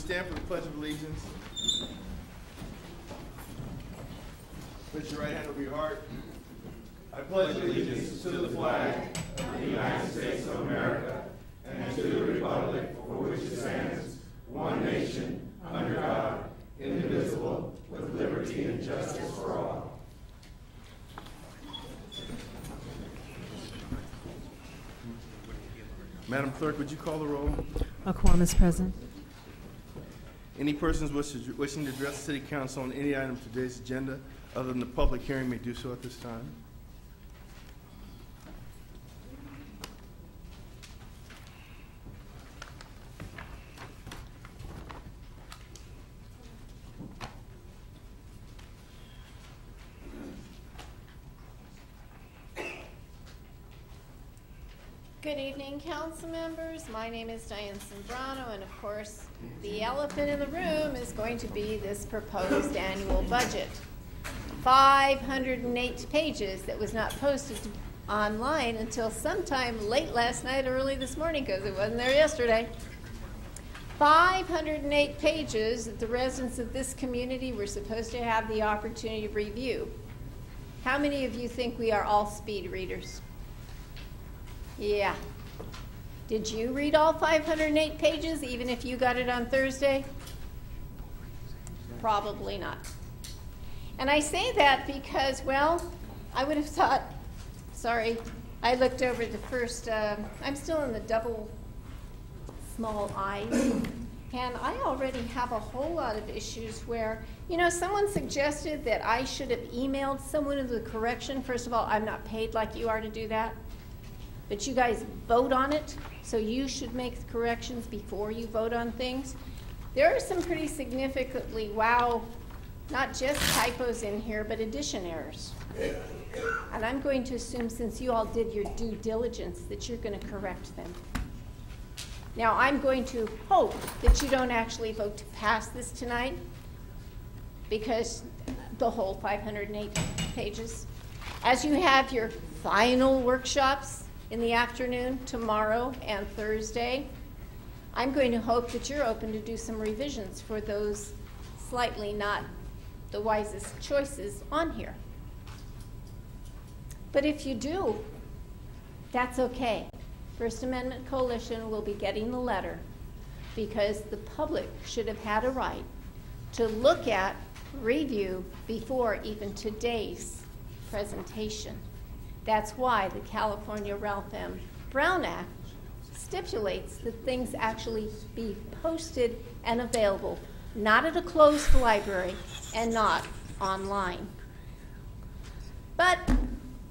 stand for the Pledge of Allegiance? Put your right hand over your heart. I pledge allegiance to the flag of the United States of America and to the republic for which it stands, one nation, under God, indivisible, with liberty and justice for all. Madam Clerk, would you call the roll? A quorum is present. Any persons wishing to address the City Council on any item of today's agenda other than the public hearing may do so at this time. Good evening, council members. My name is Diane Sembrano, and of course, the elephant in the room is going to be this proposed annual budget. 508 pages that was not posted online until sometime late last night, early this morning, because it wasn't there yesterday. 508 pages that the residents of this community were supposed to have the opportunity to review. How many of you think we are all speed readers? Yeah. Did you read all 508 pages, even if you got it on Thursday? Probably not. And I say that because, well, I would have thought, sorry, I looked over the first, I'm still in the double small I's, and I already have a whole lot of issues where, you know, someone suggested that I should have emailed someone with a correction. First of all, I'm not paid like you are to do that. But you guys vote on it, so you should make the corrections before you vote on things. There are some pretty significantly, wow, not just typos in here, but addition errors. And I'm going to assume, since you all did your due diligence, that you're going to correct them. Now, I'm going to hope that you don't actually vote to pass this tonight, because the whole 508 pages. As you have your final workshops in the afternoon, tomorrow and Thursday, I'm going to hope that you're open to do some revisions for those slightly not the wisest choices on here. But if you do, that's okay. First Amendment Coalition will be getting the letter because the public should have had a right to look at, review before even today's presentation. That's why the California Ralph M. Brown Act stipulates that things actually be posted and available, not at a closed library and not online. But,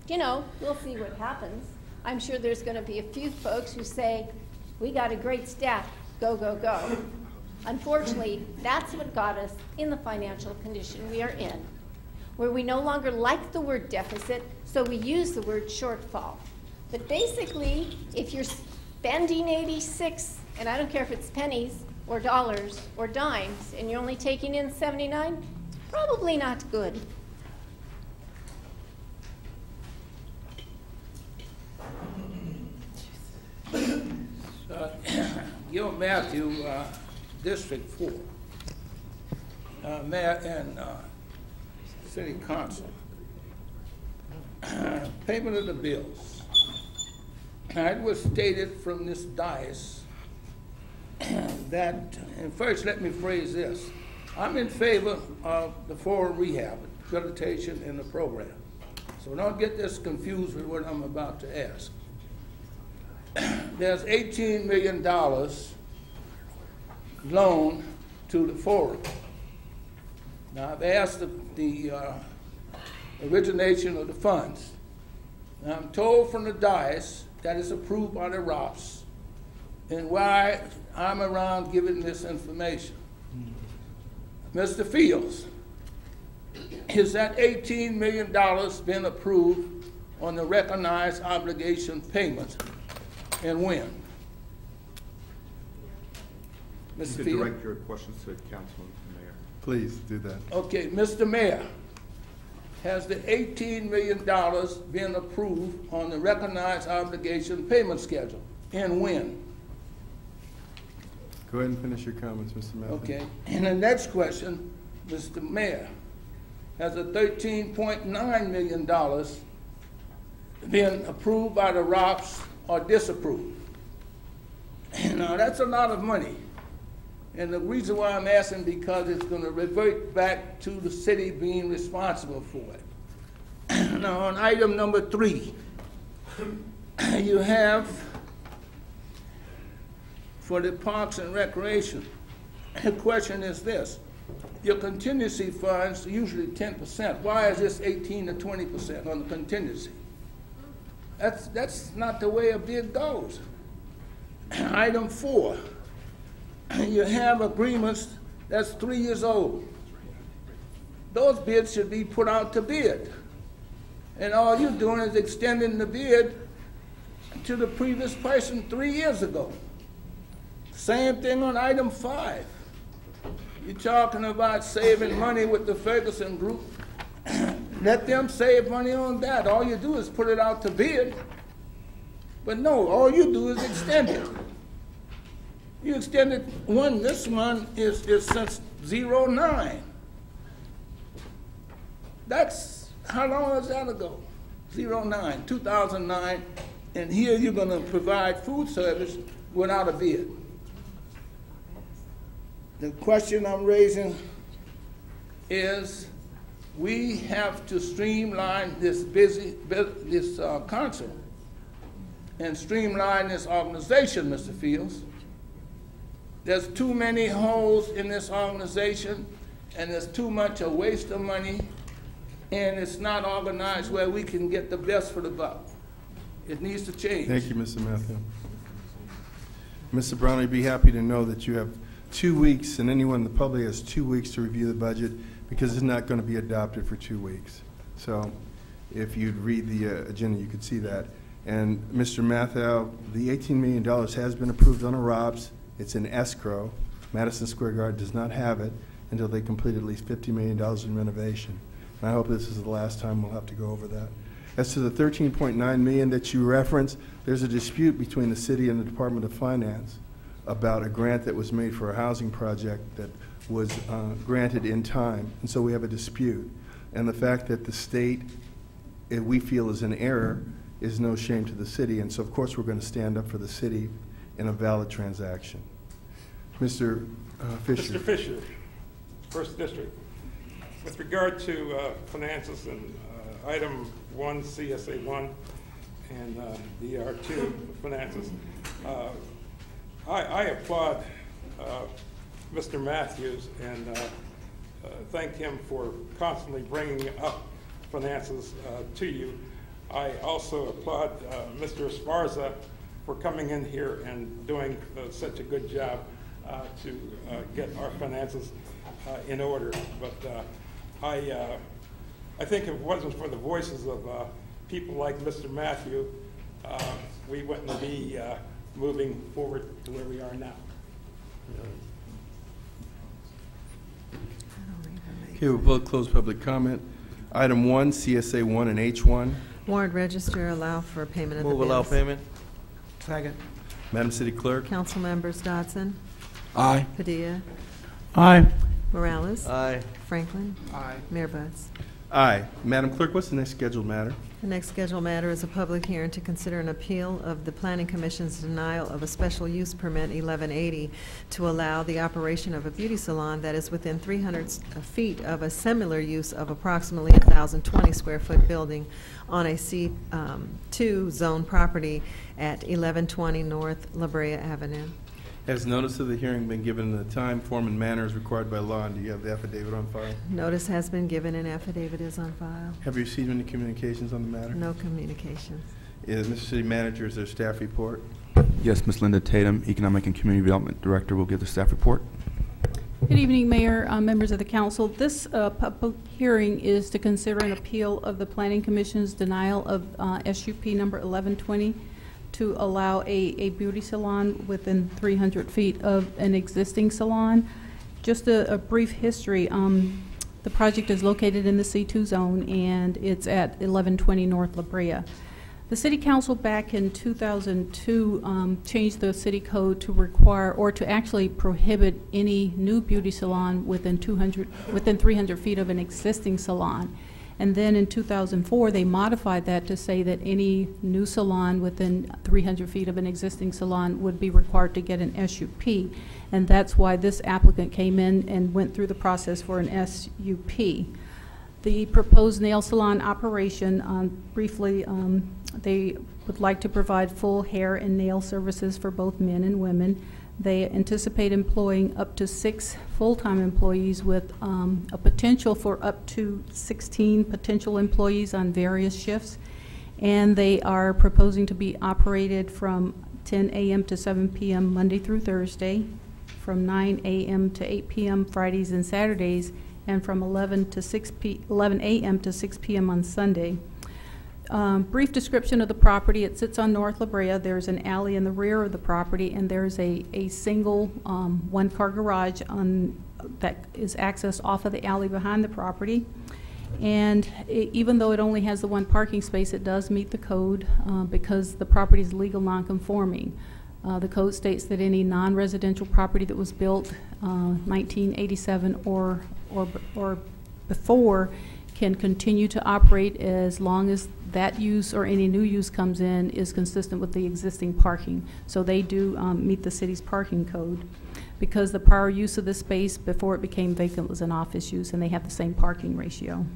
you know, we'll see what happens. I'm sure there's going to be a few folks who say, we got a great staff, go, go, go. Unfortunately, that's what got us in the financial condition we are in, where we no longer like the word deficit, so we use the word shortfall. But basically, if you're spending 86, and I don't care if it's pennies or dollars or dimes, and you're only taking in 79, probably not good. Gil Matthew, District 4, Mayor and City Council. Payment of the bills. It was stated from this dais that, and first let me phrase this, I'm in favor of the forward rehabilitation in the program. So don't get this confused with what I'm about to ask. There's $18 million loan to the forward. Now I've asked the origination of the funds. Now I'm told from the dais that it's approved by the ROPS, and why I'm around giving this information. Mr. Fields, is that $18 million been approved on the recognized obligation payments, and when? Mr. You Fields? direct your questions to Councilman Mayor. Please do that. Okay, Mr. Mayor, has the $18 million been approved on the recognized obligation payment schedule, and when? Go ahead and finish your comments, Mr. Matthew. Okay, and the next question, Mr. Mayor, has a $13.9 million been approved by the ROPS or disapproved? Now, that's a lot of money. And the reason why I'm asking, because it's going to revert back to the city being responsible for it. Now, on item number 3, you have for the Parks and Recreation. The question is this: your contingency funds are usually 10%. Why is this 18 to 20% on the contingency? That's not the way a bid goes. Item 4, you have agreements that's 3 years old. Those bids should be put out to bid. And all you're doing is extending the bid to the previous person 3 years ago. Same thing on item 5. You're talking about saving money with the Ferguson Group. Let them save money on that. All you do is put it out to bid. But no, all you do is extend it. You extended one, this one is since 09. That's, how long is that ago? 09, 2009, and here you're gonna provide food service without a bid. The question I'm raising is, we have to streamline this council and streamline this organization, Mr. Fields. There's too many holes in this organization, and there's too much a waste of money, and it's not organized where we can get the best for the buck. It needs to change. Thank you, Mr. Matthew. Mr. Brown, I'd be happy to know that you have 2 weeks, and anyone in the public has 2 weeks to review the budget, because it's not going to be adopted for 2 weeks. So if you'd read the agenda, you could see that. And Mr. Matthew, the $18 million has been approved on a ROPS. It's in escrow. Madison Square Garden does not have it until they complete at least $50 million in renovation. And I hope this is the last time we'll have to go over that. As to the $13.9 million that you referenced, there's a dispute between the city and the Department of Finance about a grant that was made for a housing project that was granted in time. And so we have a dispute. And the fact that the state, we feel, is in error is no shame to the city. And so, of course, we're going to stand up for the city in a valid transaction. Mr. Fisher. Mr. Fisher, First District. With regard to finances and item 1, CSA 1, and DR2 finances, I applaud Mr. Matthews and thank him for constantly bringing up finances to you. I also applaud Mr. Esparza for coming in here and doing such a good job to get our finances in order. But I think if it wasn't for the voices of people like Mr. Matthew, we wouldn't be moving forward to where we are now. Okay, we'll vote close public comment. Item 1, CSA 1 and H1. Warrant register, allow for payment of the bills. Move allow payment. Second. Madam City Clerk. Council members Dodson, Aye. Padilla, Aye. Morales, Aye. Franklin, Aye. Mayor Buds. Aye. Madam Clerk, what's the next scheduled matter? The next scheduled matter is a public hearing to consider an appeal of the Planning Commission's denial of a special use permit 1180 to allow the operation of a beauty salon that is within 300 feet of a similar use of approximately 1,020 square foot building on a C2 zone property at 1120 North La Brea Avenue. Has notice of the hearing been given in the time, form, and manner as required by law, and do you have the affidavit on file? Notice has been given and affidavit is on file. Have you received any communications on the matter? No communications. Mr. City Manager, is there a staff report? Yes, Ms. Linda Tatum, Economic and Community Development Director, will give the staff report. Good evening, Mayor, members of the council. This public hearing is to consider an appeal of the Planning Commission's denial of SUP number 1120 to allow a beauty salon within 300 feet of an existing salon. Just a brief history. The project is located in the C2 zone, and it's at 1120 North La Brea. The City Council back in 2002 changed the city code to require, or to actually prohibit, any new beauty salon within 300 feet of an existing salon. And then in 2004, they modified that to say that any new salon within 300 feet of an existing salon would be required to get an SUP. And that's why this applicant came in and went through the process for an SUP. The proposed nail salon operation, briefly, they would like to provide full hair and nail services for both men and women. They anticipate employing up to 6 full-time employees with a potential for up to 16 potential employees on various shifts. And they are proposing to be operated from 10 a.m. to 7 p.m. Monday through Thursday, from 9 a.m. to 8 p.m. Fridays and Saturdays, and from 11 a.m. to 6 p.m. on Sunday. Brief description of the property. It sits on North La Brea. There's an alley in the rear of the property, and there's a single one-car garage that is accessed off of the alley behind the property. And even though it only has the 1 parking space, it does meet the code because the property is legal non-conforming. The code states that any non-residential property that was built 1987 or before can continue to operate as long as that use or any new use comes in is consistent with the existing parking. So they do meet the city's parking code, because the prior use of the space before it became vacant was an office use, and they have the same parking ratio.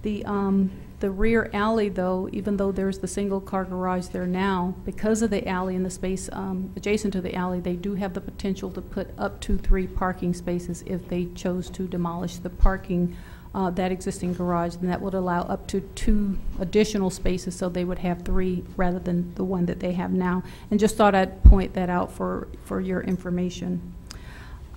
The rear alley, though, even though there's the single car garage there now, because of the alley and the space adjacent to the alley, they do have the potential to put up to 3 parking spaces if they chose to demolish the parking, that existing garage, and that would allow up to 2 additional spaces, so they would have 3 rather than the 1 that they have now. And just thought I'd point that out for your information.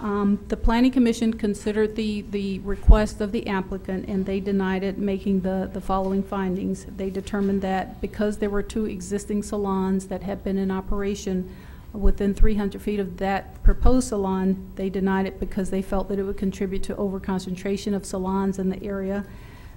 The Planning Commission considered the request of the applicant, and they denied it, making the following findings. They determined that because there were 2 existing salons that had been in operation within 300 feet of that proposed salon, they denied it because they felt that it would contribute to overconcentration of salons in the area.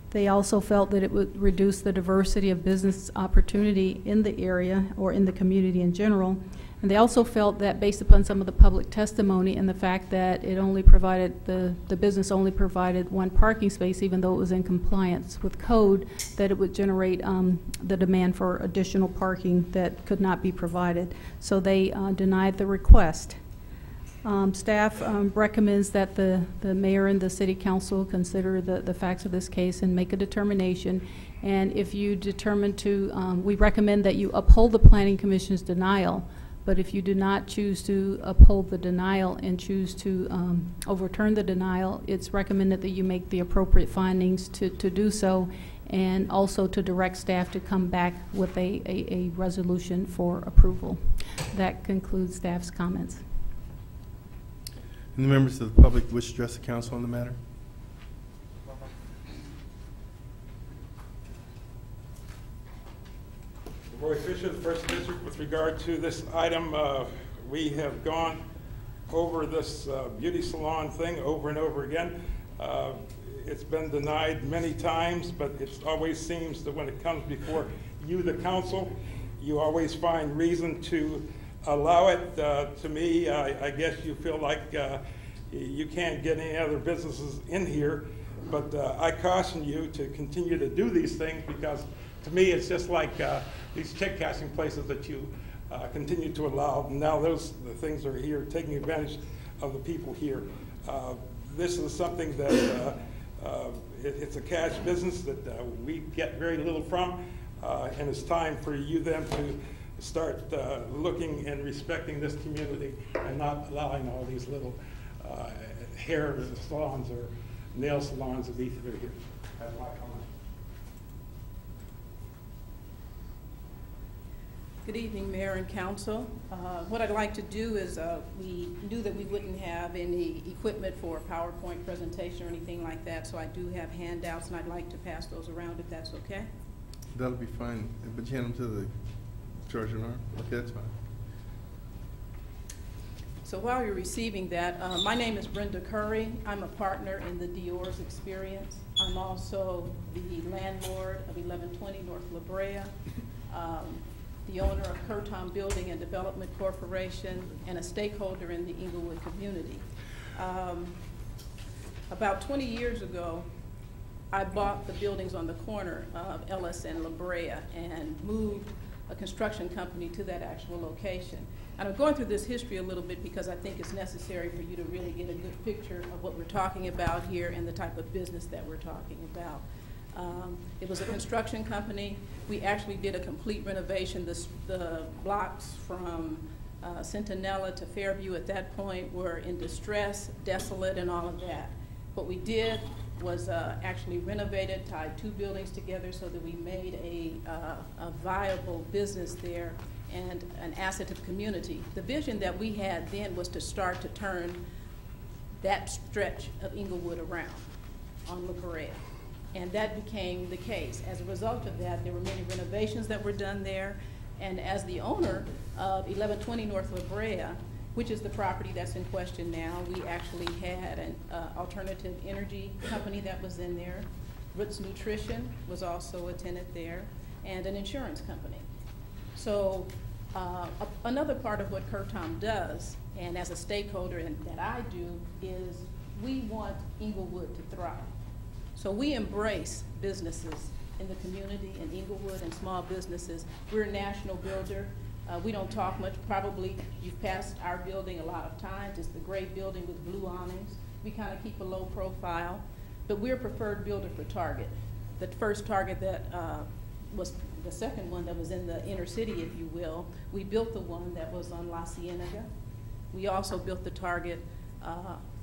They also felt that it would reduce the diversity of business opportunity in the area or in the community in general. And they also felt that based upon some of the public testimony and the fact that it only provided, the business only provided 1 parking space, even though it was in compliance with code, that it would generate the demand for additional parking that could not be provided. So they denied the request. Staff recommends that the mayor and the city council consider the facts of this case and make a determination. And if you determine to, we recommend that you uphold the Planning Commission's denial. But if you do not choose to uphold the denial and choose to overturn the denial, it's recommended that you make the appropriate findings to do so, and also to direct staff to come back with a resolution for approval. That concludes staff's comments. And the members of the public wish to address the council on the matter? Roy Fisher, the First District. With regard to this item, we have gone over this beauty salon thing over and over again. It's been denied many times, but it always seems that when it comes before you, the council, you always find reason to allow it. To me, I guess you feel like you can't get any other businesses in here, but I caution you to continue to do these things, because to me it's just like these check cashing places that you continue to allow. Now the things are here taking advantage of the people here. This is something that it's a cash business that we get very little from, and it's time for you then to start looking and respecting this community and not allowing all these little hair salons or nail salons to be through here. That's my comment. Good evening, Mayor and Council. What I'd like to do is, we knew that we wouldn't have any equipment for a PowerPoint presentation or anything like that, so I do have handouts, and I'd like to pass those around if that's okay. That'll be fine, but you hand them to the Sergeant Arm? Okay, that's fine. So while you're receiving that, my name is Brenda Curry. I'm a partner in the Dior's Experience. I'm also the landlord of 1120 North La Brea. the owner of Curtom Building and Development Corporation, and a stakeholder in the Inglewood community. About 20 years ago, I bought the buildings on the corner of Ellis and La Brea and moved a construction company to that actual location. And I'm going through this history a little bit because I think it's necessary for you to really get a good picture of what we're talking about here and the type of business that we're talking about. It was a construction company. We actually did a complete renovation. The blocks from Centinela to Fairview at that point were in distress, desolate, and all of that. What we did was actually renovated, tied two buildings together so that we made a viable business there and an asset to the community. The vision that we had then was to start to turn that stretch of Inglewood around on La Brea. And that became the case. As a result of that, there were many renovations that were done there. And as the owner of 1120 North La Brea, which is the property that's in question now, we actually had an alternative energy company that was in there. Roots Nutrition was also a tenant there, and an insurance company. So another part of what Curtom does, and as a stakeholder and that I do, is we want Inglewood to thrive. So we embrace businesses in the community in Inglewood and small businesses. We're a national builder. We don't talk much. Probably you've passed our building a lot of times. It's the gray building with blue awnings. We kind of keep a low profile, but we're a preferred builder for Target. The first Target that was the second one that was in the inner city, if you will. We built the one that was on La Cienega. We also built the Target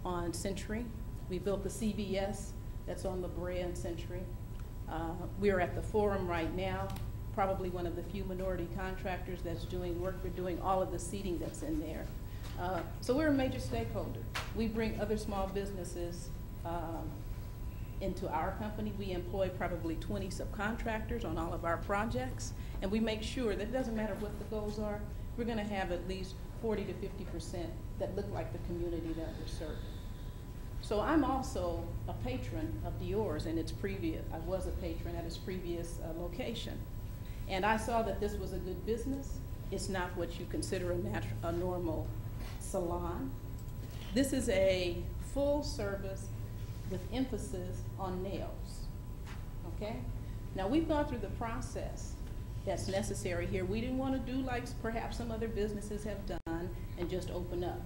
on Century. We built the CVS that's on La Brea and Century. We're at the Forum right now, probably one of the few minority contractors that's doing work. We're doing all of the seating that's in there. So we're a major stakeholder. We bring other small businesses into our company. We employ probably 20 subcontractors on all of our projects, and we make sure that it doesn't matter what the goals are, we're gonna have at least 40 to 50% that look like the community that we're serving. So I'm also a patron of Dior's and its previous, I was a patron at its previous location. And I saw that this was a good business. It's not what you consider a normal salon. This is a full service with emphasis on nails, okay? Now we've gone through the process that's necessary here. We didn't want to do like perhaps some other businesses have done and just open up,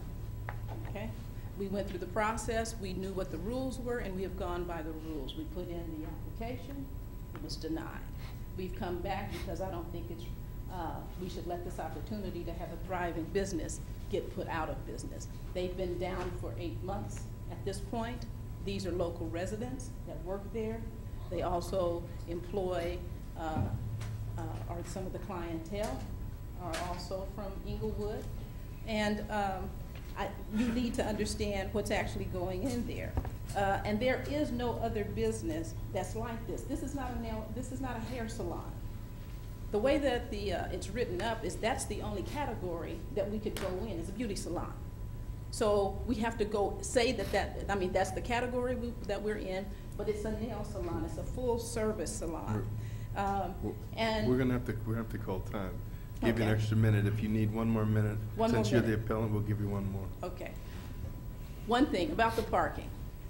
okay? We went through the process, we knew what the rules were, and we have gone by the rules. We put in the application, it was denied. We've come back because I don't think it's, we should let this opportunity to have a thriving business get put out of business. They've been down for 8 months at this point. These are local residents that work there. They also employ, or some of the clientele are also from Inglewood. And you need to understand what's actually going in there. And there is no other business that's like this. This is not a hair salon. The way that it's written up is that's the only category that we could go in, is a beauty salon. So we have to go say that's the category that we're in, but it's a nail salon. It's a full service salon. And we're gonna have to call time. Give you an Okay. extra minute. If you need one more minute, since you're the appellant, we'll give you one more. Okay. One thing about the parking,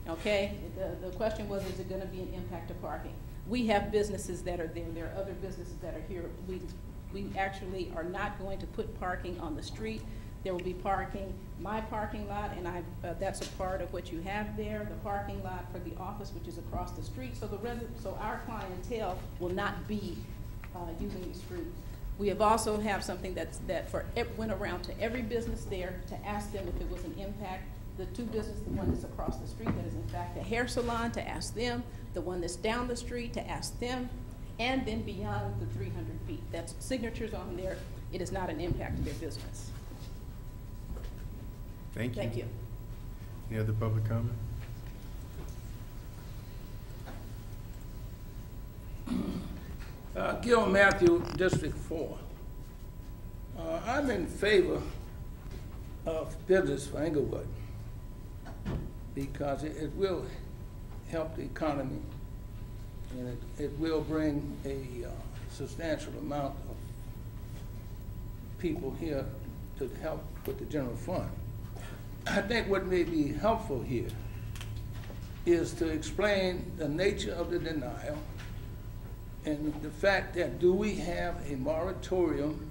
okay? The question was, is it gonna be an impact to parking? We have businesses that are there. There are other businesses that are here. We actually are not going to put parking on the street. There will be parking, my parking lot, and that's a part of what you have there, the parking lot for the office, which is across the street. So so our clientele will not be using the street. We have also have something went around to every business there to ask them if it was an impact. The two businesses, the one that's across the street that is in fact a hair salon, to ask them. The one that's down the street, to ask them. And then beyond the 300 feet. That's signatures on there. It is not an impact to their business. Thank you. Thank you. Any other public comment? Gil Matthew, District 4. I'm in favor of business for Inglewood because it will help the economy and it will bring a substantial amount of people here to help with the general fund. I think what may be helpful here is to explain the nature of the denial and the fact that do we have a moratorium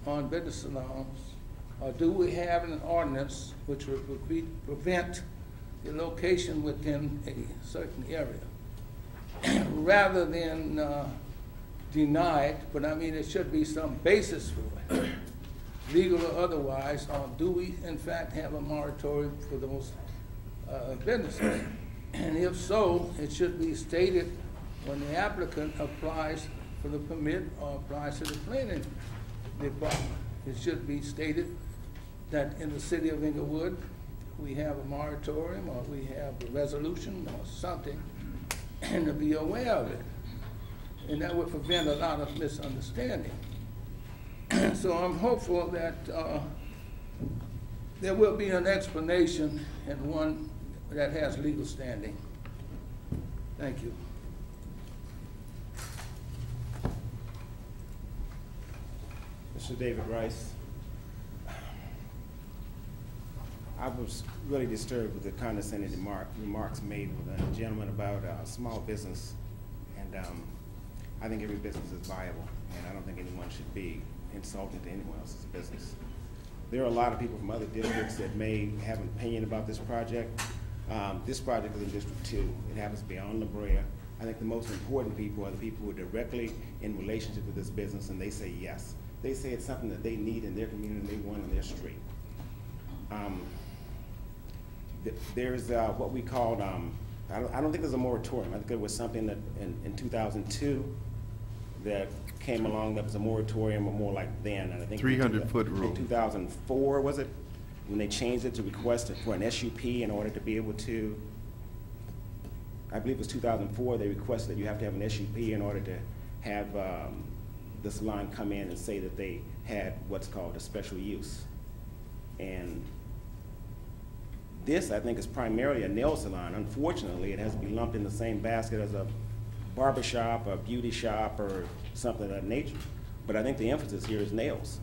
on business salons, or do we have an ordinance which would prevent the location within a certain area? Rather than deny it, but I mean, there should be some basis for it, legal or otherwise, or do we in fact have a moratorium for those businesses? And if so, it should be stated when the applicant applies for the permit or applies to the planning department. It should be stated that in the city of Inglewood, we have a moratorium or we have a resolution or something, and to be aware of it. And that would prevent a lot of misunderstanding. So I'm hopeful that there will be an explanation and one that has legal standing. Thank you. Mr. David Rice. I was really disturbed with the condescending remarks made with a gentleman about small business, and I think every business is viable, and I don't think anyone should be insulting to anyone else's business. There are a lot of people from other districts that may have an opinion about this project. This project is in District 2. It happens to be on La Brea. I think the most important people are the people who are directly in relationship with this business, and they say yes. They say it's something that they need in their community and they want on their street. There's what we called, I don't think there's a moratorium. I think there was something that in 2002 that came along that was a moratorium or more like then. And I think 300-foot rule. In 2004, was it? When they changed it to request it for an SUP in order to be able to, I believe it was 2004, they requested that you have to have an SUP in order to have the salon come in and say that they had what's called a special use. And this, I think, is primarily a nail salon. Unfortunately, it has to be lumped in the same basket as a barber shop, a beauty shop, or something of that nature. But I think the emphasis here is nails.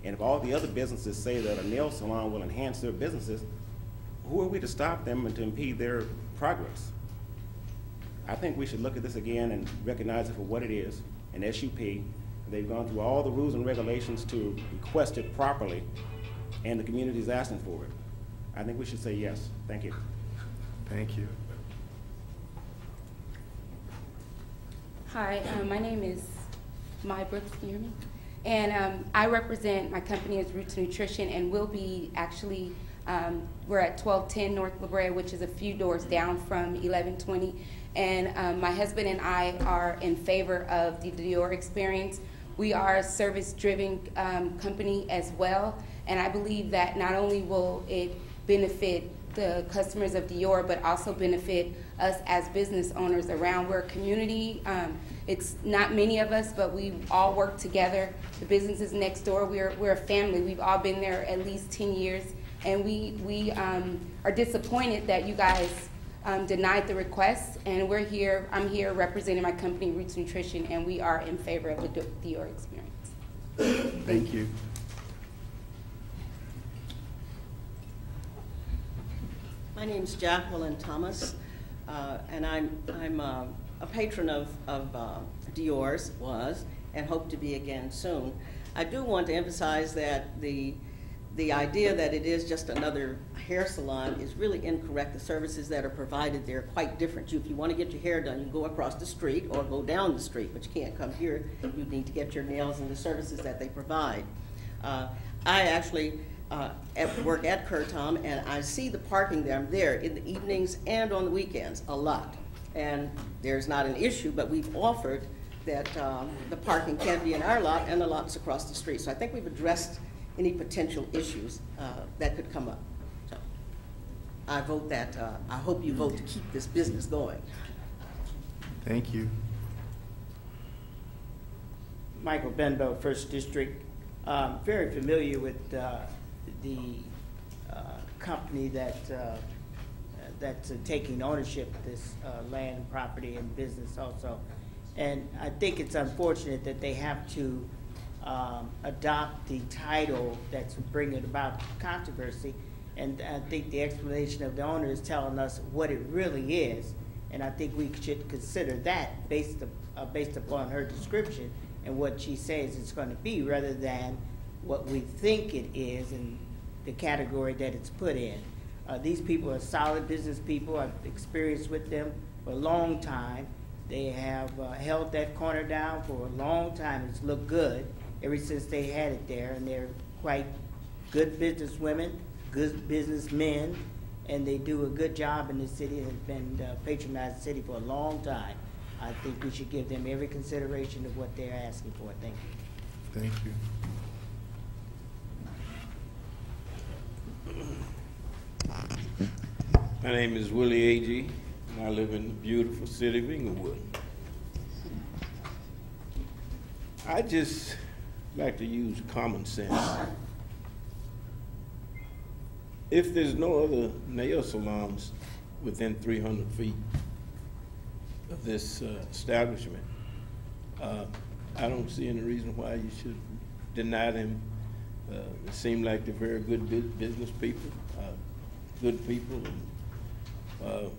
And if all the other businesses say that a nail salon will enhance their businesses, who are we to stop them and to impede their progress? I think we should look at this again and recognize it for what it is, an SUP. They've gone through all the rules and regulations to request it properly, and the community is asking for it. I think we should say yes. Thank you. Thank you. Hi, my name is Mai Brooks, can you hear me? And I represent, my company is Roots Nutrition, and we'll be actually, we're at 1210 North La Brea, which is a few doors down from 1120. And my husband and I are in favor of the Dior experience. We are a service-driven company as well, and I believe that not only will it benefit the customers of Dior, but also benefit us as business owners around. We're a community. It's not many of us, but we all work together. The businesses next door, we're a family. We've all been there at least 10 years, and we are disappointed that you guys denied the request, and I'm here representing my company, Roots Nutrition, and we are in favor of the Dior experience. Thank you. My name's Jacqueline Thomas, and I'm a patron of Dior's, and hope to be again soon. I do want to emphasize that the idea that it is just another hair salon is really incorrect. The services that are provided there are quite different. If you want to get your hair done, you can go across the street or go down the street, but you can't come here. You need to get your nails and the services that they provide. I actually work at Curtom, and I see the parking there. I'm there in the evenings and on the weekends a lot. And there's not an issue, but we've offered that the parking can be in our lot and the lots across the street. So I think we've addressed any potential issues that could come up. So I vote that, I hope you vote to keep this business going. Thank you. Michael Benbow, 1st District. Very familiar with the company that's taking ownership of this land, property, and business also. And I think it's unfortunate that they have to adopt the title that's bringing about controversy. And I think the explanation of the owner is telling us what it really is. And I think we should consider that based upon her description and what she says it's going to be, rather than what we think it is and the category that it's put in. These people are solid business people. I've experienced with them for a long time. They have held that corner down for a long time. It's looked good ever since they had it there, and they're quite good business women, good businessmen, and they do a good job in the city and have been patronized the city for a long time. I think we should give them every consideration of what they're asking for. Thank you. Thank you. My name is Willie Agee, and I live in the beautiful city of Inglewood. I just like to use common sense. If there's no other nail salons within 300 feet of this establishment, I don't see any reason why you should deny them. They seem like they're very good business people, good people. And,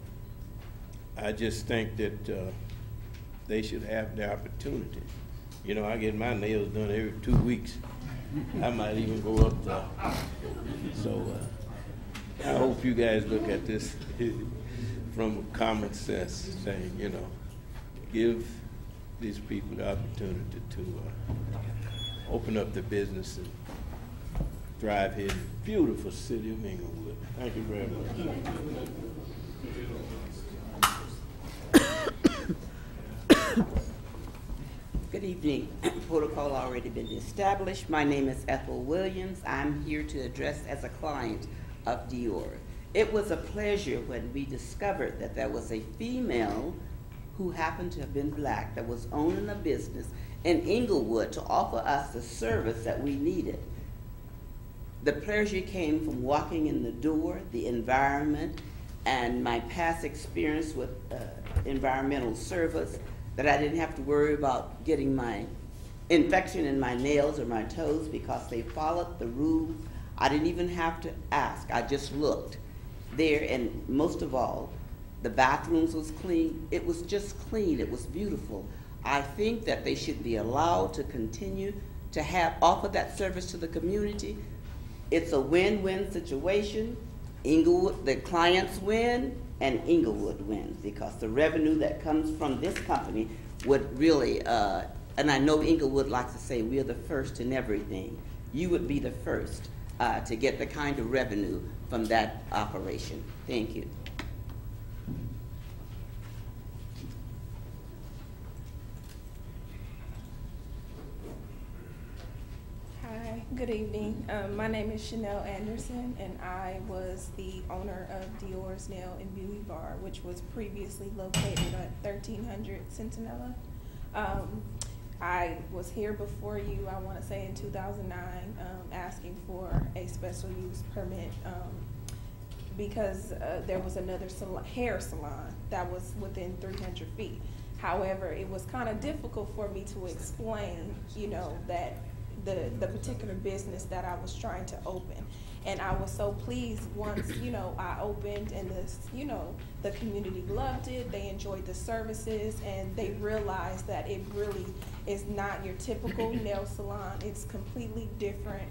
I just think that they should have the opportunity. You know, I get my nails done every 2 weeks. I might even go up there. So I hope you guys look at this from a common sense thing, you know. Give these people the opportunity to open up their business and thrive here in the beautiful city of Inglewood. Thank you very much. Good evening. Protocol already been established. My name is Ethel Williams. I'm here to address as a client of Dior. It was a pleasure when we discovered that there was a female who happened to have been black that was owning a business in Inglewood to offer us the service that we needed. The pleasure came from walking in the door, the environment, and my past experience with environmental service, that I didn't have to worry about getting my infection in my nails or my toes because they followed the rules. I didn't even have to ask. I just looked there, and most of all, the bathrooms was clean. It was just clean. It was beautiful. I think that they should be allowed to continue to offer that service to the community. It's a win-win situation. Inglewood, the clients win, and Inglewood wins, because the revenue that comes from this company would really, and I know Inglewood likes to say we're the first in everything. You would be the first to get the kind of revenue from that operation. Thank you. Hi, good evening. My name is Chanel Anderson, and I was the owner of Dior's Nail and Beauty Bar, which was previously located at 1300 Centinela. I was here before you, I want to say in 2009, asking for a special use permit because there was another hair salon that was within 300 feet. However, it was kind of difficult for me to explain, you know, that the particular business that I was trying to open. And I was so pleased once, you know, I opened, and this, you know, the community loved it, they enjoyed the services, and they realized that it really is not your typical nail salon. It's completely different.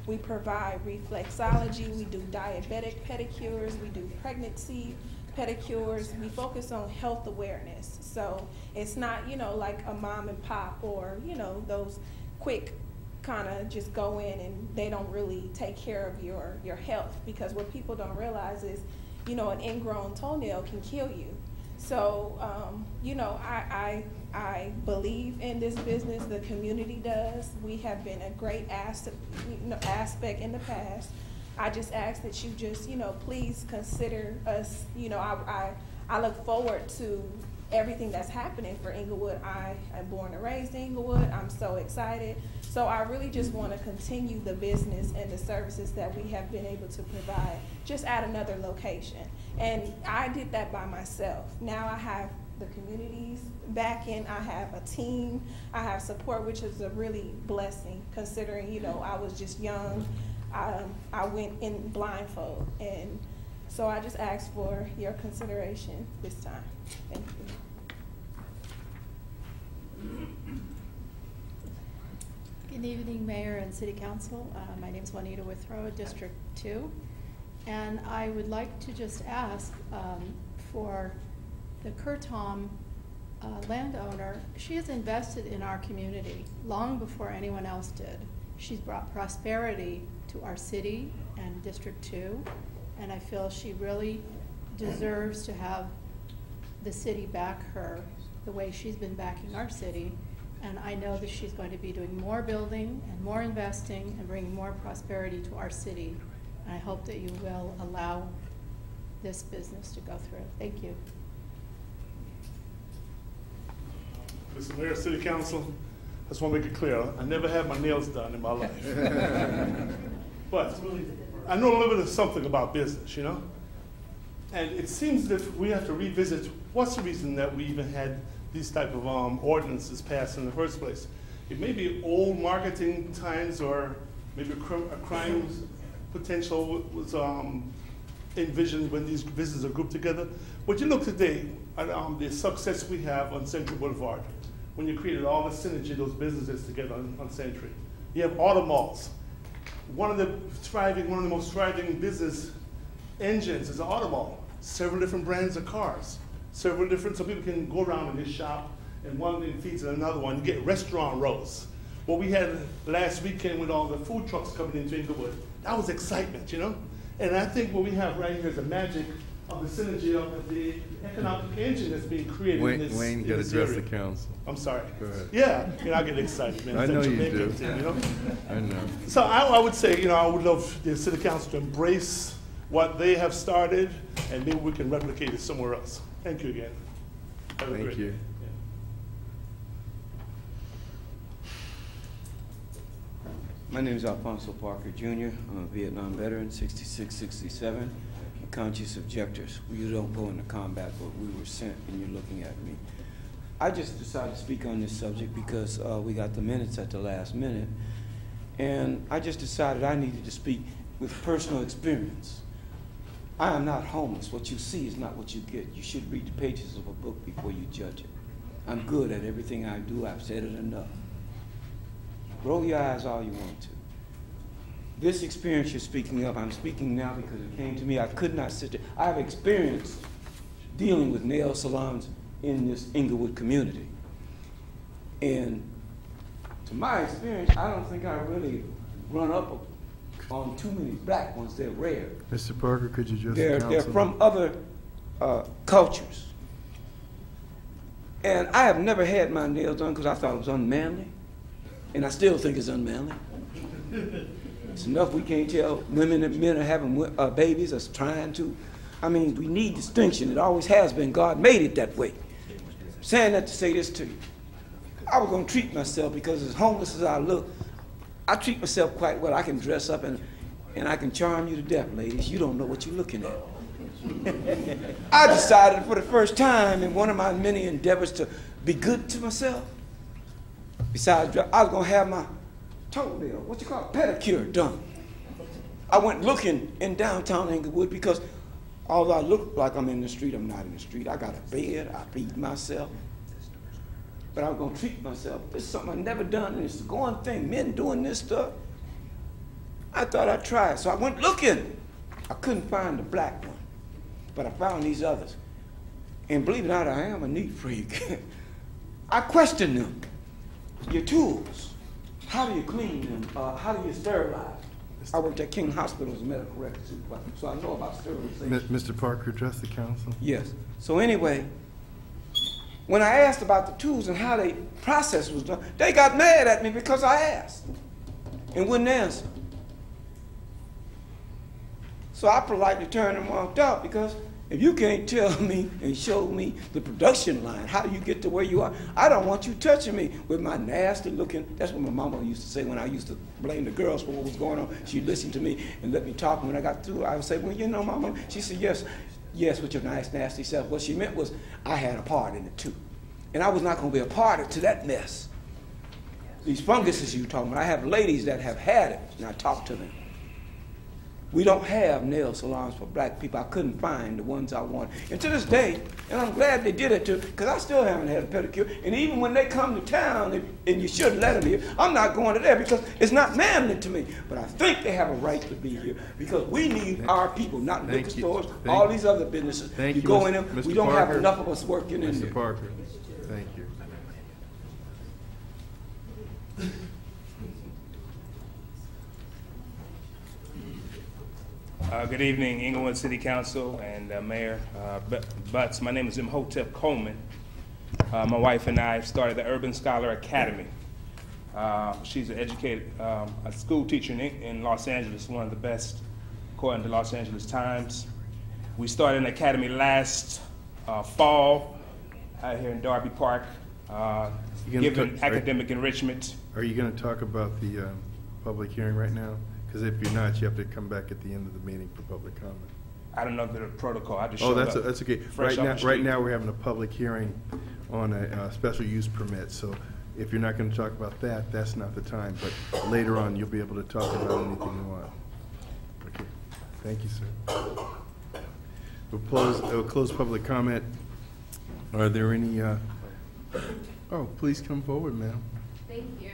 We provide reflexology, we do diabetic pedicures, we do pregnancy pedicures. We focus on health awareness. So it's not, you know, like a mom and pop, or, you know, those quick kind of just go in and they don't really take care of your health, because what people don't realize is, you know, an ingrown toenail can kill you. So, you know, I believe in this business. The community does. We have been a great aspect in the past. I just ask that you just, you know, please consider us. You know, I look forward to everything that's happening for Inglewood. I am born and raised in Inglewood. I'm so excited. So I really just want to continue the business and the services that we have been able to provide, just at another location. And I did that by myself. Now I have the community's backing. I have a team. I have support, which is a really blessing considering, you know, I was just young. I went in blindfold, and so I just ask for your consideration this time. Thank you. Good evening, Mayor and City Council. My name is Juanita Withrow, District 2. And I would like to just ask for the Kurtom landowner. She has invested in our community long before anyone else did. She's brought prosperity to our city and District 2, and I feel she really deserves to have the city back her the way she's been backing our city. And I know that she's going to be doing more building and more investing and bringing more prosperity to our city. And I hope that you will allow this business to go through. Thank you. Mr. Mayor, City Council, I just want to make it clear, I never had my nails done in my life. But I know a little bit of something about business, you know? And it seems that we have to revisit what's the reason that we even had these type of ordinances passed in the first place. It may be old marketing times, or maybe a crime potential was envisioned when these businesses are grouped together. But you look today at the success we have on Central Boulevard, when you created all the synergy of those businesses together on Century. You have auto malls. One of the most thriving business engines is an auto mall. Several different brands of cars. So people can go around in this shop, and one thing feeds another one. You get restaurant rows. What we had last weekend with all the food trucks coming into Inglewood, that was excitement, you know? And I think what we have right here is the magic of the synergy of the economic engine that's being created in this Wayne, you got to address the council. I'm sorry. Go ahead. Yeah, you know, I get excited, man. I know you do. You know? I know. So I would say, you know, I would love the City Council to embrace what they have started, and maybe we can replicate it somewhere else. Thank you again. Thank you. My name is Alfonso Parker Jr. I'm a Vietnam veteran, 66-67. Conscious objectors. We don't go into combat, but we were sent, and you're looking at me. I just decided to speak on this subject because we got the minutes at the last minute, and I just decided I needed to speak with personal experience. I am not homeless. What you see is not what you get. You should read the pages of a book before you judge it. I'm good at everything I do. I've said it enough. Roll your eyes all you want to. This experience you're speaking of, I'm speaking now because it came to me. I could not sit there. I have experience dealing with nail salons in this Inglewood community. And to my experience, I don't think I really run up on too many black ones. They're rare. Mr. Parker, could you address the council? They're from other cultures. And I have never had my nails done because I thought it was unmanly. And I still think it's unmanly. It's enough we can't tell women and men are having babies or trying to. I mean, we need distinction. It always has been. God made it that way. I'm saying that to say this to you. I was going to treat myself because as homeless as I look, I treat myself quite well. I can dress up and I can charm you to death, ladies. You don't know what you're looking at. I decided for the first time in one of my many endeavors to be good to myself. Besides, I was going to have my toenail, what you call it, pedicure done. I went looking in downtown Inglewood because although I look like I'm in the street, I'm not in the street. I got a bed, I feed myself. But I was going to treat myself. This is something I've never done, and it's a going thing. Men doing this stuff. I thought I'd try it, so I went looking. I couldn't find the black one, but I found these others. And believe it or not, I am a neat freak. I questioned them. Your tools, how do you clean them? How do you sterilize? I worked at King Hospital as a medical record supervisor, so I know about sterilization. Mr. Parker, address the council. Yes. So anyway, when I asked about the tools and how the process was done, they got mad at me because I asked and wouldn't answer. So I politely turned and walked out because if you can't tell me and show me the production line, how do you get to where you are? I don't want you touching me with my nasty looking, that's what my mama used to say when I used to blame the girls for what was going on. She'd listen to me and let me talk. When I got through, I would say, well, you know, Mama, she said, yes, Yes, with your nice, nasty self. What she meant was I had a part in it too. And I was not going to be a part to that mess. These funguses you talking about, I have ladies that have had it, and I talk to them. We don't have nail salons for black people. I couldn't find the ones I wanted. And to this day, and I'm glad they did it too, because I still haven't had a pedicure. And even when they come to town, and you should let them here, I'm not going to there because it's not manly to me. But I think they have a right to be here because we need our people, not liquor stores, all these other businesses. You go in them, we don't have enough of us working in there. Mr. Parker, thank you. Good evening, Inglewood City Council and Mayor Butts. My name is Imhotep Coleman. My wife and I started the Urban Scholar Academy. She's an educated, a school teacher in Los Angeles, one of the best according to Los Angeles Times. We started an academy last fall out here in Darby Park, giving academic enrichment. Are you going to talk about the public hearing right now? Because if you're not, you have to come back at the end of the meeting for public comment. I don't know the protocol. I just Oh, showed up that's okay. fresh off the Right street. now, we're having a public hearing on a special use permit. So if you're not going to talk about that, that's not the time. But later on, you'll be able to talk about anything you want. Okay. Thank you, sir. We'll close public comment. Are there any? Oh, please come forward, ma'am. Thank you.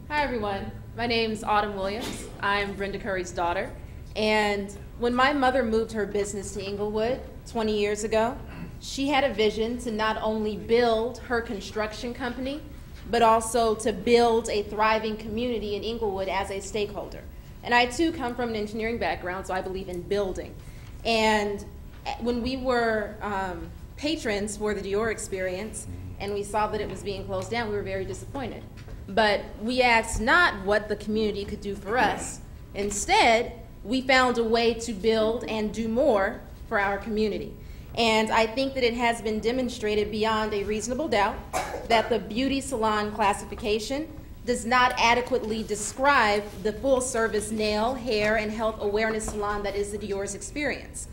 Hi, everyone. My name's Autumn Williams. I'm Brenda Curry's daughter. And when my mother moved her business to Inglewood 20 years ago, she had a vision to not only build her construction company, but also to build a thriving community in Inglewood as a stakeholder. And I, too, come from an engineering background, so I believe in building. And when we were patrons for the Dior experience, and we saw that it was being closed down, we were very disappointed. But we asked not what the community could do for us. Instead, we found a way to build and do more for our community. And I think that it has been demonstrated beyond a reasonable doubt that the beauty salon classification does not adequately describe the full-service nail, hair, and health awareness salon that is the Dior's experience.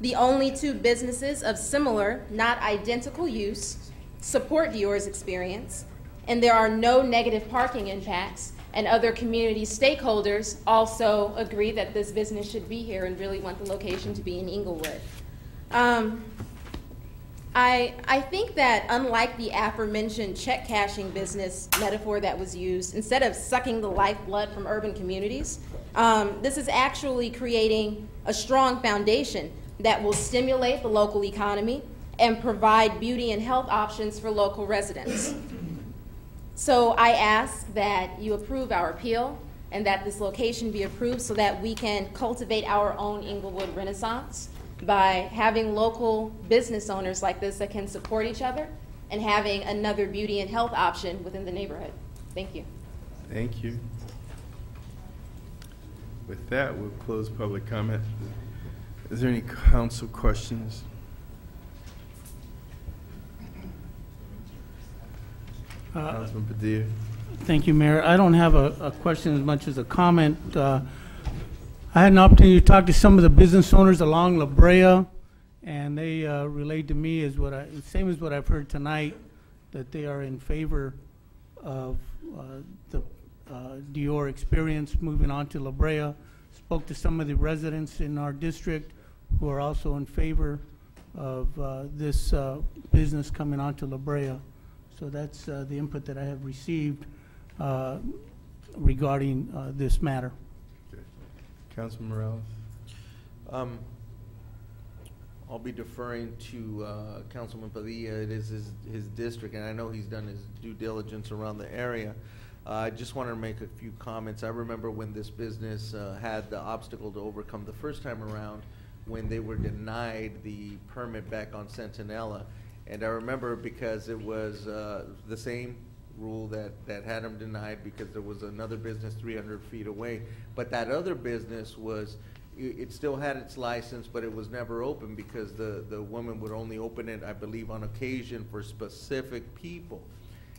The only two businesses of similar, not identical use support Dior's experience, and there are no negative parking impacts, and other community stakeholders also agree that this business should be here and really want the location to be in Inglewood. I think that unlike the aforementioned check cashing business metaphor that was used, instead of sucking the lifeblood from urban communities, this is actually creating a strong foundation that will stimulate the local economy and provide beauty and health options for local residents. So I ask that you approve our appeal and that this location be approved so that we can cultivate our own Inglewood Renaissance by having local business owners like this that can support each other and having another beauty and health option within the neighborhood. Thank you. Thank you. With that, we'll close public comment. Is there any council questions? Councilman Padilla. Thank you, Mayor. I don't have a question as much as a comment. I had an opportunity to talk to some of the business owners along La Brea, and they relayed to me same as what I've heard tonight, that they are in favor of the Dior experience moving on to La Brea. Spoke to some of the residents in our district who are also in favor of this business coming on to La Brea. So that's the input that I have received regarding this matter. Okay. Councilman Morales. I'll be deferring to Councilman Padilla. It is his district, and I know he's done his due diligence around the area. I just wanted to make a few comments. I remember when this business had the obstacle to overcome the first time around when they were denied the permit back on Centinela. And I remember because it was the same rule that had them denied because there was another business 300 feet away. But that other business it still had its license, but it was never open because the woman would only open it, I believe, on occasion for specific people.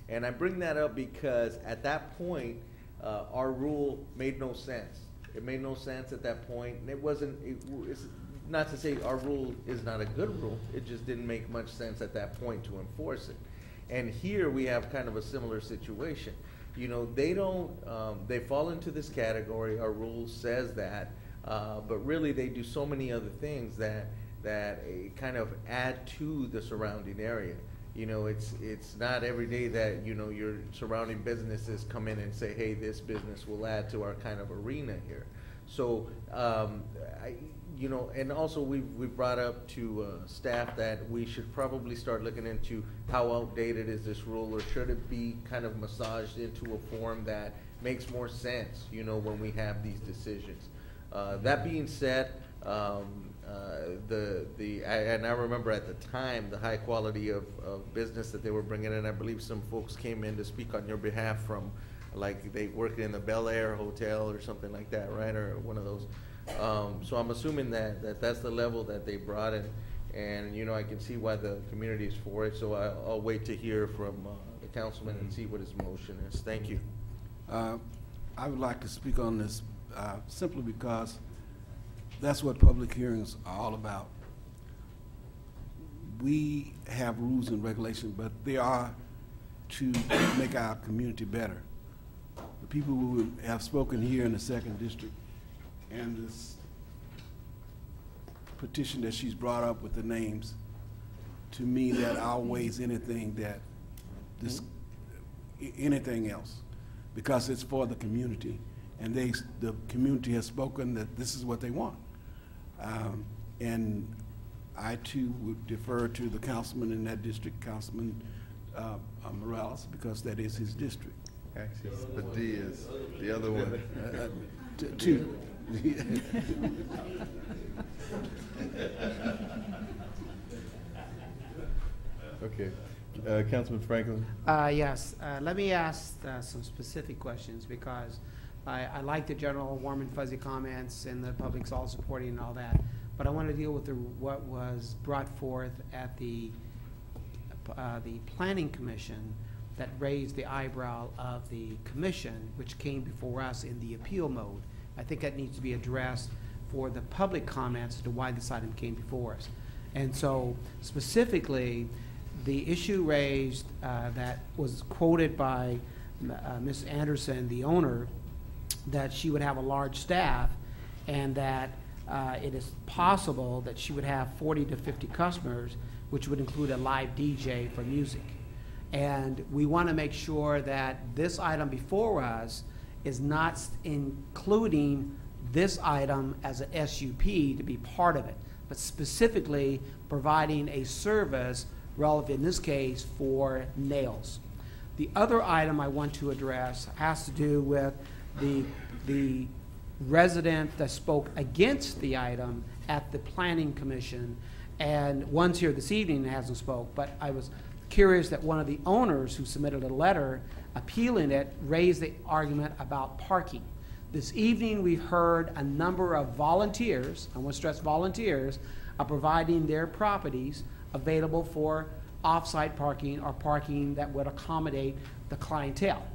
And I bring that up because at that point, our rule made no sense. It made no sense at that point. And it's not to say our rule is not a good rule, it just didn't make much sense at that point to enforce it. And here we have kind of a similar situation. You know, they don't, they fall into this category, our rule says that, but really they do so many other things that kind of add to the surrounding area. You know, it's not every day that, you know, your surrounding businesses come in and say, hey, this business will add to our kind of arena here. So, you know, and also we've brought up to staff that we should probably start looking into how outdated is this rule, or should it be kind of massaged into a form that makes more sense, you know, when we have these decisions. That being said, and I remember at the time the high quality of business that they were bringing in. I believe some folks came in to speak on your behalf from, like, they worked in the Bel Air Hotel or something like that, right, or one of those. So I'm assuming that's the level that they brought in, and you know, I can see why the community is for it. So I'll wait to hear from the councilman and see what his motion is. Thank you. I would like to speak on this simply because that's what public hearings are all about. We have rules and regulations, but they are to make our community better. The people who have spoken here in the 2nd District and this petition that she's brought up with the names, to me, that outweighs anything that anything else, because it's for the community, and the community has spoken that this is what they want. And I too would defer to the councilman in that district, Councilman Morales, because that is his district. Actually, the D is the other one. Two. Okay. Councilman Franklin? Yes. Let me ask some specific questions, because I like the general warm and fuzzy comments and the public's all supporting and all that, but I want to deal with what was brought forth at the Planning Commission that raised the eyebrow of the commission, which came before us in the appeal mode. I think that needs to be addressed for the public comments as to why this item came before us. And so specifically, the issue raised that was quoted by Ms. Anderson, the owner, that she would have a large staff, and that it is possible that she would have 40 to 50 customers, which would include a live DJ for music. And we want to make sure that this item before us is not including this item as an SUP to be part of it, but specifically providing a service relevant in this case for nails. The other item I want to address has to do with the resident that spoke against the item at the Planning Commission, and one's here this evening and hasn't spoke, but I was curious that one of the owners who submitted a letter appealing it raised the argument about parking. This evening we've heard a number of volunteers, I want to stress volunteers, are providing their properties available for off-site parking or parking that would accommodate the clientele.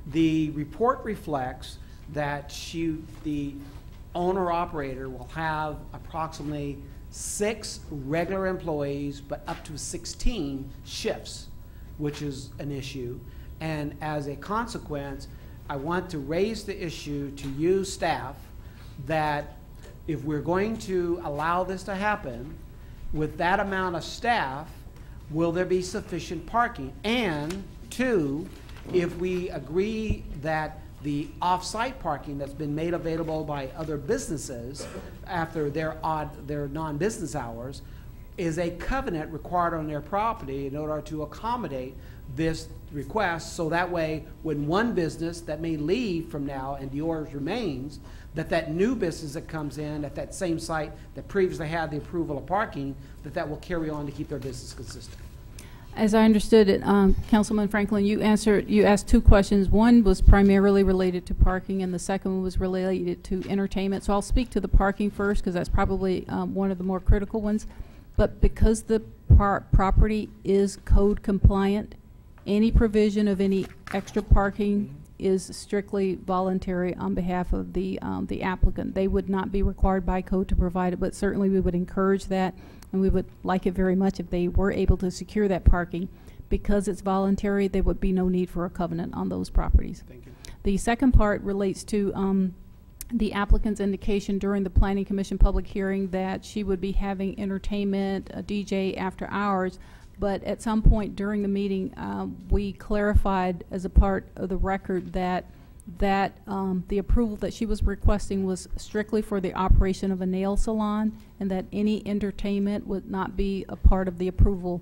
The report reflects that the owner-operator will have approximately 6 regular employees, but up to 16 shifts, which is an issue. And as a consequence, I want to raise the issue to you staff that if we're going to allow this to happen, with that amount of staff, will there be sufficient parking? And 2, if we agree that the off-site parking that's been made available by other businesses after their non-business hours is a covenant required on their property in order to accommodate this request, so that way when one business that may leave from now and yours remains, that new business that comes in at that same site that previously had the approval of parking, that will carry on to keep their business consistent. As I understood it, Councilman Franklin, you asked 2 questions. One was primarily related to parking, and the second one was related to entertainment. So I'll speak to the parking first, because that's probably one of the more critical ones. But because the property is code compliant, any provision of any extra parking is strictly voluntary on behalf of the applicant. They would not be required by code to provide it, but certainly we would encourage that, and we would like it very much if they were able to secure that parking. Because it's voluntary, there would be no need for a covenant on those properties. Thank you. The second part relates to the applicant's indication during the Planning Commission public hearing that she would be having entertainment, a DJ after hours, but at some point during the meeting, we clarified as a part of the record that the approval that she was requesting was strictly for the operation of a nail salon, and that any entertainment would not be a part of the approval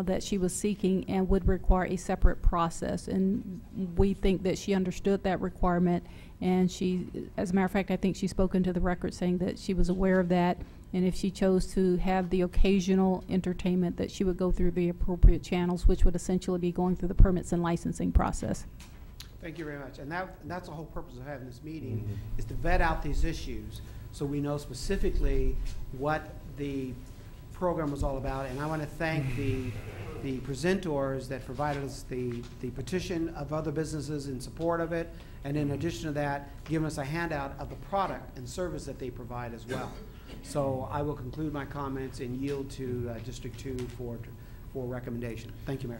that she was seeking and would require a separate process. And we think that she understood that requirement, and she, as a matter of fact, I think she spoke into the record saying that she was aware of that, and if she chose to have the occasional entertainment, that she would go through the appropriate channels, which would essentially be going through the permits and licensing process. Thank you very much. And that's the whole purpose of having this meeting, is to vet out these issues so we know specifically what the program was all about. And I want to thank the presenters that provided us the petition of other businesses in support of it, and in addition to that, giving us a handout of the product and service that they provide as well. So I will conclude my comments and yield to District 2 for recommendation. Thank you,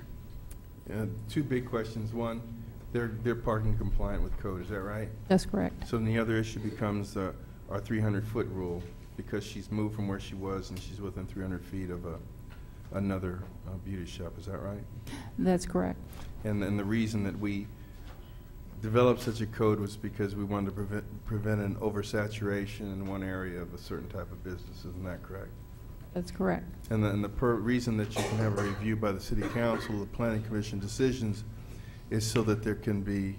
Mayor. Two big questions. One, they're parking compliant with code, is that right? That's correct. So then the other issue becomes our 300-foot rule, because she's moved from where she was and she's within 300 feet of another beauty shop, is that right? That's correct. And the reason that we developed such a code was because we wanted to prevent an oversaturation in one area of a certain type of business, isn't that correct? That's correct. And the reason that you can have a review by the City Council, the Planning Commission decisions, is so that there can be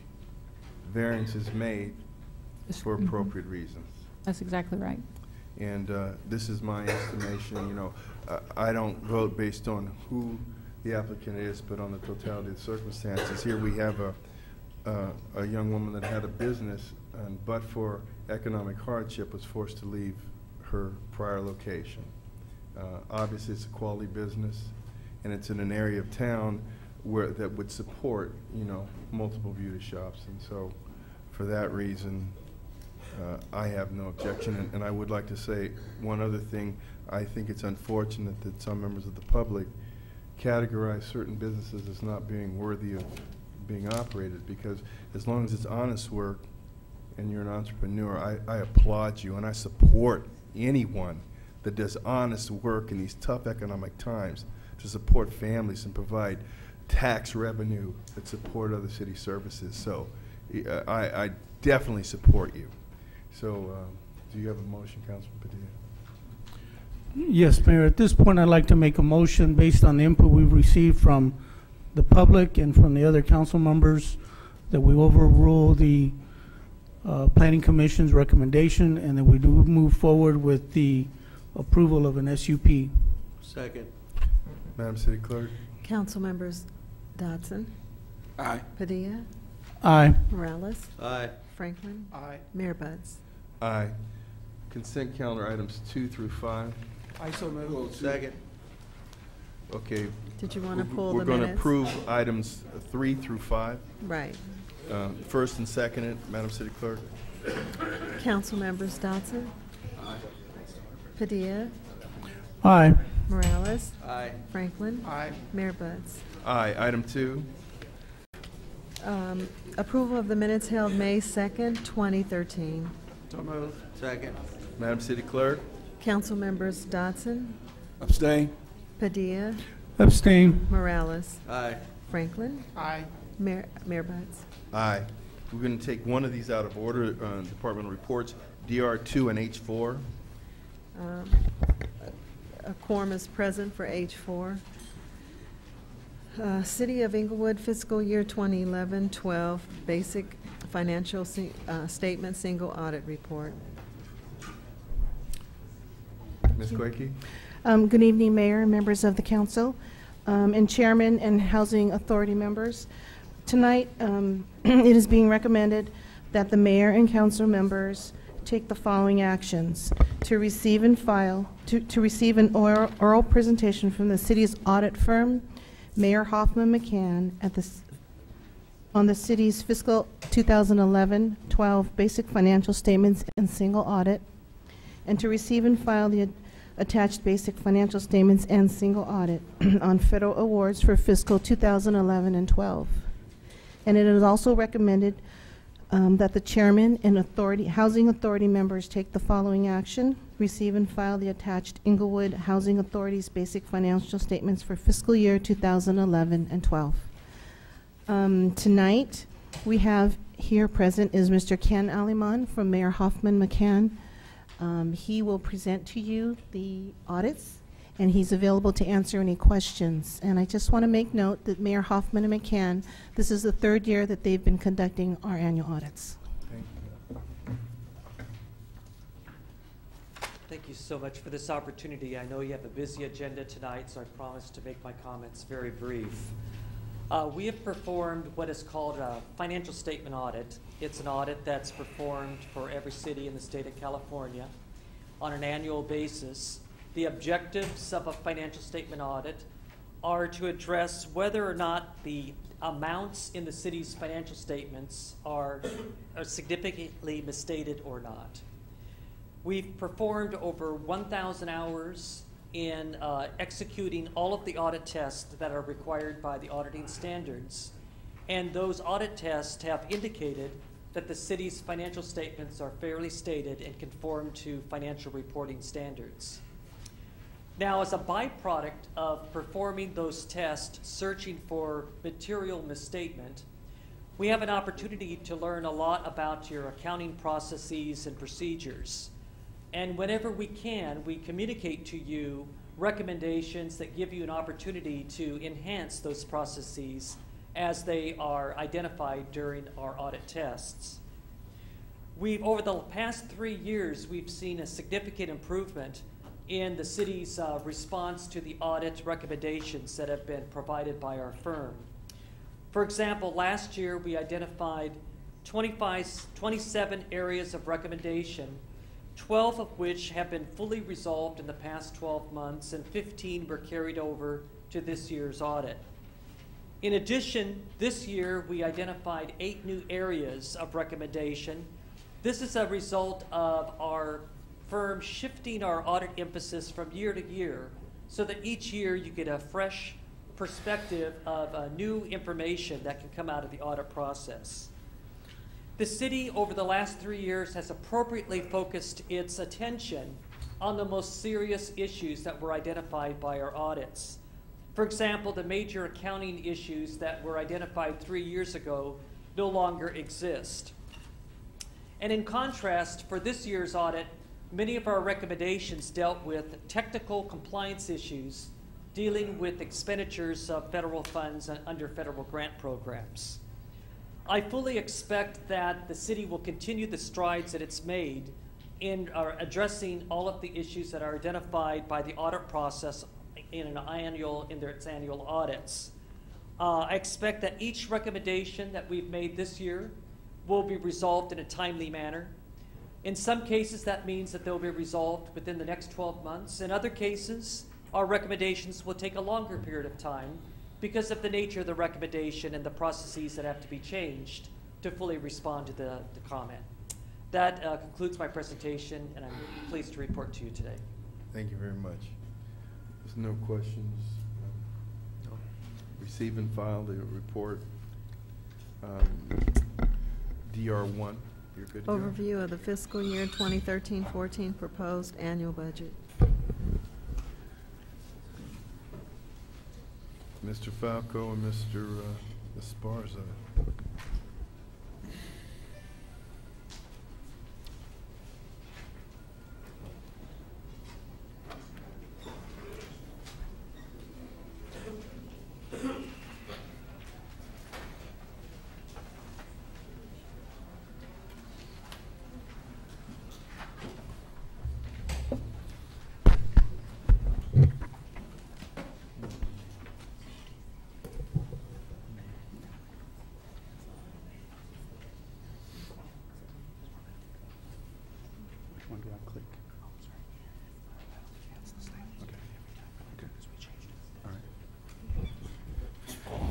variances made for appropriate reasons. That's exactly right. And this is my estimation. You know, I don't vote based on who the applicant is, but on the totality of the circumstances. Here we have a young woman that had a business, and but for economic hardship was forced to leave her prior location. Obviously, it's a quality business, and it's in an area of town that would support, you know, multiple beauty shops. And so, for that reason, I have no objection. And I would like to say one other thing. I think it's unfortunate that some members of the public categorize certain businesses as not being worthy of being operated, because as long as it's honest work and you're an entrepreneur, I applaud you, and I support anyone that does honest work in these tough economic times to support families and provide tax revenue that support other city services. So I definitely support you. So do you have a motion, Councilman Padilla? Yes, Mayor. At this point, I'd like to make a motion based on the input we've received from the public and from the other council members that we overrule the Planning Commission's recommendation, and that we do move forward with the approval of an SUP. Second. Madam City Clerk. Council members Dodson. Aye. Padilla. Aye. Morales. Aye. Franklin. Aye. Mayor Buds. Aye. Consent calendar items 2 through 5. I so move. Second. Okay. Did you want to pull the We're going to minutes? approve items 3 through 5. Right. First and seconded, Madam City Clerk. Council members Dodson. Aye. Padilla. Aye. Morales. Aye. Franklin. Aye. Mayor Buds. Aye. Item 2. Approval of the minutes held May 2nd, 2013. So move. Second. Madam City Clerk. Council members Dodson. Abstain. Padilla. Abstain. Morales. Aye. Franklin. Aye. Mayor Buds. Aye. We're going to take one of these out of order. Departmental reports, DR2 and H4. A quorum is present for H4. City of Inglewood fiscal year 2011-12 basic financial statement single audit report. Ms. Quakey. Good evening, Mayor and members of the council, and Chairman and Housing Authority members. Tonight, it is being recommended that the Mayor and council members take the following actions: to receive and file, to receive an oral presentation from the city's audit firm, Mayor Hoffman McCann, at the on the city's fiscal 2011-12 basic financial statements and single audit, and to receive and file the attached basic financial statements and single audit on federal awards for fiscal 2011 and 12. And it is also recommended that the chairman and housing authority members take the following action: receive and file the attached Inglewood Housing Authority's basic financial statements for fiscal year 2011 and 12. Tonight, we have here present is Mr. Ken Aliman from Mayor Hoffman McCann. He will present to you the audits, and he's available to answer any questions. And I just want to make note that Mayor Hoffman and McCann, this is the third year that they've been conducting our annual audits. Thank you so much for this opportunity. I know you have a busy agenda tonight, so I promise to make my comments very brief. We have performed what is called a financial statement audit. It's an audit that's performed for every city in the state of California on an annual basis. The objectives of a financial statement audit are to address whether or not the amounts in the city's financial statements are significantly misstated or not. We've performed over 1,000 hours in executing all of the audit tests that are required by the auditing standards. And those audit tests have indicated that the city's financial statements are fairly stated and conform to financial reporting standards. Now, as a byproduct of performing those tests, searching for material misstatement, we have an opportunity to learn a lot about your accounting processes and procedures. And whenever we can, we communicate to you recommendations that give you an opportunity to enhance those processes as they are identified during our audit tests. Over the past 3 years, we've seen a significant improvement in the city's response to the audit recommendations that have been provided by our firm. For example, last year we identified 27 areas of recommendation, 12 of which have been fully resolved in the past 12 months, and 15 were carried over to this year's audit. In addition, this year we identified 8 new areas of recommendation. This is a result of our firm shifting our audit emphasis from year to year so that each year you get a fresh perspective of new information that can come out of the audit process. The city, over the last 3 years, has appropriately focused its attention on the most serious issues that were identified by our audits. For example, the major accounting issues that were identified 3 years ago no longer exist. And in contrast, for this year's audit, many of our recommendations dealt with technical compliance issues dealing with expenditures of federal funds under federal grant programs. I fully expect that the city will continue the strides that it's made in addressing all of the issues that are identified by the audit process in its annual audits. I expect that each recommendation that we've made this year will be resolved in a timely manner. In some cases, that means that they'll be resolved within the next 12 months. In other cases, our recommendations will take a longer period of time because of the nature of the recommendation and the processes that have to be changed to fully respond to the comment. That concludes my presentation, and I'm pleased to report to you today. Thank you very much. There's no questions. No. Receive and file the report. DR1, you're good to go. Overview of the fiscal year 2013-14 proposed annual budget. Mr. Falco and Mr. Esparza.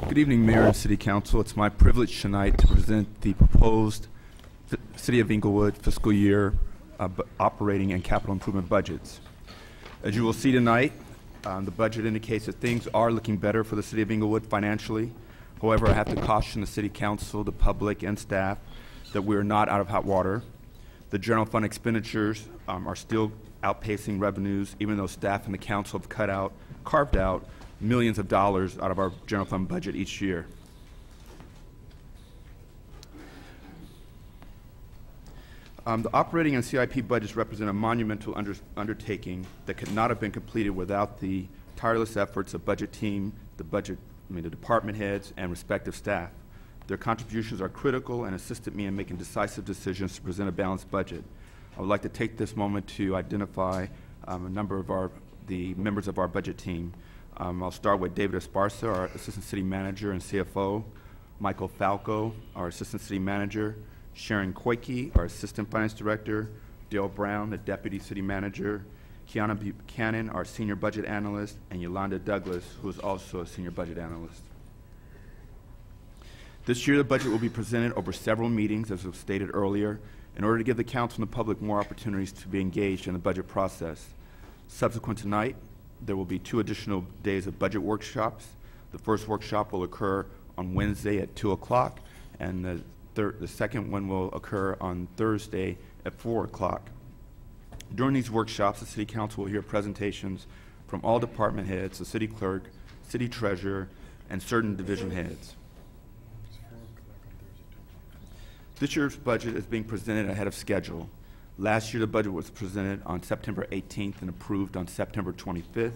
Good evening, Mayor and City Council. It's my privilege tonight to present the proposed City of Inglewood fiscal year operating and capital improvement budgets. As you will see tonight, the budget indicates that things are looking better for the City of Inglewood financially. However, I have to caution the City Council, the public, and staff that we are not out of hot water. The general fund expenditures are still outpacing revenues, even though staff and the council have carved out millions of dollars out of our general fund budget each year. The operating and CIP budgets represent a monumental undertaking that could not have been completed without the tireless efforts of budget team, the department heads, and respective staff. Their contributions are critical and assisted me in making decisive decisions to present a balanced budget. I would like to take this moment to identify a number of the members of our budget team. I'll start with David Esparza, our Assistant City Manager and CFO, Michael Falco, our Assistant City Manager, Sharon Koike, our Assistant Finance Director, Dale Brown, the Deputy City Manager, Kiana Buchanan, our Senior Budget Analyst, and Yolanda Douglas, who is also a Senior Budget Analyst. This year, the budget will be presented over several meetings, as was stated earlier, in order to give the council and the public more opportunities to be engaged in the budget process. Subsequent tonight, there will be 2 additional days of budget workshops. The first workshop will occur on Wednesday at 2 o'clock, and the second one will occur on Thursday at 4 o'clock. During these workshops, the City Council will hear presentations from all department heads, the City Clerk, City Treasurer, and certain division heads. This year's budget is being presented ahead of schedule. Last year, the budget was presented on September 18th and approved on September 25th.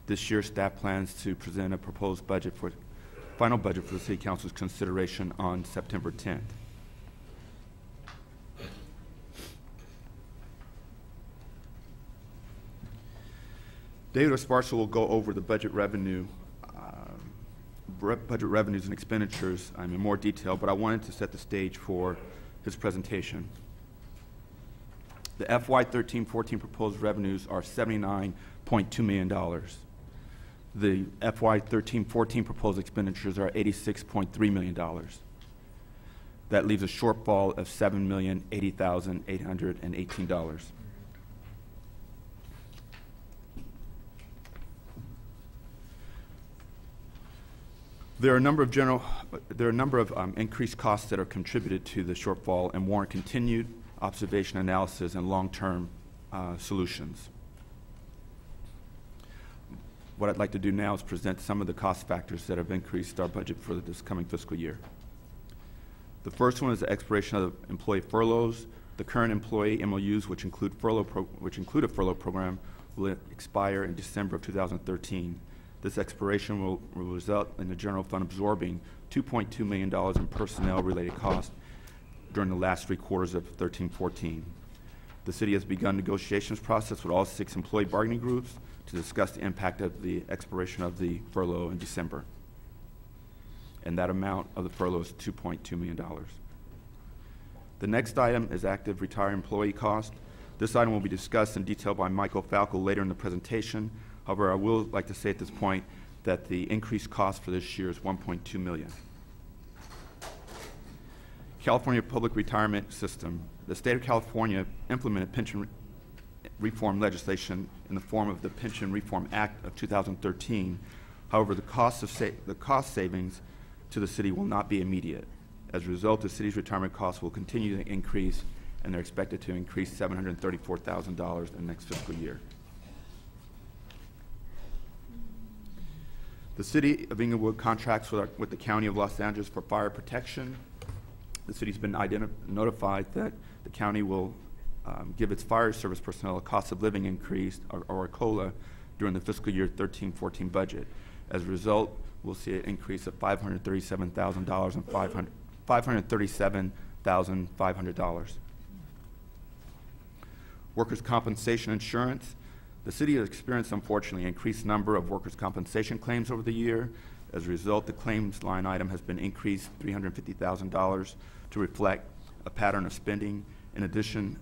This year, staff plans to present a proposed budget final budget for the City Council's consideration on September 10th. David Esparza will go over the budget revenues and expenditures in more detail, but I wanted to set the stage for his presentation. The FY 13-14 proposed revenues are $79.2 million. The FY 13-14 proposed expenditures are $86.3 million. That leaves a shortfall of $7,080,818. There are a number of increased costs that are contributed to the shortfall and warrant continued observation, analysis, and long-term solutions. What I'd like to do now is present some of the cost factors that have increased our budget for this coming fiscal year. The first one is the expiration of employee furloughs. The current employee MOUs, which include a furlough program, will expire in December of 2013. This expiration will result in the general fund absorbing $2.2 million in personnel-related costs during the last 3 quarters of 13-14. The city has begun negotiations process with all 6 employee bargaining groups to discuss the impact of the expiration of the furlough in December. And that amount of the furlough is $2.2 million. The next item is active retired employee cost. This item will be discussed in detail by Michael Falco later in the presentation. However, I will like to say at this point that the increased cost for this year is $1.2 million. California Public Retirement System. The state of California implemented pension reform legislation in the form of the Pension Reform Act of 2013. However, the cost savings to the city will not be immediate. As a result, the city's retirement costs will continue to increase, and they're expected to increase $734,000 in the next fiscal year. The City of Inglewood contracts with the County of Los Angeles for fire protection. The city's been notified that the county will give its fire service personnel a cost of living increase, or a COLA, during the fiscal year 13-14 budget. As a result, we'll see an increase of $537,000 and $537,500. Workers' compensation insurance. The city has experienced, unfortunately, an increased number of workers' compensation claims over the year. As a result, the claims line item has been increased $350,000 to reflect a pattern of spending. In addition,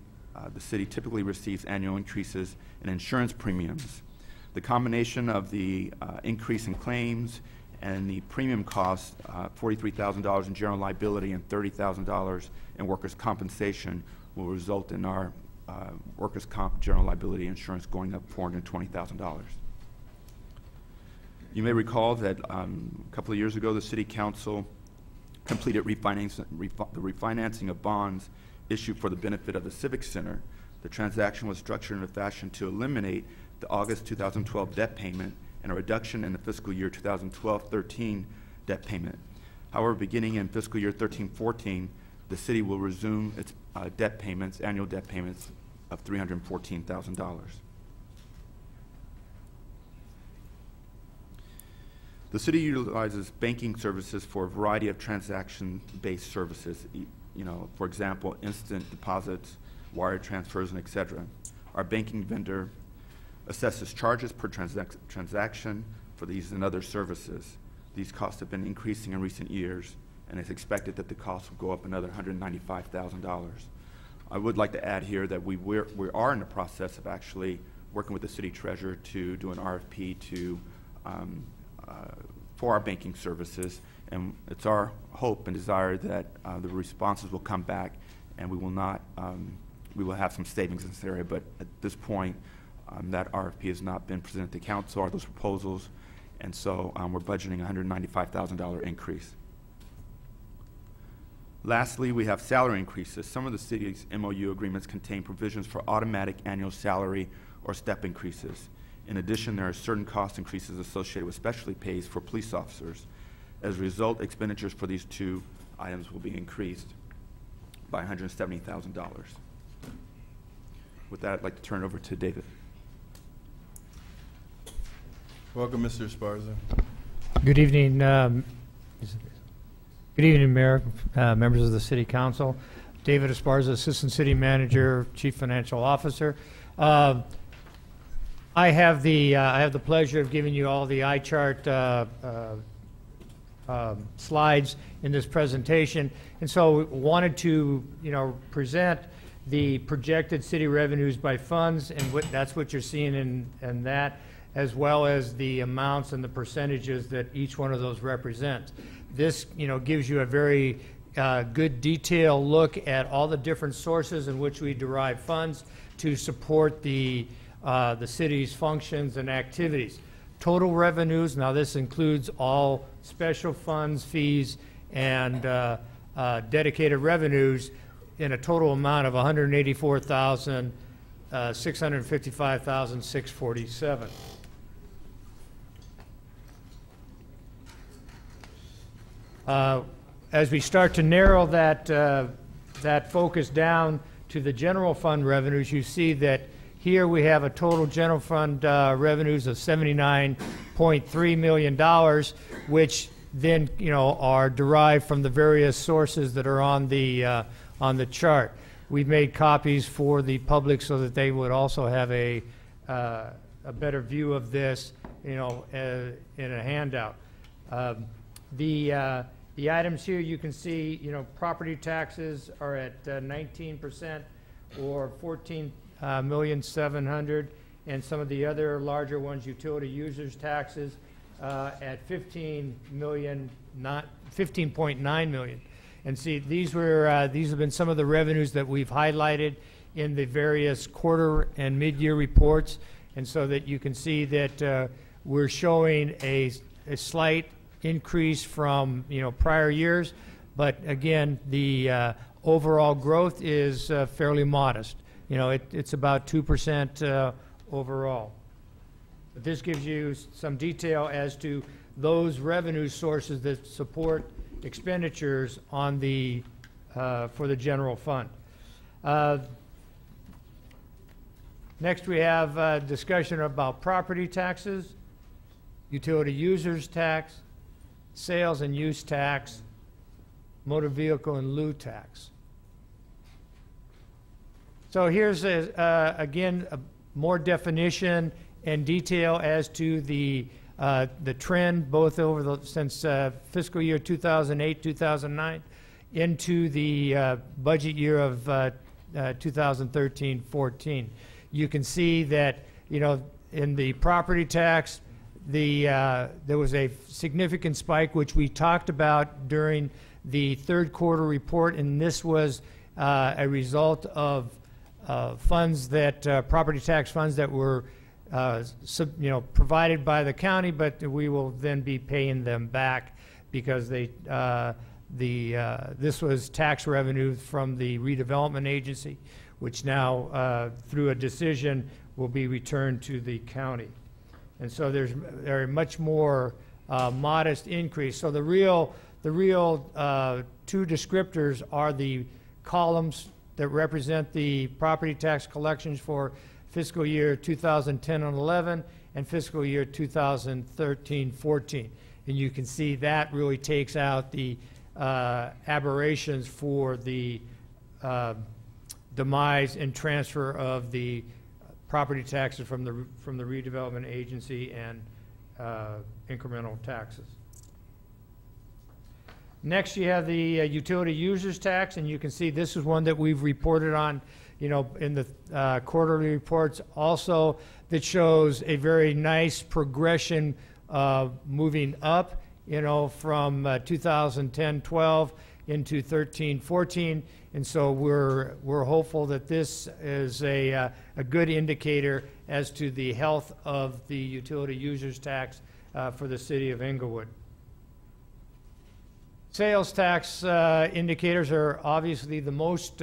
the city typically receives annual increases in insurance premiums. The combination of the increase in claims and the premium cost, $43,000 in general liability and $30,000 in workers' compensation, will result in our workers' comp general liability insurance going up $420,000. You may recall that a couple of years ago, the City Council completed the refinancing of bonds issued for the benefit of the Civic Center. The transaction was structured in a fashion to eliminate the August 2012 debt payment and a reduction in the fiscal year 2012-13 debt payment. However, beginning in fiscal year 13-14, the city will resume its debt payments, annual debt payments of $314,000. The city utilizes banking services for a variety of transaction-based services, for example, instant deposits, wire transfers, and etc. Our banking vendor assesses charges per transaction for these and other services. These costs have been increasing in recent years, and it's expected that the cost will go up another $195,000. I would like to add here that we are in the process of actually working with the city treasurer to do an RFP for our banking services, and it's our hope and desire that the responses will come back, and we will not. We will have some savings in this area, but at this point, that RFP has not been presented to council or those proposals, and so we're budgeting a $195,000 increase. Lastly, we have salary increases. Some of the city's MOU agreements contain provisions for automatic annual salary or step increases. In addition, there are certain cost increases associated with specialty pays for police officers. As a result, expenditures for these two items will be increased by $170,000. With that, I'd like to turn it over to David. Welcome, Mr. Esparza. Good evening. Good evening, Mayor, members of the City Council. David Esparza, Assistant City Manager, Chief Financial Officer. I have the pleasure of giving you all the eye chart slides in this presentation, and so wanted to present the projected city revenues by funds, and that's what you're seeing in that, as well as the amounts and the percentages that each one of those represents. This gives you a very good detailed look at all the different sources in which we derive funds to support the city's functions and activities. Total revenues, now this includes all special funds, fees, and dedicated revenues, in a total amount of $184,655,647. As we start to narrow that focus down to the general fund revenues, you see that here we have a total general fund revenues of $79.3 million, which then are derived from the various sources that are on the chart. We've made copies for the public so that they would also have a better view of this, in a handout. The items here you can see, property taxes are at 19% or $14,700,000, and some of the other larger ones, utility users taxes, at $15.9 million. And see, these have been some of the revenues that we've highlighted in the various quarter and mid-year reports, and so that you can see that we're showing a slight increase from prior years, but again, the overall growth is fairly modest. It's about 2% overall. But this gives you some detail as to those revenue sources that support expenditures on the for the general fund. Next, we have discussion about property taxes, utility users tax, sales and use tax, motor vehicle and lieu tax. So here's again more definition and detail as to the trend both over since fiscal year 2008-2009 into the budget year of 2013-14. You can see that in the property tax, there was a significant spike, which we talked about during the third quarter report, and this was a result of funds that, property tax funds that were provided by the county, but we will then be paying them back because they, this was tax revenue from the redevelopment agency, which now, through a decision, will be returned to the county. And so there's a much more modest increase. So the real two descriptors are the columns that represent the property tax collections for fiscal year 2010 and 11 and fiscal year 2013-14. And you can see that really takes out the aberrations for the demise and transfer of the property taxes from the redevelopment agency and incremental taxes. Next, you have the utility users tax, and you can see this is one that we've reported on, in the quarterly reports also, that shows a very nice progression moving up, from 2010-12 into 13-14, and so we're hopeful that this is a good indicator as to the health of the utility users tax for the city of Inglewood. Sales tax indicators are obviously the most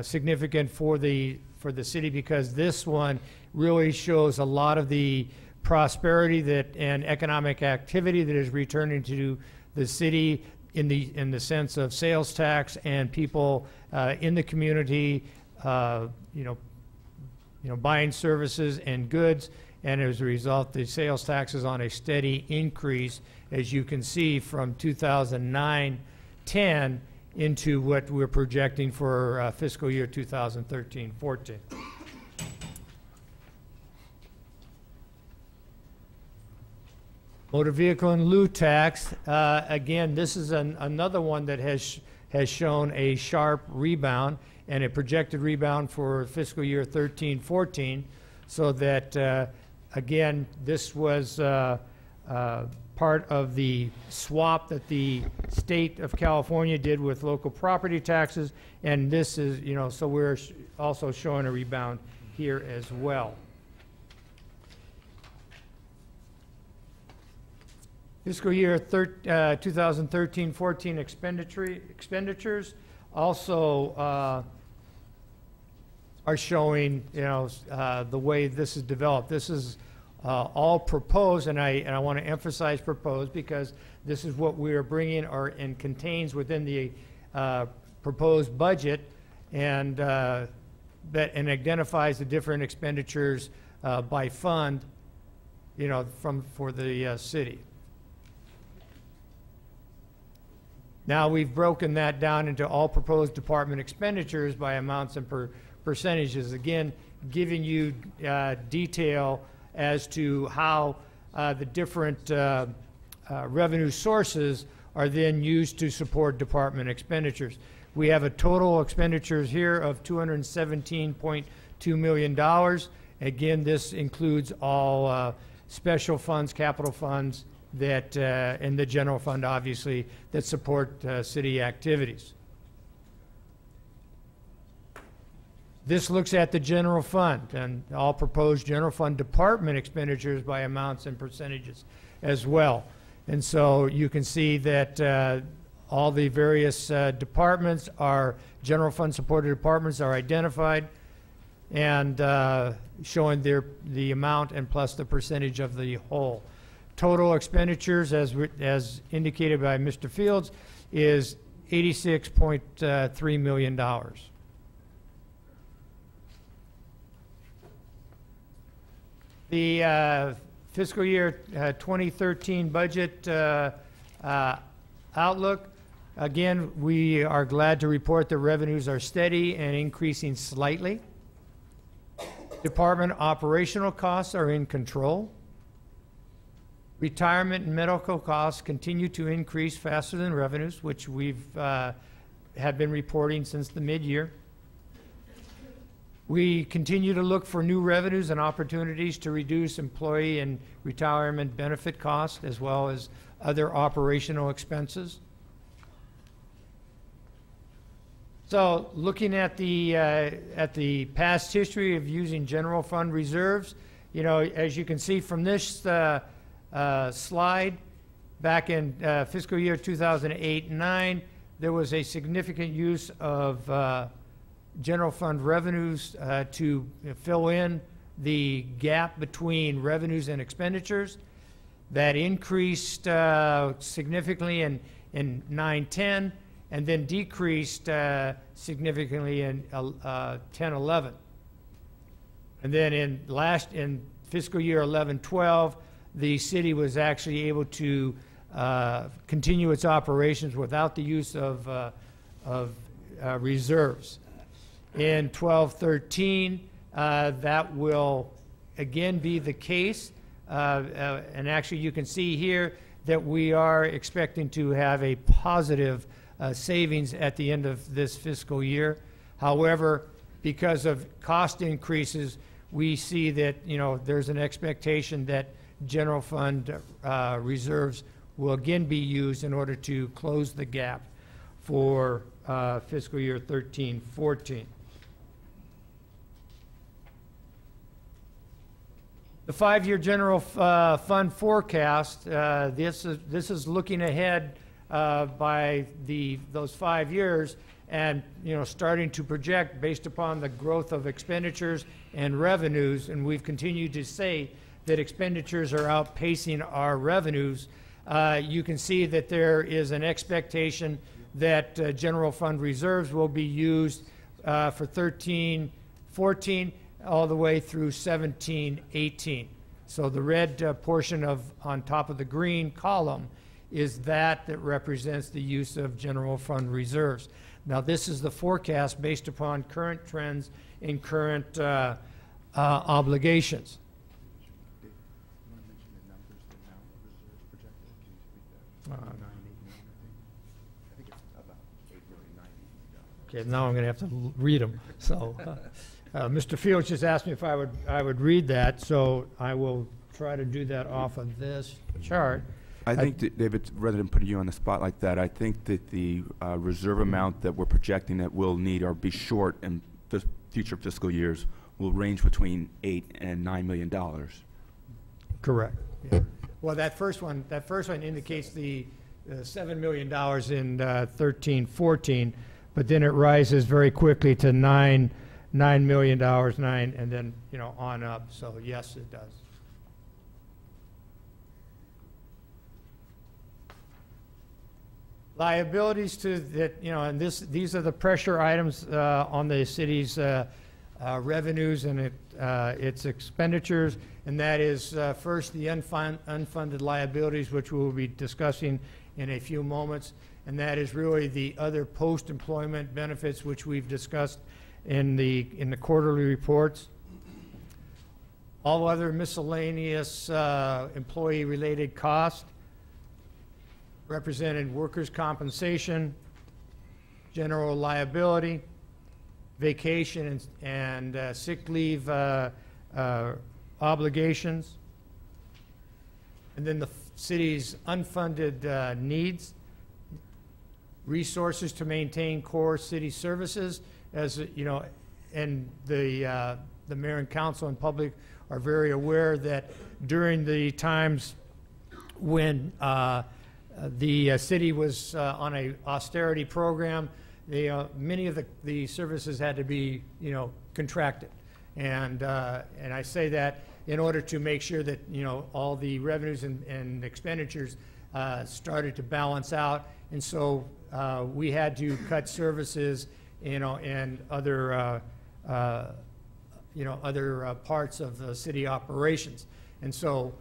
significant for the city, because this one really shows a lot of the prosperity and economic activity that is returning to the city in the sense of sales tax and people in the community, buying services and goods. And as a result, the sales tax is on a steady increase, as you can see, from 2009-10 into what we're projecting for fiscal year 2013-14. Motor vehicle in lieu tax, again, this is another one that has shown a sharp rebound and a projected rebound for fiscal year 13-14, so that again, this was part of the swap that the state of California did with local property taxes, and this is, so we're also showing a rebound here as well. Fiscal year 2013-14 expenditures also are showing, the way this is developed. This is all proposed, and I want to emphasize proposed, because this is what we are bringing and contains within the proposed budget, and identifies the different expenditures by fund, for the city. Now we've broken that down into all proposed department expenditures by amounts and percentages, again giving you detail as to how the different revenue sources are then used to support department expenditures. We have a total expenditures here of $217.2 million. Again, this includes all special funds, capital funds, that and the general fund, obviously, that support city activities. This looks at the general fund and all proposed general fund department expenditures by amounts and percentages as well. And so you can see that all the various departments are, general fund supported departments are identified and showing the amount and plus the percentage of the whole. Total expenditures, as indicated by Mr. Fields, is $86.3 million. The fiscal year 2013 budget outlook, again, we are glad to report that revenues are steady and increasing slightly. Department operational costs are in control. Retirement and medical costs continue to increase faster than revenues, which we've have been reporting since the mid-year. We continue to look for new revenues and opportunities to reduce employee and retirement benefit costs, as well as other operational expenses. So looking at the past history of using general fund reserves, you know, as you can see from this slide, back in fiscal year 2008 and 9, there was a significant use of general fund revenues to fill in the gap between revenues and expenditures. That increased significantly in 9-10, and then decreased significantly in 10-11. And then in fiscal year 11-12, the city was actually able to continue its operations without the use of reserves. In 12-13, that will again be the case. And actually you can see here that we are expecting to have a positive savings at the end of this fiscal year. However, because of cost increases, we see that, you know, there's an expectation that general fund reserves will again be used in order to close the gap for fiscal year 13-14. The 5-year general fund forecast, this is looking ahead by those 5 years, and, you know, starting to project based upon the growth of expenditures and revenues, and we've continued to say that expenditures are outpacing our revenues. You can see that there is an expectation that general fund reserves will be used for 13-14 all the way through 17-18. So the red portion on top of the green column is that represents the use of general fund reserves. Now, this is the forecast based upon current trends and current obligations. Okay, now I'm going to have to read them. So, Mr. Fields just asked me if I would read that, so I will try to do that off of this chart. I think, that, David, rather than putting you on the spot like that, I think that the reserve amount that we're projecting that we'll need or be short in future fiscal years will range between $8 and $9 million. Correct. Yeah. Well, that first one indicates the $7 million in 13-14, but then it rises very quickly to $9 million, and then, you know, on up. So yes, it does. Liabilities to that, you know, and these are the pressure items on the city's revenues and its expenditures, and that is first the unfunded liabilities, which we'll be discussing in a few moments, and that is really the other post-employment benefits, which we've discussed in the quarterly reports. All other miscellaneous employee-related costs, represented workers' compensation, general liability, vacation and sick leave obligations, and then the city's unfunded needs, resources to maintain core city services, as you know, and the mayor and council and public are very aware that during the times when the city was on a austerity program, many of the services had to be, you know, contracted, and I say that in order to make sure that, you know, all the revenues and expenditures started to balance out, and so we had to cut services, you know, and other other parts of the city operations, and so.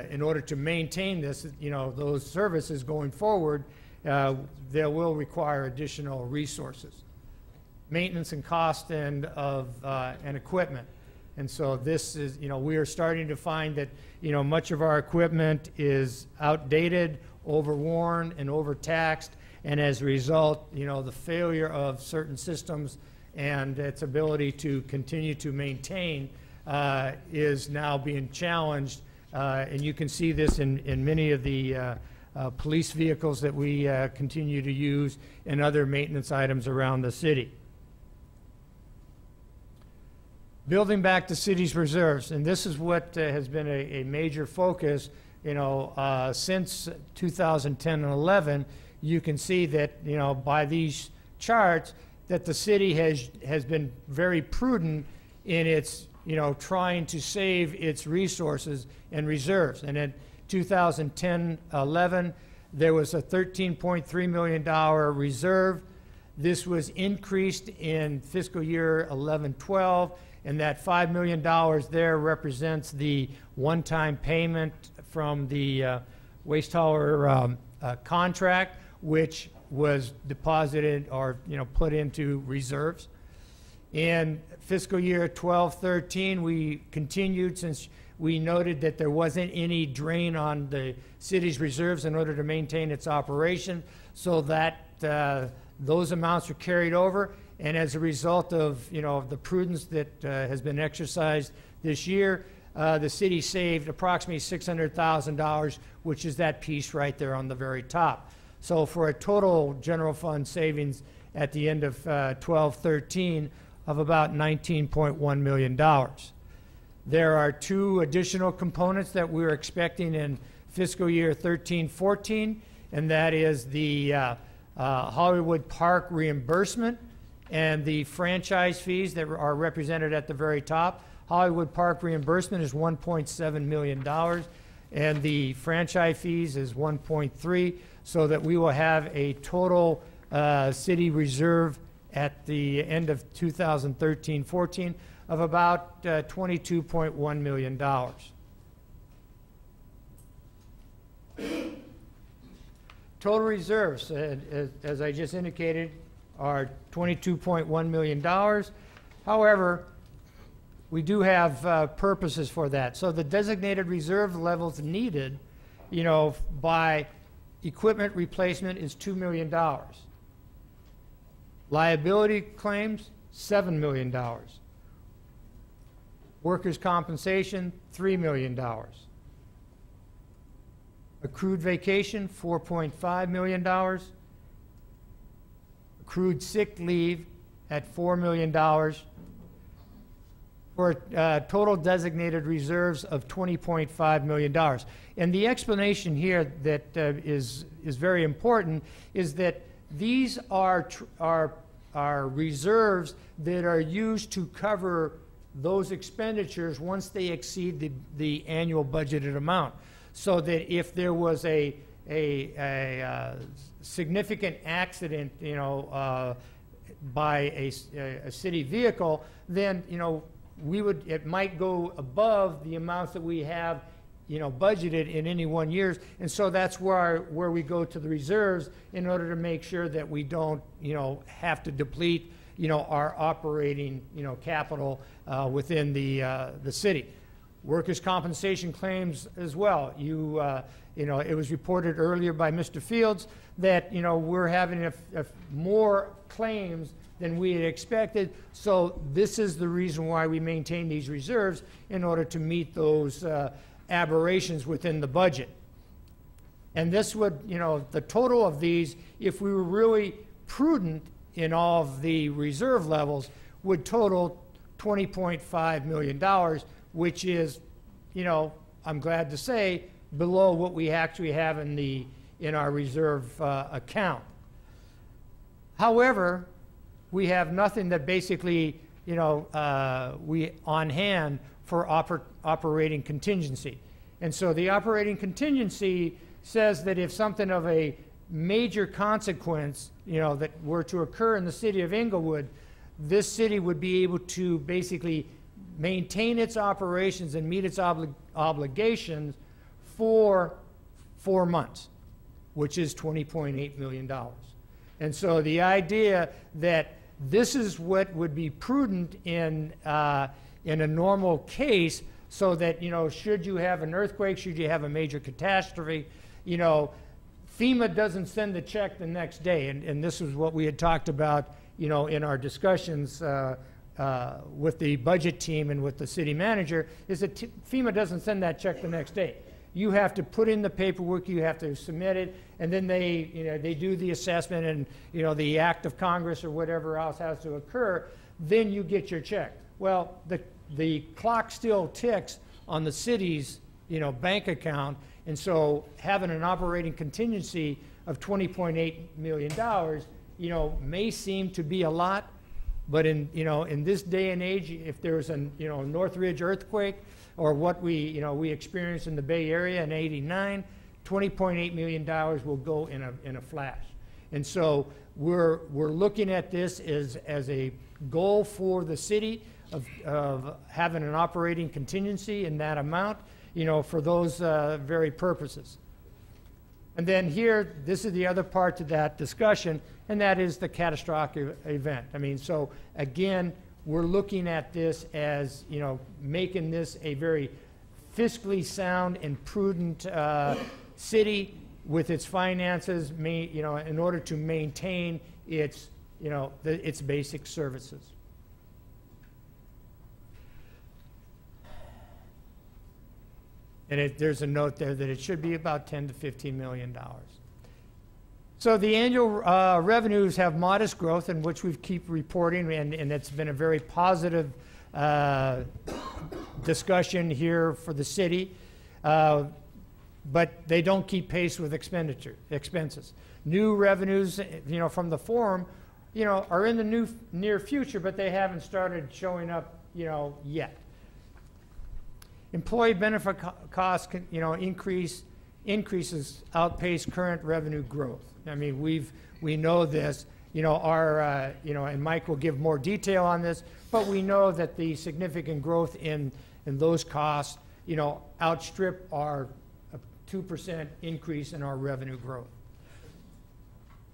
In order to maintain this, you know, those services going forward, they will require additional resources, maintenance and cost and equipment. And so this is, you know, we are starting to find that, you know, much of our equipment is outdated, overworn, and overtaxed, and as a result, you know, the failure of certain systems and its ability to continue to maintain is now being challenged. And you can see this in many of the police vehicles that we continue to use and other maintenance items around the city. Building back the city's reserves, and this is what has been a major focus, you know, since 2010 and 11. You can see that, you know, by these charts, that the city has been very prudent in its, you know, trying to save its resources and reserves. And in 2010-11, there was a $13.3 million reserve. This was increased in fiscal year 11-12, and that $5 million there represents the one-time payment from the waste hauler contract, which was deposited or, you know, put into reserves. In fiscal year 12-13, we continued, since we noted that there wasn't any drain on the city's reserves in order to maintain its operation, so that those amounts were carried over. And as a result of, you know, the prudence that has been exercised this year, the city saved approximately $600,000, which is that piece right there on the very top. So for a total general fund savings at the end of 12-13 of about $19.1 million. There are two additional components that we're expecting in fiscal year 13-14, and that is the Hollywood Park reimbursement and the franchise fees that are represented at the very top. Hollywood Park reimbursement is $1.7 million, and the franchise fees is $1.3, so that we will have a total city reserve at the end of 2013-14 of about $22.1 million. Total reserves, as I just indicated, are $22.1 million. However, we do have purposes for that. So the designated reserve levels needed, you know, by equipment replacement is $2 million. Liability claims, $7 million. Workers' compensation, $3 million. Accrued vacation, $4.5 million. Accrued sick leave at $4 million, for total designated reserves of $20.5 million. And the explanation here that is very important is that these are reserves that are used to cover those expenditures once they exceed the annual budgeted amount. So that if there was a significant accident, you know, by a city vehicle, then, you know, it might go above the amounts that we have, you know, budgeted in any 1 year. And so that's where we go to the reserves in order to make sure that we don't, you know, have to deplete, you know, our operating, you know, capital within the city. Workers' compensation claims as well. You know, it was reported earlier by Mr. Fields that, you know, we're having more claims than we had expected. So this is the reason why we maintain these reserves, in order to meet those aberrations within the budget. And this would, you know, the total of these, if we were really prudent in all of the reserve levels, would total $20.5 million, which is, you know, I'm glad to say, below what we actually have in our reserve account. However, we have nothing that basically, you know, we on hand for operating contingency. And so the operating contingency says that if something of a major consequence, you know, that were to occur in the city of Inglewood, this city would be able to basically maintain its operations and meet its obligations for 4 months, which is $20.8 million. And so the idea that this is what would be prudent in a normal case, so that, you know, should you have an earthquake, should you have a major catastrophe, you know, FEMA doesn't send the check the next day, and this is what we had talked about, you know, in our discussions with the budget team and with the city manager, is that FEMA doesn't send that check the next day. You have to put in the paperwork, you have to submit it, and then they, you know, they do the assessment and, you know, the act of Congress or whatever else has to occur, then you get your check. Well, the clock still ticks on the city's, you know, bank account, and so having an operating contingency of $20.8 million, you know, may seem to be a lot, but in, you know, in this day and age, if there's a, you know, Northridge earthquake or what we, you know, we experienced in the Bay Area in '89, $20.8 million will go in a flash. And so we're looking at this as a goal for the city of having an operating contingency in that amount, you know, for those very purposes. And then here, this is the other part to that discussion, and that is the catastrophic event. I mean, so again, we're looking at this as, you know, making this a very fiscally sound and prudent city with its finances, you know, in order to maintain its, you know, its basic services. And there's a note there that it should be about $10 to $15 million. So the annual revenues have modest growth, in which we keep reporting, and it's been a very positive discussion here for the city. But they don't keep pace with expenses. New revenues, you know, from the forum, you know, are in the near future, but they haven't started showing up, you know, yet. Employee benefit costs, you know, increases outpace current revenue growth. I mean, we know this. You know, our you know, and Mike will give more detail on this, but we know that the significant growth in those costs, you know, outstrip our 2% increase in our revenue growth.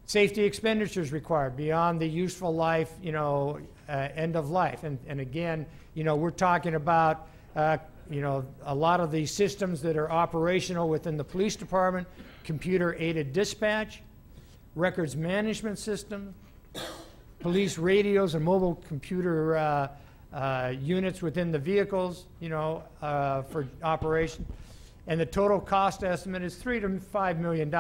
Safety expenditures required beyond the useful life, you know, end of life, and again, you know, we're talking about you know, a lot of these systems that are operational within the police department, computer-aided dispatch, records management system, police radios and mobile computer units within the vehicles, you know, for operation. And the total cost estimate is $3 to $5 million.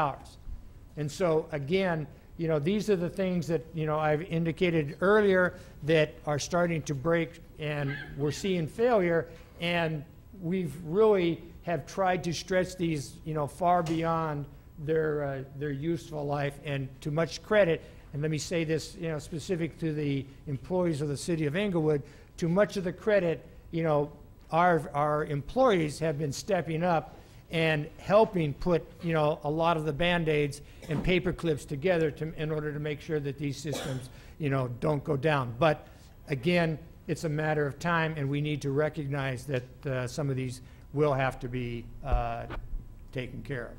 And so, again, you know, these are the things that, you know, I've indicated earlier that are starting to break, and we're seeing failure, and we've really have tried to stretch these, you know, far beyond their useful life. And to much credit, and let me say this, you know, specific to the employees of the city of Inglewood, to much of the credit, you know, our employees have been stepping up and helping put, you know, a lot of the Band-Aids and paper clips together in order to make sure that these systems, you know, don't go down. But again, it's a matter of time, and we need to recognize that some of these will have to be taken care of.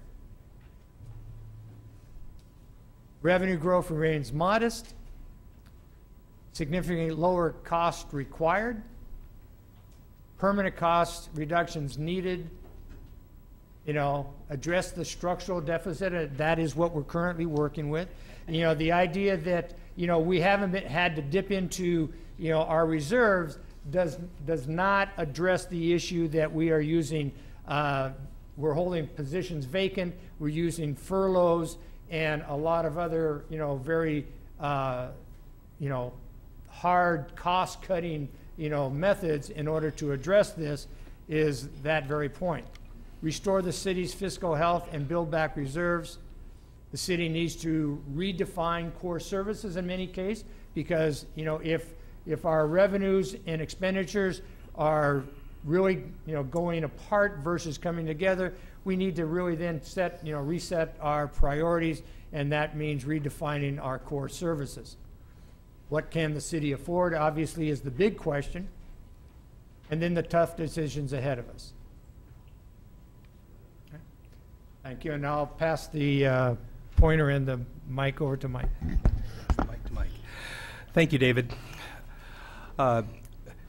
Revenue growth remains modest, significantly lower cost required, permanent cost reductions needed, you know, address the structural deficit. That is what we're currently working with. You know, the idea that, you know, we haven't had to dip into, you know, our reserves does not address the issue that we are using, we're holding positions vacant, we're using furloughs and a lot of other, you know, very, you know, hard cost-cutting, you know, methods in order to address this, is that very point. Restore the city's fiscal health and build back reserves. The city needs to redefine core services in many cases, because, you know, if our revenues and expenditures are really, you know, going apart versus coming together, we need to really then set, you know, reset our priorities, and that means redefining our core services. What can the city afford, obviously, is the big question, and then the tough decisions ahead of us. Okay. Thank you, and I'll pass the pointer and the mic over to Mike. Mike. Thank you, David.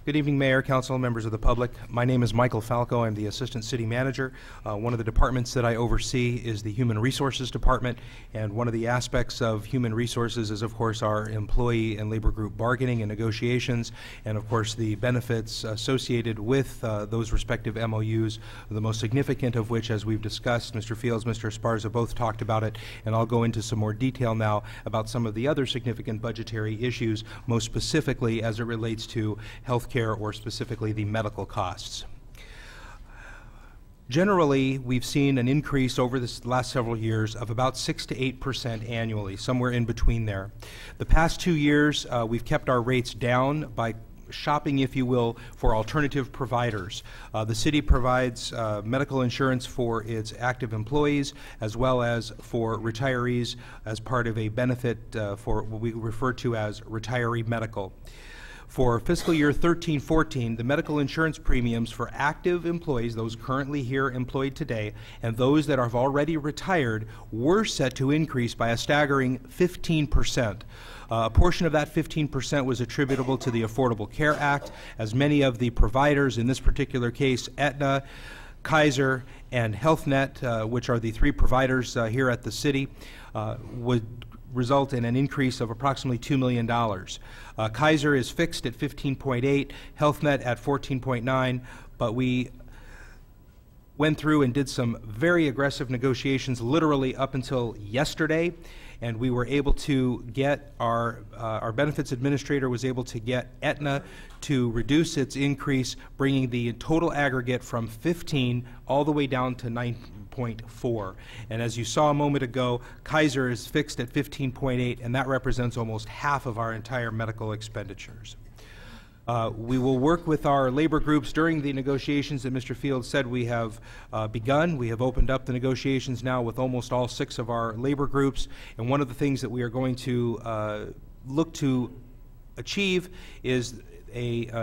Good evening, Mayor, Council, members of the public. My name is Michael Falco. I'm the Assistant City Manager. One of the departments that I oversee is the Human Resources Department, and one of the aspects of Human Resources is, of course, our employee and labor group bargaining and negotiations, and, of course, the benefits associated with those respective MOUs, the most significant of which, as we've discussed, Mr. Fields, Mr. Esparza both talked about it, and I'll go into some more detail now about some of the other significant budgetary issues, most specifically as it relates to health care, or specifically the medical costs. Generally, we've seen an increase over the last several years of about 6 to 8% annually, somewhere in between there. The past 2 years, we've kept our rates down by shopping, if you will, for alternative providers. The city provides medical insurance for its active employees as well as for retirees as part of a benefit for what we refer to as retiree medical. For fiscal year 13-14, the medical insurance premiums for active employees, those currently here employed today, and those that have already retired, were set to increase by a staggering 15%. A portion of that 15% was attributable to the Affordable Care Act, as many of the providers, in this particular case, Aetna, Kaiser, and HealthNet, which are the three providers here at the city, would result in an increase of approximately $2 million. Kaiser is fixed at 15.8, HealthNet at 14.9, but we went through and did some very aggressive negotiations literally up until yesterday, and we were able to get our benefits administrator was able to get Aetna to reduce its increase, bringing the total aggregate from 15 all the way down to 9.4. And as you saw a moment ago, Kaiser is fixed at 15.8, and that represents almost half of our entire medical expenditures. We will work with our labor groups during the negotiations that Mr. Fields said we have begun. We have opened up the negotiations now with almost all 6 of our labor groups, and one of the things that we are going to look to achieve is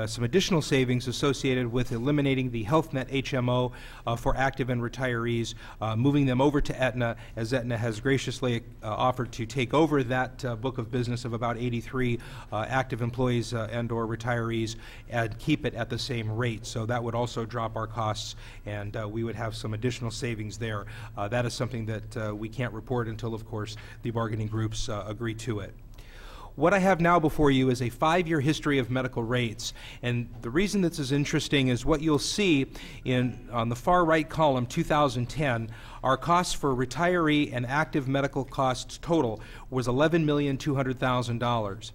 some additional savings associated with eliminating the HealthNet HMO for active and retirees, moving them over to Aetna, as Aetna has graciously offered to take over that book of business of about 83 active employees and or retirees and keep it at the same rate. So that would also drop our costs, and we would have some additional savings there. That is something that we can't report until, of course, the bargaining groups agree to it. What I have now before you is a 5-year history of medical rates, and the reason this is interesting is what you'll see on the far right column, 2010, our costs for retiree and active medical costs total was $11,200,000.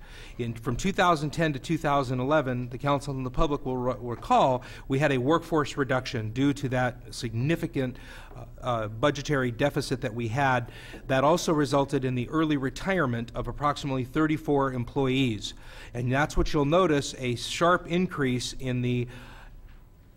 From 2010 to 2011, the Council and the public will recall, we had a workforce reduction due to that significant budgetary deficit that we had. That also resulted in the early retirement of approximately 34 employees. And that's what you'll notice, a sharp increase in the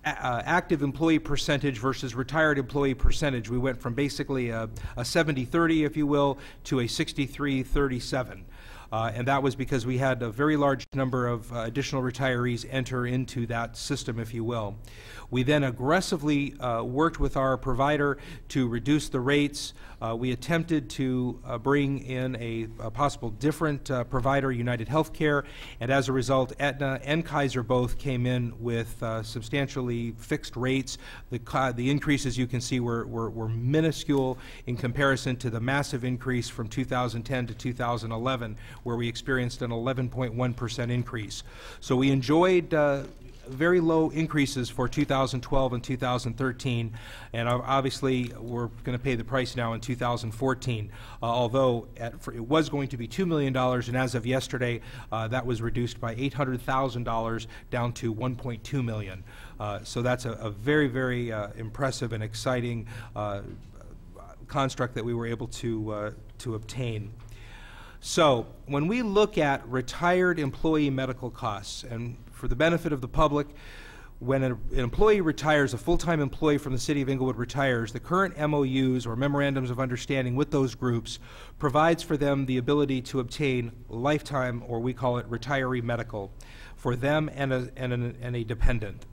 active employee percentage versus retired employee percentage. We went from basically a 70-30, if you will, to a 63-37. And that was because we had a very large number of additional retirees enter into that system, if you will. We then aggressively worked with our provider to reduce the rates. We attempted to bring in a possible different provider, United Healthcare, and as a result, Aetna and Kaiser both came in with substantially fixed rates. The increases, you can see, were minuscule in comparison to the massive increase from 2010 to 2011, where we experienced an 11.1% increase. So we enjoyed very low increases for 2012 and 2013, and obviously we're going to pay the price now in 2014, although it was going to be $2 million, and as of yesterday that was reduced by $800,000 down to $1.2 million. So that's a very, very impressive and exciting construct that we were able to obtain. So when we look at retired employee medical costs, and for the benefit of the public, when an employee retires, a full-time employee from the City of Inglewood retires, the current MOUs or memorandums of understanding with those groups provides for them the ability to obtain lifetime, or we call it retiree medical, for them and a dependent.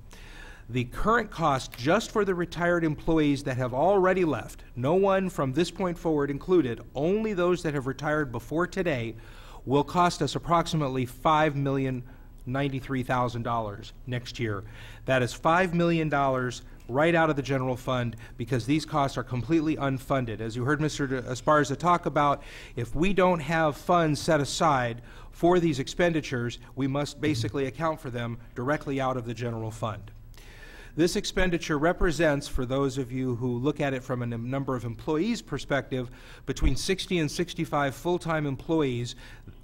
The current cost just for the retired employees that have already left, no one from this point forward included, only those that have retired before today, will cost us approximately $5 million $93,000 next year. That is $5 million right out of the general fund because these costs are completely unfunded. As you heard Mr. Esparza talk about, if we don't have funds set aside for these expenditures, we must basically account for them directly out of the general fund. This expenditure represents, for those of you who look at it from a number of employees perspective, between 60 and 65 full-time employees,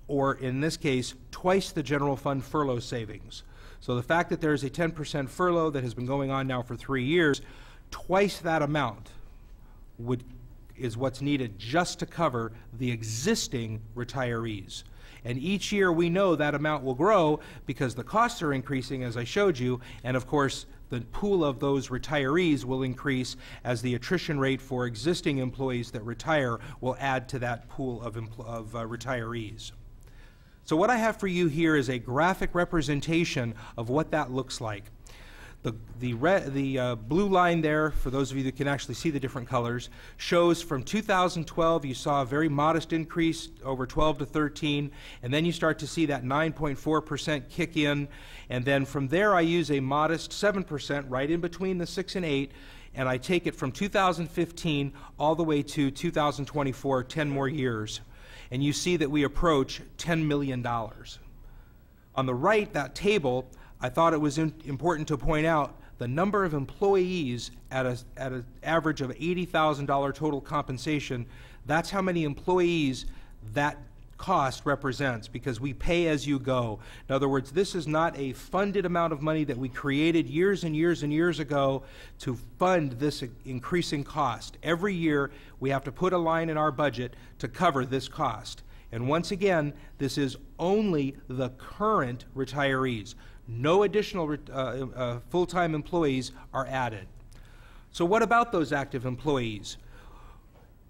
or in this case, twice the general fund furlough savings. So the fact that there's a 10% furlough that has been going on now for 3 years, twice that amount is what's needed just to cover the existing retirees. And each year we know that amount will grow because the costs are increasing, as I showed you, and of course the pool of those retirees will increase as the attrition rate for existing employees that retire will add to that pool of retirees. So what I have for you here is a graphic representation of what that looks like. The blue line there, for those of you that can actually see the different colors, shows from 2012 you saw a very modest increase over 12 to 13, and then you start to see that 9.4% kick in, and then from there I use a modest 7% right in between the 6 and 8, and I take it from 2015 all the way to 2024, 10 more years, and you see that we approach $10 million. On the right, that table, I thought it was important to point out the number of employees at an average of $80,000 total compensation. That's how many employees that cost represents, because we pay as you go. In other words, this is not a funded amount of money that we created years and years and years ago to fund this increasing cost. Every year we have to put a line in our budget to cover this cost. And once again, this is only the current retirees. No additional full-time employees are added. So what about those active employees?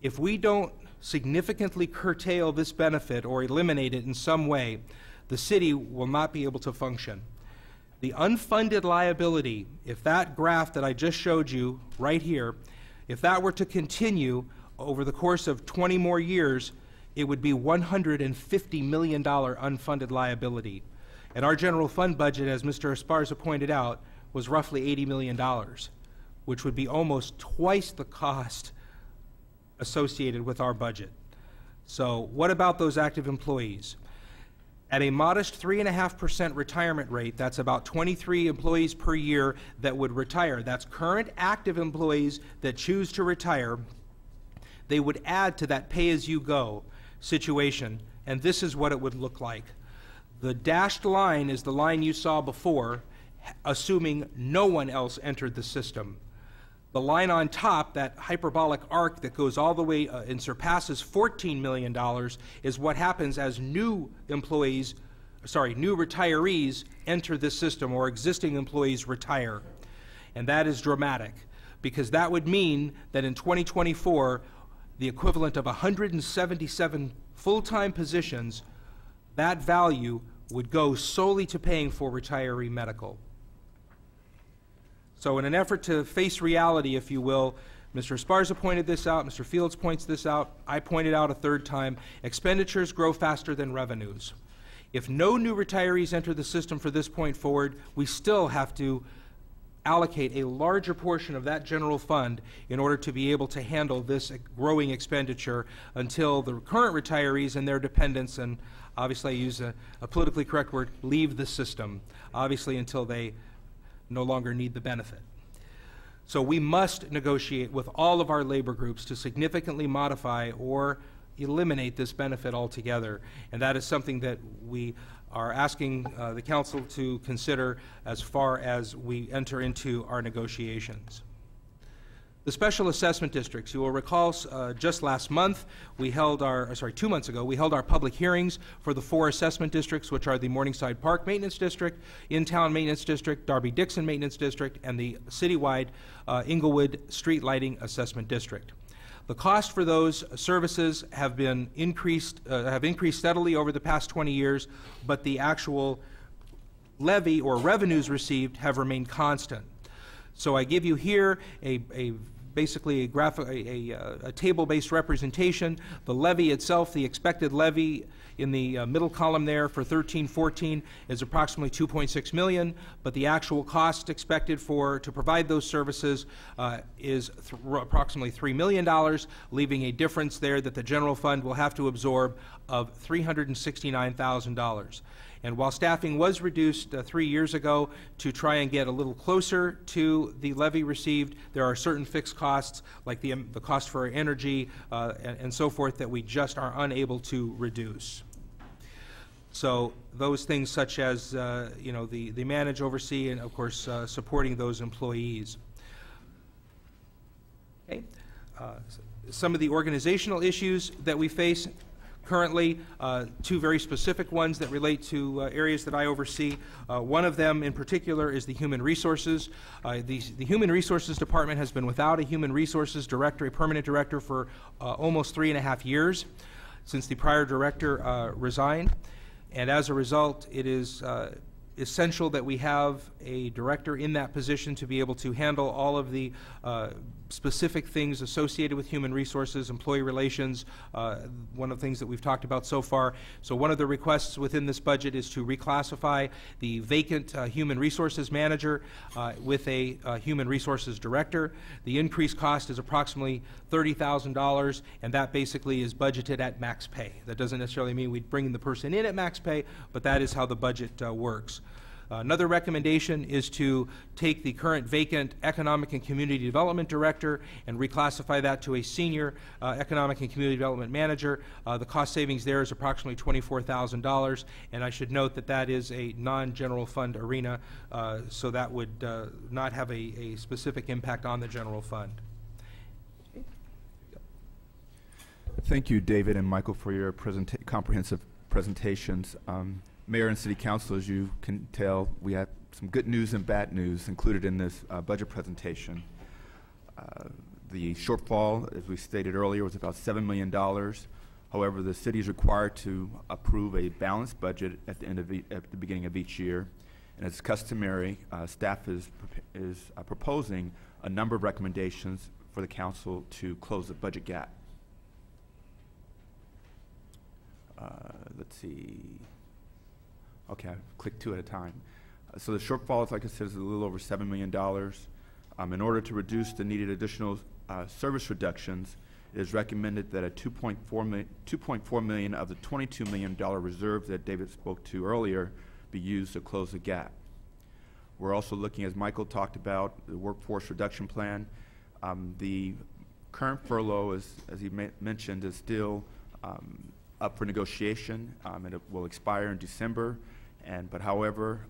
If we don't significantly curtail this benefit or eliminate it in some way, the city will not be able to function. The unfunded liability, if that graph that I just showed you right here, if that were to continue over the course of 20 more years, it would be $150 million unfunded liability. And our general fund budget, as Mr. Esparza pointed out, was roughly $80 million, which would be almost twice the cost associated with our budget. So what about those active employees? At a modest 3.5% retirement rate, that's about 23 employees per year that would retire. That's current active employees that choose to retire. They would add to that pay-as-you-go situation, and this is what it would look like. The dashed line is the line you saw before, assuming no one else entered the system. The line on top, that hyperbolic arc that goes all the way and surpasses $14 million, is what happens as new retirees enter this system or existing employees retire. And that is dramatic, because that would mean that in 2024, the equivalent of 177 full-time positions, that value would go solely to paying for retiree medical. So in an effort to face reality, if you will, Mr. Esparza pointed this out, Mr. Fields points this out, I pointed out a third time, expenditures grow faster than revenues. If no new retirees enter the system from this point forward, we still have to allocate a larger portion of that general fund in order to be able to handle this growing expenditure until the current retirees and their dependents, and obviously I use a politically correct word, leave the system, obviously until they no longer need the benefit. So we must negotiate with all of our labor groups to significantly modify or eliminate this benefit altogether, and that is something that we are asking the council to consider as far as we enter into our negotiations. The special assessment districts, you will recall just last month we held our, 2 months ago, we held our public hearings for the 4 assessment districts, which are the Morningside Park Maintenance District, In-Town Maintenance District, Darby-Dixon Maintenance District, and the citywide Inglewood Street Lighting Assessment District. The cost for those services have increased steadily over the past 20 years, but the actual levy or revenues received have remained constant. So I give you here basically a table-based representation. The levy itself, the expected levy in the middle column there for 13-14 is approximately $2.6 million, but the actual cost expected to provide those services is approximately $3 million, leaving a difference there that the general fund will have to absorb of $369,000. And while staffing was reduced 3 years ago to try and get a little closer to the levy received, there are certain fixed costs, like the cost for energy and so forth, that we just are unable to reduce. So those things such as the manage, oversee, and of course supporting those employees. Okay. Some of the organizational issues that we face currently, two very specific ones that relate to areas that I oversee. One of them in particular is the Human Resources. The Human Resources Department has been without a Human Resources Director, a permanent director, for almost 3.5 years since the prior director resigned. And as a result, it is essential that we have a director in that position to be able to handle all of the specific things associated with human resources, employee relations, one of the things that we've talked about so far. So one of the requests within this budget is to reclassify the vacant human resources manager with a human resources director. The increased cost is approximately $30,000, and that basically is budgeted at max pay. That doesn't necessarily mean we'd bring the person in at max pay, but that is how the budget works. Another recommendation is to take the current vacant Economic and Community Development Director and reclassify that to a Senior Economic and Community Development Manager. The cost savings there is approximately $24,000, and I should note that that is a non-general fund arena, so that would not have a specific impact on the general fund. Thank you, David and Michael, for your comprehensive presentations. Mayor and City Council, as you can tell, we have some good news and bad news included in this budget presentation. The shortfall, as we stated earlier, was about $7 million. However, the city is required to approve a balanced budget at the beginning of each year. And as customary, staff is proposing a number of recommendations for the council to close the budget gap. Let's see. Okay, I'll click two at a time. So the shortfall, like I said, is a little over $7 million. In order to reduce the needed additional service reductions, it is recommended that a $2.4 million of the $22 million reserve that David spoke to earlier be used to close the gap. We're also looking, as Michael talked about, the workforce reduction plan. The current furlough, as he mentioned, is still up for negotiation, and it will expire in December. But however,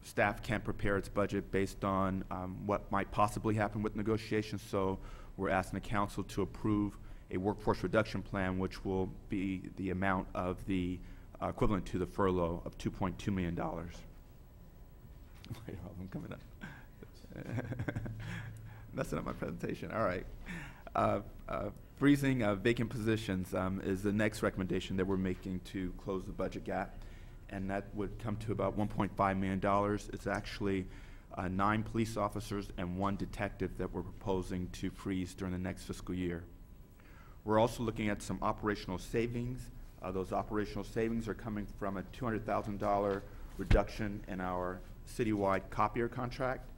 staff can't prepare its budget based on what might possibly happen with negotiations, so we're asking the council to approve a workforce reduction plan, which will be the amount of the equivalent to the furlough of $2.2 million. Wait, I'm coming up. Messing up my presentation. All right. Freezing vacant positions is the next recommendation that we're making to close the budget gap, and that would come to about $1.5 million. It's actually 9 police officers and 1 detective that we're proposing to freeze during the next fiscal year. We're also looking at some operational savings. Those operational savings are coming from a $200,000 reduction in our citywide copier contract,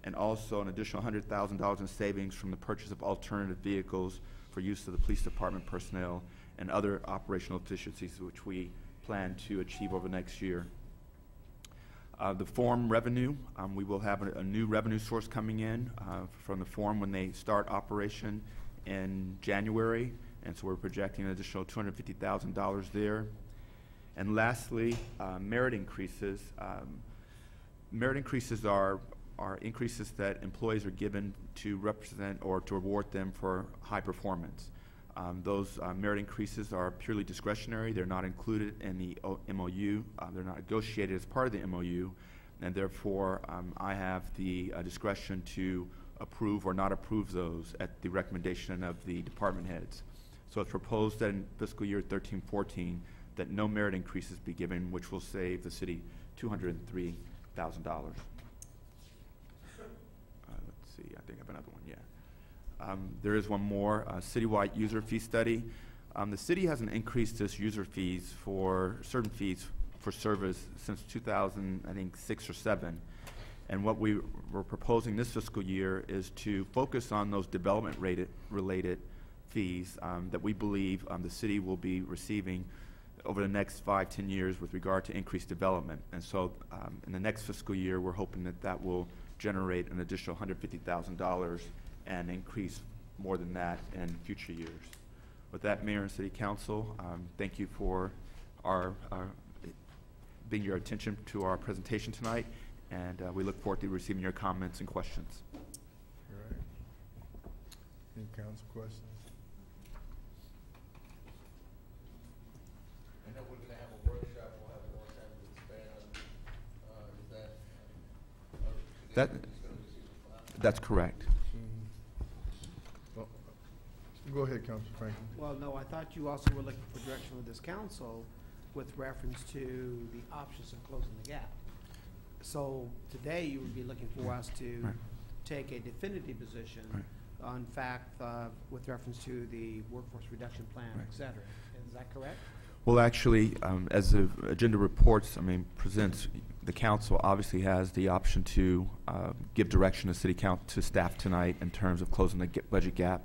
and also an additional $100,000 in savings from the purchase of alternative vehicles for use of the police department personnel and other operational efficiencies which we plan to achieve over the next year. The forum revenue, we will have a new revenue source coming in from the forum when they start operation in January, and so we're projecting an additional $250,000 there. And lastly, merit increases. Merit increases are increases that employees are given to represent or to reward them for high performance. Those merit increases are purely discretionary. They're not included in the MOU. They're not negotiated as part of the MOU, and therefore I have the discretion to approve or not approve those at the recommendation of the department heads. So it's proposed that in fiscal year 13-14 that no merit increases be given, which will save the city $203,000. I think I have another one, yeah. There is one more, citywide user fee study. The city hasn't increased its user fees for certain fees for service since 2000, I think 6 or 7. And what we were proposing this fiscal year is to focus on those development related fees that we believe the city will be receiving over the next 5-10 years with regard to increased development. And so in the next fiscal year, we're hoping that that will generate an additional $150,000 and increase more than that in future years. With that, Mayor and City Council, thank you for being your attention to our presentation tonight, and we look forward to receiving your comments and questions. All right. Any council questions? I know we're going to have a workshop. We'll have more time to expand on. That's correct. Well, go ahead, Councilor Franklin. Well, no, I thought you also were looking for direction with this council with reference to the options of closing the gap. So today you would be looking for us to take a definitive position on fact with reference to the workforce reduction plan, et cetera. Is that correct? Well, actually, as the agenda reports, presents, the council obviously has the option to give direction to city council, to staff tonight in terms of closing the budget gap.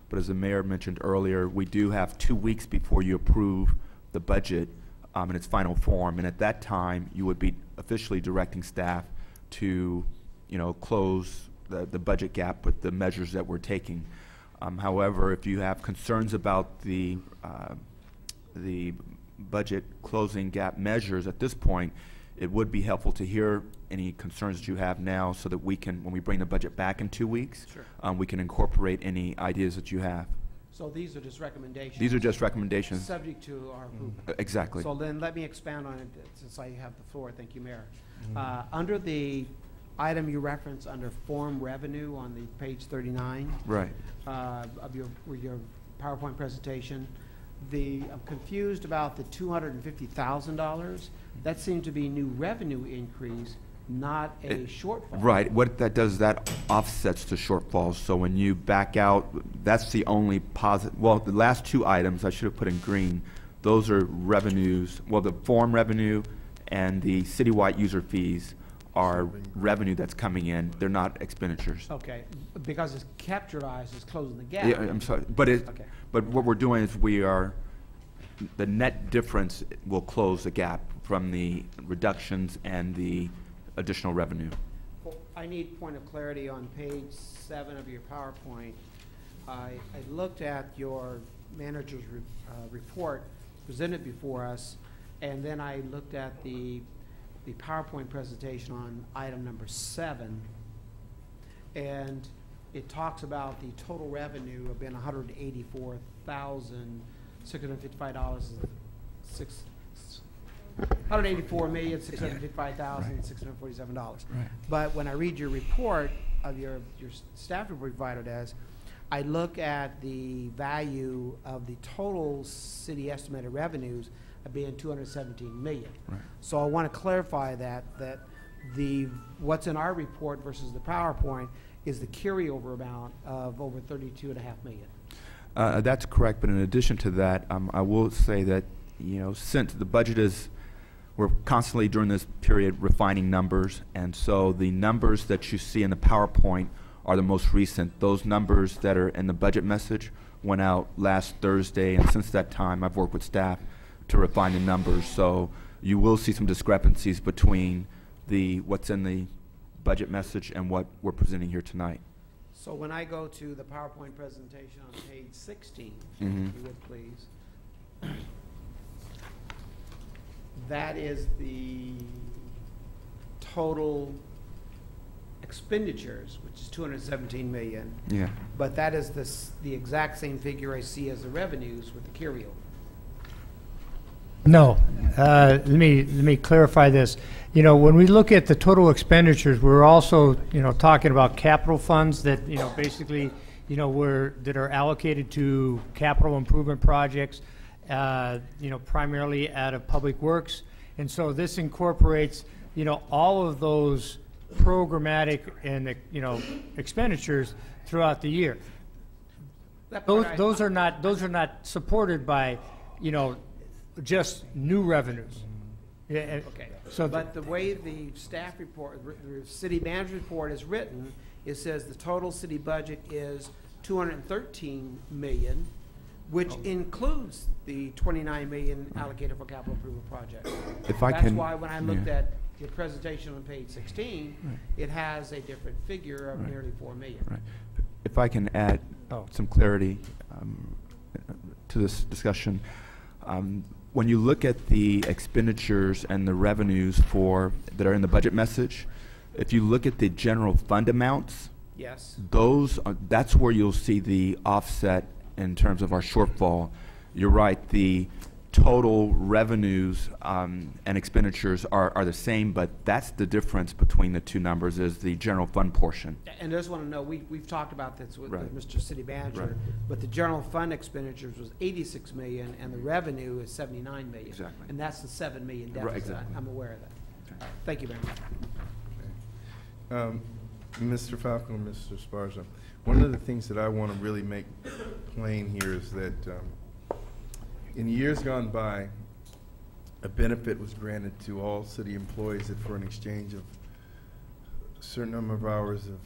But as the mayor mentioned earlier, we do have 2 weeks before you approve the budget in its final form, and at that time, you would be officially directing staff to, close the budget gap with the measures that we're taking. However, if you have concerns about the budget closing gap measures at this point, it would be helpful to hear any concerns that you have now so that we can, when we bring the budget back in 2 weeks, we can incorporate any ideas that you have. So these are just recommendations? These are just recommendations. Subject to our approval? Exactly. So then let me expand on it since I have the floor. Thank you, Mayor. Under the item you reference under form revenue on the page 39 of your PowerPoint presentation, I'm confused about the $250,000. That seemed to be new revenue increase, not a shortfall. Right. What that does is that offsets the shortfalls. So when you back out, that's the only positive. Well, the last two items I should have put in green. Those are revenues. Well, the form revenue and the citywide user fees are revenue that's coming in. They're not expenditures. Okay, because it's capturized as closing the gap. Yeah, I'm sorry, but but what we're doing is the net difference will close the gap from the reductions and the additional revenue. Well, I need point of clarity on page 7 of your PowerPoint. I looked at your manager's report presented before us, and then I looked at the PowerPoint presentation on item number 7, and it talks about the total revenue of being $184,655. $184,655,647. Right. But when I read your report of your staff report provided as, I look at the value of the total city estimated revenues of being $217 million. Right. So I want to clarify that what's in our report versus the PowerPoint is the carryover amount of over $32.5 million. That's correct, but in addition to that, I will say that, since the budget we're constantly during this period refining numbers, and so the numbers that you see in the PowerPoint are the most recent. Those numbers that are in the budget message went out last Thursday, and since that time, I've worked with staff to refine the numbers. So you will see some discrepancies between what's in the budget message and what we're presenting here tonight. So when I go to the PowerPoint presentation on page 16, if you would please, that is the total expenditures, which is $217 million. Yeah. But that is the exact same figure I see as the revenues with the carryover. No. Let me clarify this. When we look at the total expenditures, we're also, talking about capital funds that, basically, that are allocated to capital improvement projects, primarily out of Public Works. And so this incorporates, all of those programmatic and, expenditures throughout the year. Those are not supported by, you know, just new revenues. Yeah, Okay, so but the way the staff report, the city manager report is written, it says the total city budget is 213 million, which includes the 29 million allocated for capital approval projects. If I That's can- why when I looked yeah. at your presentation on page 16, it has a different figure of nearly 4 million. Right. If I can add some clarity to this discussion, when you look at the expenditures and the revenues that are in the budget message, if you look at the general fund amounts, Yes. That's where you'll see the offset in terms of our shortfall. You're right, the total revenues and expenditures are the same, but that's the difference between the two numbers is the general fund portion. And I just want to know, we've talked about this with Right. Mr. City Manager, Right. but the general fund expenditures was 86 million and the revenue is 79 million. Exactly. And that's the 7 million Right, deficit. exactly. I'm aware of that. Thank you, Mayor. Mr. Falcon and Mr. Sparza, one of the things that I want to really make plain here is that in years gone by, a benefit was granted to all city employees that for an exchange of a certain number of hours of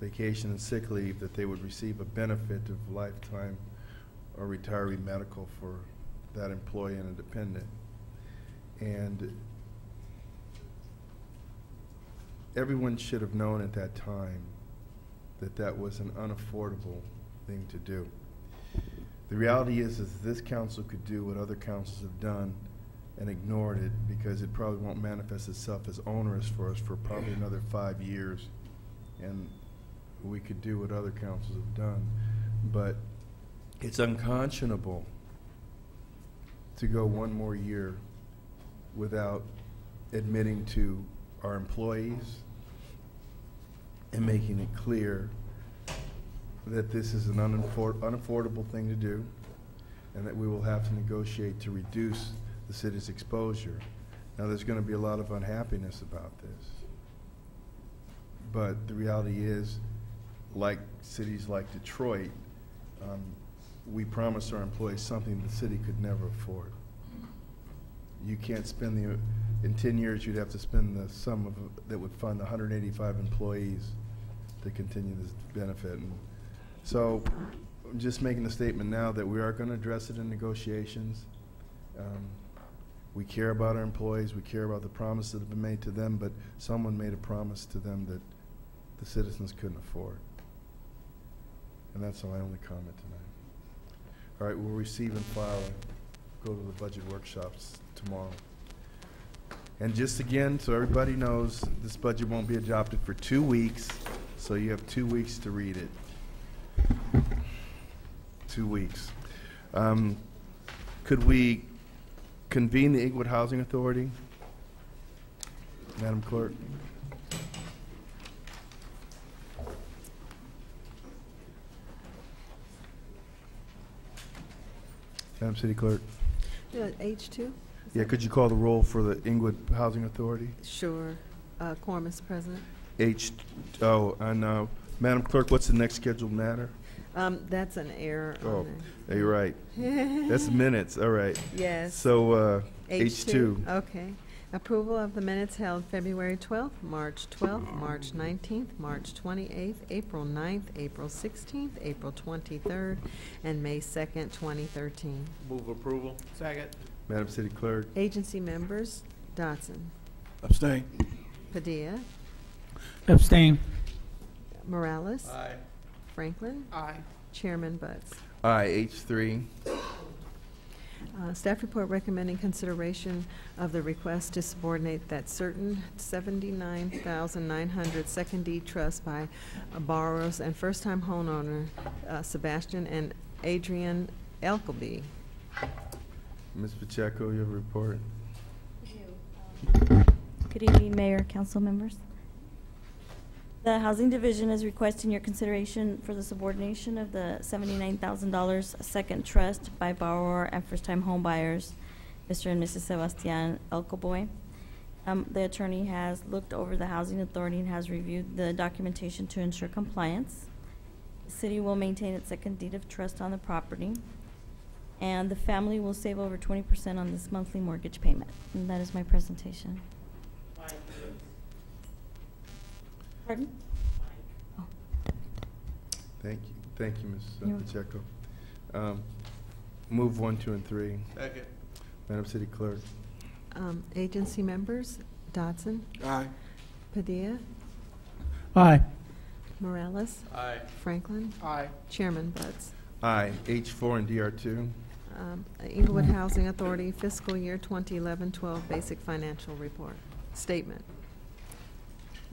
vacation and sick leave, that they would receive a benefit of lifetime or retiree medical for that employee and a dependent. And everyone should have known at that time that that was an unaffordable thing to do. The reality is this council could do what other councils have done and ignored it because it probably won't manifest itself as onerous for us for probably another 5 years. And we could do what other councils have done. But it's unconscionable to go one more year without admitting to our employees and making it clear that this is an unaffordable thing to do and that we will have to negotiate to reduce the city's exposure. Now, there's going to be a lot of unhappiness about this, but the reality is, like cities like Detroit, we promised our employees something the city could never afford. You can't spend in 10 years, you'd have to spend the sum that would fund 185 employees to continue this benefit. And so I'm just making a statement now that we are going to address it in negotiations. We care about our employees. We care about the promises that have been made to them, but someone made a promise to them that the citizens couldn't afford. And that's my only comment tonight. All right, we'll receive and file and go to the budget workshops tomorrow. And just again, so everybody knows, this budget won't be adopted for 2 weeks, so you have 2 weeks to read it. 2 weeks. Could we convene the Inglewood Housing Authority? Madam Clerk. Madam City Clerk. H2? Yeah, could you call the roll for the Inglewood Housing Authority? Sure. Quorum, Mr. President. Madam Clerk, what's the next scheduled matter? That's an error Oh, on you're right. That's minutes, all right. Yes. So, H2. Okay. Approval of the minutes held February 12th, March 12th, March 19th, March 28th, April 9th, April 16th, April 23rd, and May 2nd, 2013. Move approval. Second. Madam City Clerk. Agency members, Dotson. Abstain. Padilla. Abstain. Morales. Aye. Franklin. Aye. Chairman Butts. Aye, H3. Staff report recommending consideration of the request to subordinate that certain $79,900 second deed trust by borrowers and first-time homeowner Sebastian and Adrian Elkeby. Ms. Pacheco, you have a report? Good evening, Mayor, council members. The Housing Division is requesting your consideration for the subordination of the $79,000 second trust by borrower and first-time home buyers, Mr. and Mrs. Sebastian Elkoboy. The attorney has looked over the Housing Authority and has reviewed the documentation to ensure compliance. The city will maintain its second deed of trust on the property, and the family will save over 20% on this monthly mortgage payment. And that is my presentation. Pardon? Oh. Thank you, Ms. You're Pacheco. Move 1, 2, and 3. Second. Madam City Clerk. Agency members, Dodson. Aye. Padilla. Aye. Morales. Aye. Franklin. Aye. Chairman Butts. Aye. H4 and DR2. Inglewood Housing Authority fiscal year 2011-12 basic financial report. Statement.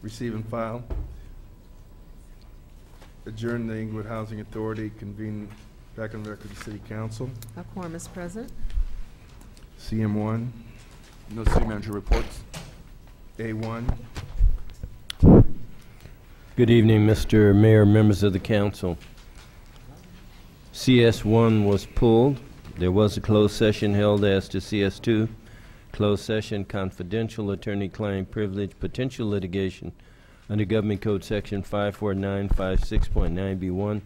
Receive and file. Adjourn the Inglewood Housing Authority, convene back on record to City Council. A quorum is present. CM1. No city manager reports. A1. Good evening, Mr. Mayor, members of the council. CS1 was pulled. There was a closed session held as to CS2. Closed session, confidential attorney-client privilege, potential litigation under Government Code Section 54956.9B1,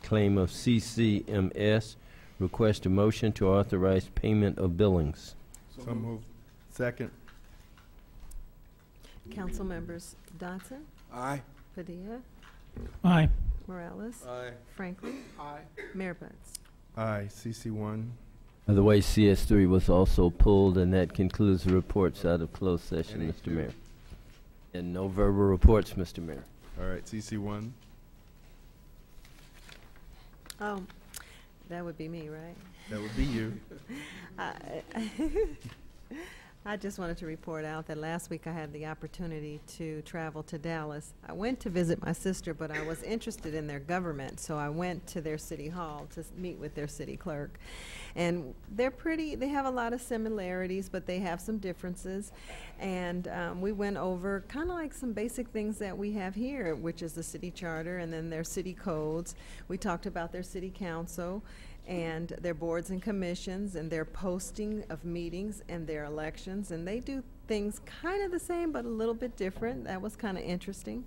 claim of CCMS. Request a motion to authorize payment of billings. So moved. Second. Council members, Dodson. Aye. Padilla. Aye. Morales. Aye. Franklin. Aye. Mayor Butts. Aye. CC1. By the way, CS3 was also pulled, and that concludes the reports out of closed session, And Mr. A2. Mayor. And no verbal reports, Mr. Mayor. All right. CC1. Oh, that would be me, right? That would be you. I just wanted to report out that last week I had the opportunity to travel to Dallas. I went to visit my sister, but I was interested in their government, so I went to their city hall to meet with their city clerk. And they have a lot of similarities, but they have some differences. And we went over kind of like some basic things that we have here, which is the city charter and then their city codes. We talked about their city council and their boards and commissions and their posting of meetings and their elections, and they do things kind of the same but a little bit different. That was kind of interesting.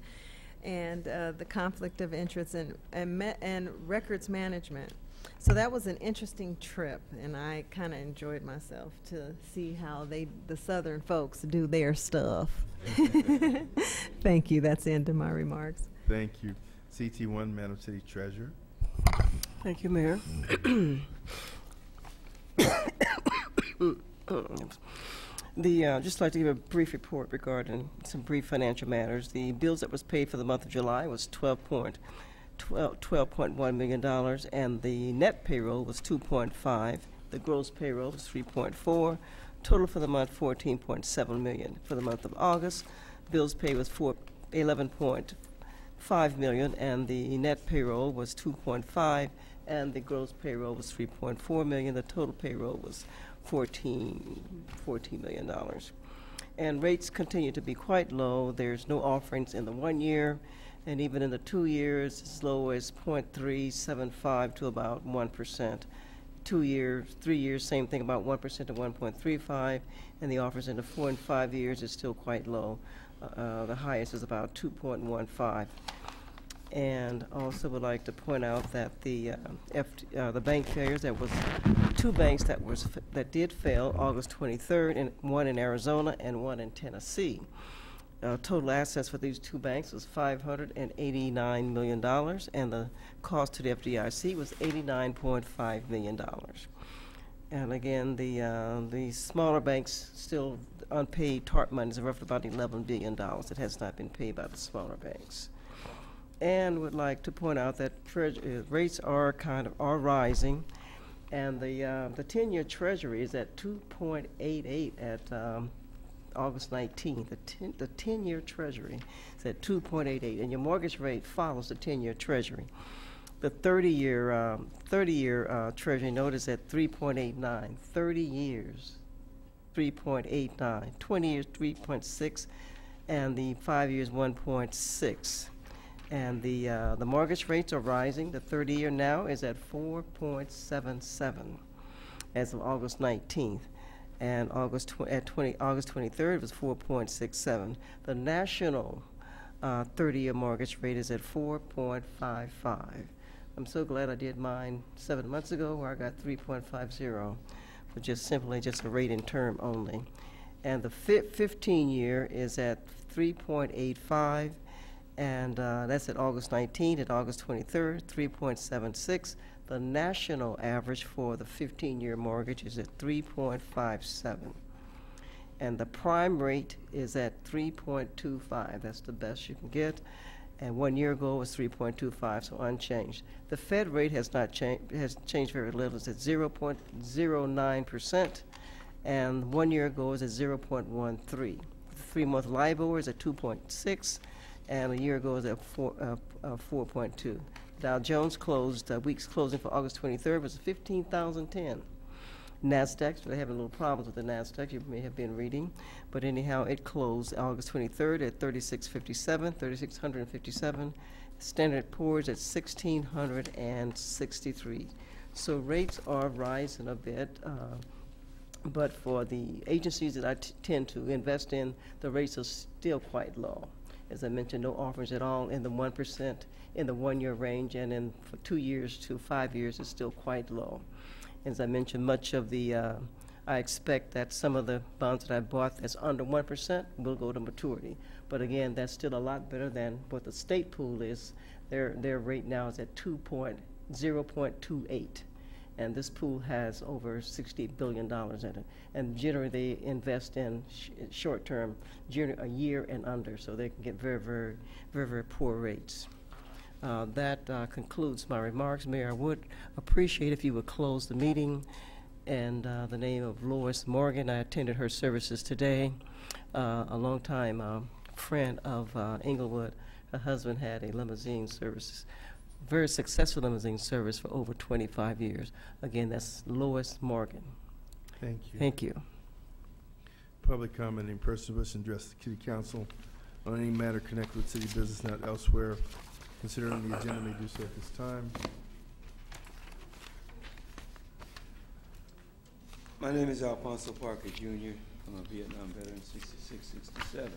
And the conflict of interest and records management. So that was an interesting trip, and I kind of enjoyed myself to see how the southern folks do their stuff. Thank you. That's the end of my remarks. Thank you. CT1, Madam City Treasurer. Thank you, Mayor. Just like to give a brief report regarding some brief financial matters. The bills that was paid for the month of July was $12.1 million, and the net payroll was 2.5. The gross payroll was 3.4. Total for the month, 14.7 million. For the month of August, bills paid was 11.5 million, and the net payroll was 2.5, and the gross payroll was 3.4 million. The total payroll was $14 million. And rates continue to be quite low. There's no offerings in the 1 year, and even in the 2 years, as low as 0.375 to about 1%. 2 years, 3 years, same thing, about 1% to 1.35, and the offers in the 4 and 5 years is still quite low. The highest is about 2.15. And also would like to point out that the bank failures, there was 2 banks that did fail August 23rd, and one in Arizona and one in Tennessee. Total assets for these 2 banks was $589 million, and the cost to the FDIC was $89.5 million. And again, the smaller banks still unpaid TARP money is roughly about $11 billion that has not been paid by the smaller banks. And would like to point out that rates are rising, and the 10-year Treasury is at 2.88 at August 19th. The 10-year Treasury is at 2.88, and your mortgage rate follows the 10-year Treasury. The 30-year Treasury note is at 3.89. 30 years, 3.89. 20 years, 3.6, and the 5 years, 1.6. And the mortgage rates are rising. The 30-year now is at 4.77 as of August 19th. And August 23rd it was 4.67. The national 30-year mortgage rate is at 4.55. I'm so glad I did mine 7 months ago, where I got 3.50, for just a rate in term only. And the 15-year is at 3.85, and that's at August 19th. At August 23rd, 3.76. The national average for the 15-year mortgage is at 3.57. And the prime rate is at 3.25. That's the best you can get. And 1 year ago was 3.25, so unchanged. The Fed rate has not changed, has changed very little. It's at 0.09%, and 1 year ago was at 0.13. The 3-month LIBOR is at 2.6, and a year ago was at 4.2. Dow Jones closed, week's closing for August 23rd was 15,010. NASDAQ, they're having little problems with the NASDAQ, you may have been reading. But anyhow, it closed August 23rd at 3,657. Standard & Poor's at 1,663. So rates are rising a bit, but for the agencies that I tend to invest in, the rates are still quite low. As I mentioned, no offers at all in the 1% in the 1 year range, and in for 2 years to 5 years is still quite low. As I mentioned, much of the, I expect that some of the bonds that I bought that's under 1% will go to maturity. But again, that's still a lot better than what the state pool is. Their rate now is at 0.28. And this pool has over $60 billion in it. And generally they invest in short term, a year and under, so they can get very, very, very, very poor rates. That concludes my remarks. Mayor, I would appreciate if you would close the meeting. And the name of Lois Morgan, I attended her services today. A longtime friend of Inglewood. Her husband had a limousine service, very successful limousine service for over 25 years. Again, that's Lois Morgan. Thank you. Thank you. Public comment in person wish to address the City Council on any matter connected with city business not elsewhere. Considering the agenda may do so at this time. My name is Alfonso Parker, Jr. I'm a Vietnam veteran, 66, 67.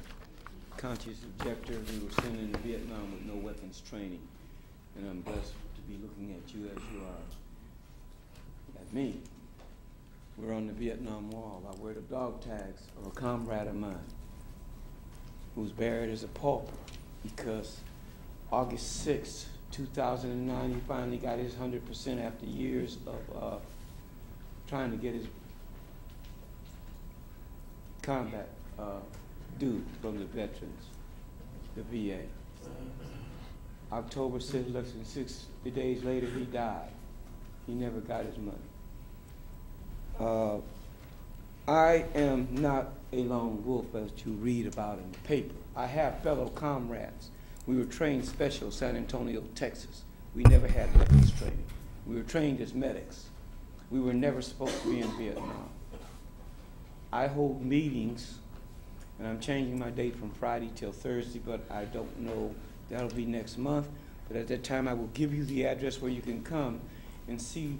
Conscious objector. We were sent into Vietnam with no weapons training. And I'm blessed to be looking at you as you are at me. We're on the Vietnam Wall. I wear the dog tags of a comrade of mine who's buried as a pauper because August 6, 2009, he finally got his 100% after years of trying to get his combat due from the veterans, the VA. October 6th, less than 60 days later, he died. He never got his money. I am not a lone wolf as you read about in the paper. I have fellow comrades. We were trained special, San Antonio, Texas. We never had weapons training. We were trained as medics. We were never supposed to be in Vietnam. I hold meetings, and I'm changing my date from Friday till Thursday, but I don't know, that'll be next month. But at that time, I will give you the address where you can come and see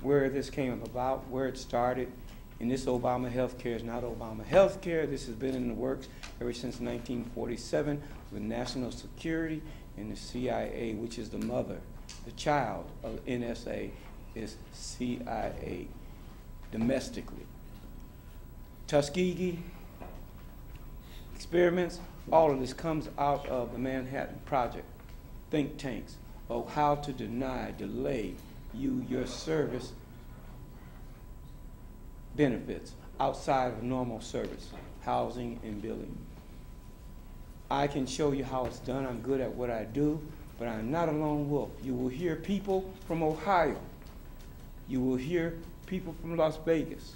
where this came about, where it started. And this Obama health care is not Obama health care. This has been in the works ever since 1947 with national security and the CIA, which is the mother. The child of NSA is CIA domestically. Tuskegee experiments, all of this comes out of the Manhattan Project, think tanks, of how to deny, delay you your service benefits outside of normal service, housing and billing. I can show you how it's done. I'm good at what I do, but I'm not a lone wolf. You will hear people from Ohio. You will hear people from Las Vegas.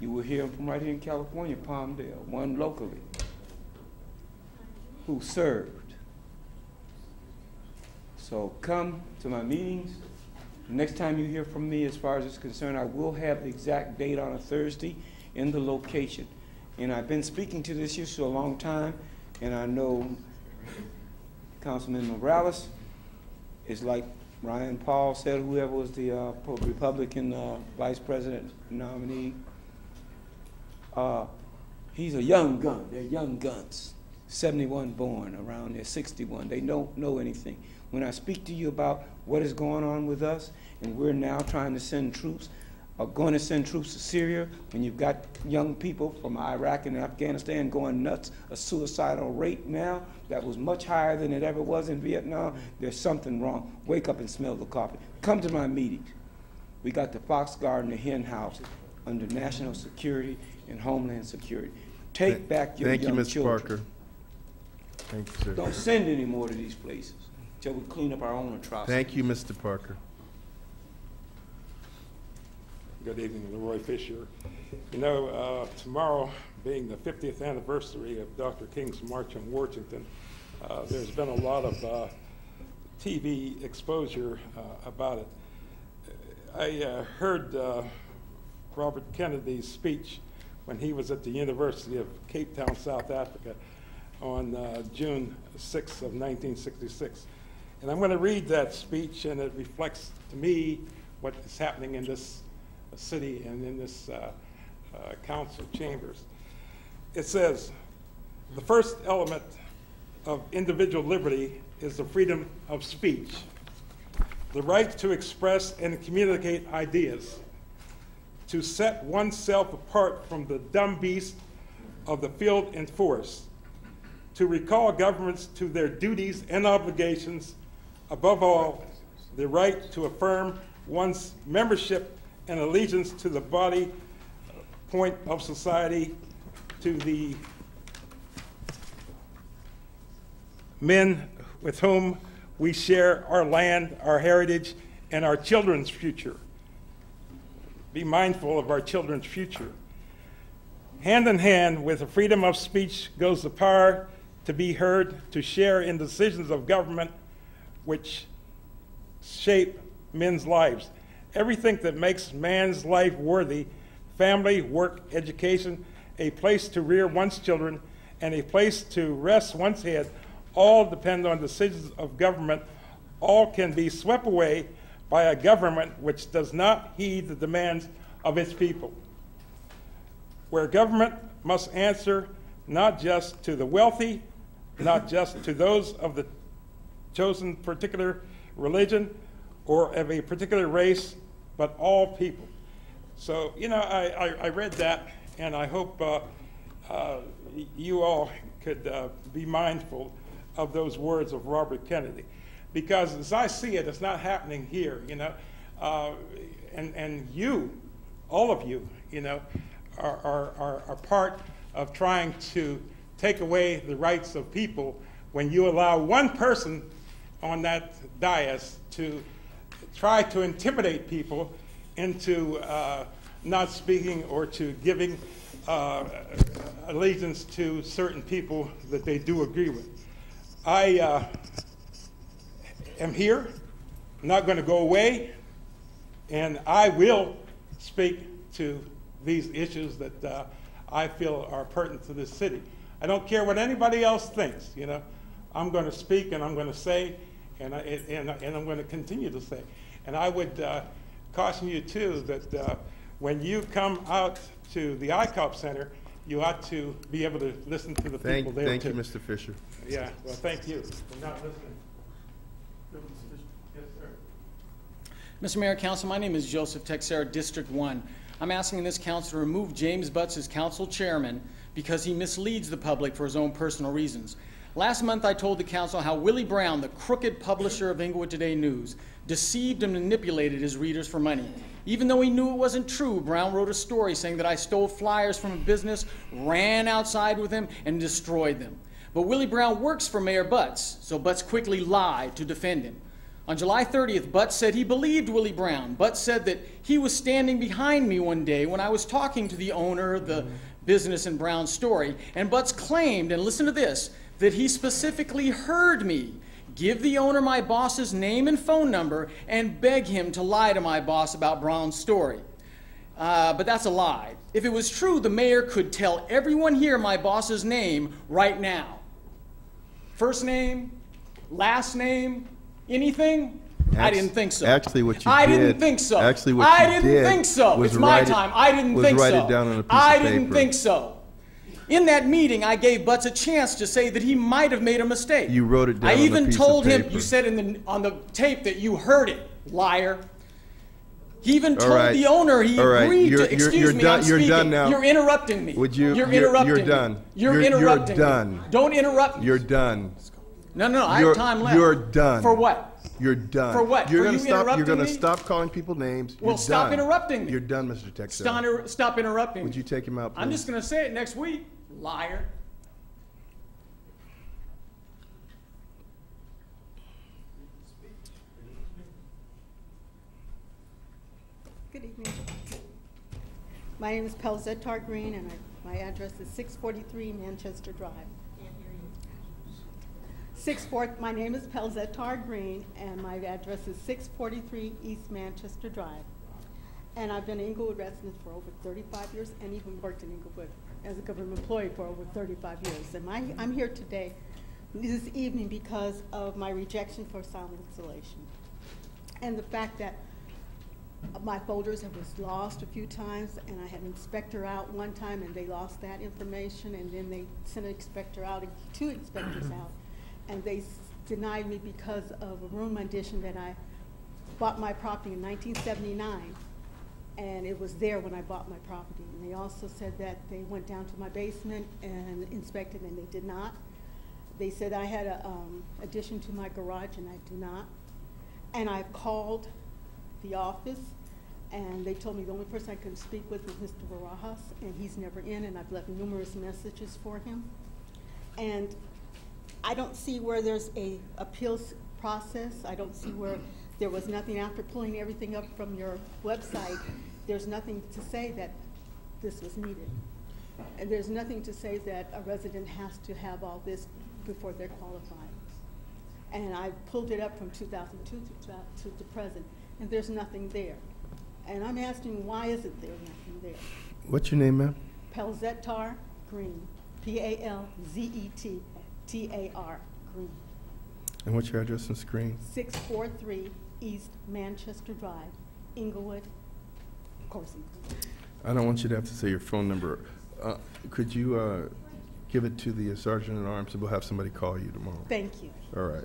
You will hear them from right here in California, Palmdale, one locally, who served. So come to my meetings. The next time you hear from me, as far as it's concerned, I will have the exact date on a Thursday and the location. And I've been speaking to this issue a long time, and I know Councilman Morales is like Ryan Paul said, whoever was the Republican vice president nominee. He's a young gun. They're young guns. 71 born, around there, 61. They don't know anything. When I speak to you about what is going on with us, and we're now trying to send troops, are going to send troops to Syria, when you've got young people from Iraq and Afghanistan going nuts, a suicidal rate now that was much higher than it ever was in Vietnam, there's something wrong. Wake up and smell the coffee. Come to my meetings. We got the Fox Garden, the hen house, under national security and homeland security. Take back your young children. Thank you, Mr. Parker. Thank you, sir. Don't send any more to these places until we clean up our own atrocities. Thank you, Mr. Parker. Good evening, Leroy Fisher. You know, tomorrow being the 50th anniversary of Dr. King's March on Washington, there's been a lot of TV exposure about it. I heard Robert Kennedy's speech when he was at the University of Cape Town, South Africa on June 6th of 1966. And I'm going to read that speech, and it reflects to me what is happening in this city and in this council chambers. It says, the first element of individual liberty is the freedom of speech, the right to express and communicate ideas, to set oneself apart from the dumb beast of the field and forest, to recall governments to their duties and obligations, above all, the right to affirm one's membership and allegiance to the body point of society, to the men with whom we share our land, our heritage, and our children's future. Be mindful of our children's future. Hand in hand with the freedom of speech goes the power to be heard, to share in decisions of government which shape men's lives. Everything that makes man's life worthy, family, work, education, a place to rear one's children, and a place to rest one's head, all depend on decisions of government. All can be swept away by a government which does not heed the demands of its people. Where government must answer not just to the wealthy, not just to those of the chosen particular religion or of a particular race, but all people. So, you know, I read that, and I hope you all could be mindful of those words of Robert Kennedy. Because as I see it, it's not happening here, you know. And you, all of you, you know, are part of trying to take away the rights of people when you allow one person on that dais to try to intimidate people into not speaking or to giving allegiance to certain people that they do agree with. I am here, not going to go away, and I will speak to these issues that I feel are pertinent to this city. I don't care what anybody else thinks, you know. I'm going to speak and I'm going to say, and I'm going to continue to say. And I would caution you too that when you come out to the ICOP Center, you ought to be able to listen to the people there Thank too. you, Mr. Fisher. Yeah, well, thank you for not listening. Yes, sir. Mr. Mayor, Council, my name is Joseph Texera, District 1. I'm asking this council to remove James Butts as council chairman because he misleads the public for his own personal reasons. Last month, I told the council how Willie Brown, the crooked publisher of Inglewood Today News, deceived and manipulated his readers for money. Even though he knew it wasn't true, Brown wrote a story saying that I stole flyers from a business, ran outside with him, and destroyed them. But Willie Brown works for Mayor Butts, so Butts quickly lied to defend him. On July 30th, Butts said he believed Willie Brown. Butts said that he was standing behind me one day when I was talking to the owner of the business in Brown's story, and Butts claimed, and listen to this, that he specifically heard me give the owner my boss's name and phone number and beg him to lie to my boss about Brown's story. But that's a lie. If it was true, the mayor could tell everyone here my boss's name right now. First name, last name, anything? I didn't think so. Actually, what you I did. didn't think so. Actually, what I you didn't did think so. was It's my write it- time. I didn't was think write so. it down on a piece I of didn't paper. think so. In that meeting, I gave Butts a chance to say that he might have made a mistake. You wrote it down I on a even piece told of him, paper. you said on the tape that you heard it, liar. He even All told right. the owner he All right. agreed You're- to, excuse you're me, done- I'm you're speaking. done now. You're interrupting me. Would you? You're interrupting You're me. done. You're interrupting You're done. me. Don't interrupt me. You're done. No, I You're- have time left. You're done. For what? You're done. For what? You're For gonna you stop. You're interrupting gonna me? stop calling people names. Well, You're stop done. interrupting me. You're done, Mr. Texera. Stop interrupting me. Would you take him out, please? I'm just going to say it next week, liar. Good evening. My name is Pelzettar Green, and my address is 643 Manchester Drive. My name is Pelzettar Green, and my address is 643 East Manchester Drive. And I've been an Inglewood resident for over 35 years, and even worked in Inglewood as a government employee for over 35 years. And I'm here today, this evening, because of my rejection for sound installation, and the fact that my folders was lost a few times, and I had an inspector out one time, and they lost that information, and then they sent an inspector out, 2 inspectors out, and they denied me because of a room addition that I bought my property in 1979, and it was there when I bought my property. And they also said that they went down to my basement and inspected, and they did not. They said I had a addition to my garage, and I do not. And I called the office, and they told me the only person I could speak with was Mr. Barajas, and he's never in, and I've left numerous messages for him. And I don't see where there's a appeals process. I don't see where there was nothing after pulling everything up from your website. There's nothing to say that this was needed. And there's nothing to say that a resident has to have all this before they're qualified. And I pulled it up from 2002 to the present, and there's nothing there. And I'm asking, why isn't there nothing there? What's your name, ma'am? Pelzettar Green, Pelzettar Green. And what's your address and screen? 643 East Manchester Drive, Inglewood, of course, Inglewood. I don't want you to have to say your phone number. Could you give it to the Sergeant at Arms, and we'll have somebody call you tomorrow? Thank you. All right.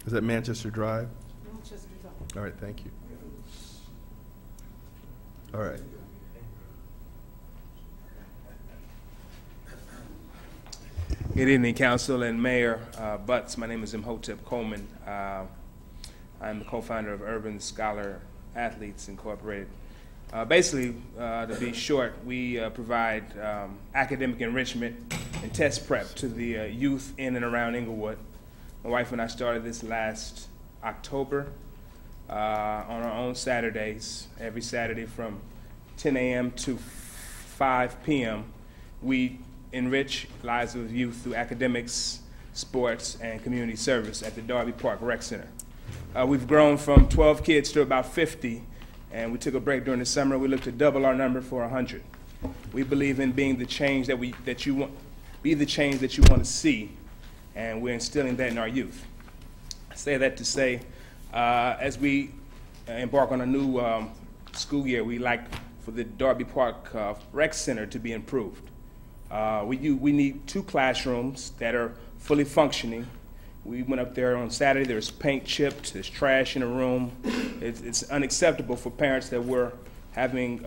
Is that Manchester Drive? Manchester Drive. All right, thank you. All right. Good evening, Council and Mayor Butts. My name is Imhotep Coleman. I'm the co-founder of Urban Scholar Athletes Incorporated. Basically, to be short, we provide academic enrichment and test prep to the youth in and around Inglewood. My wife and I started this last October on our own Saturdays. Every Saturday from 10 a.m. to 5 p.m. we enrich lives of youth through academics, sports, and community service at the Darby Park Rec Center. We've grown from 12 kids to about 50, and we took a break during the summer. We look to double our number for 100. We believe in being the change that you want, be the change that you want to see, and we're instilling that in our youth. I say that to say, as we embark on a new school year, we like for the Darby Park Rec Center to be improved. We need 2 classrooms that are fully functioning. We went up there on Saturday. There's paint chipped. There's trash in the room. It's unacceptable for parents that were having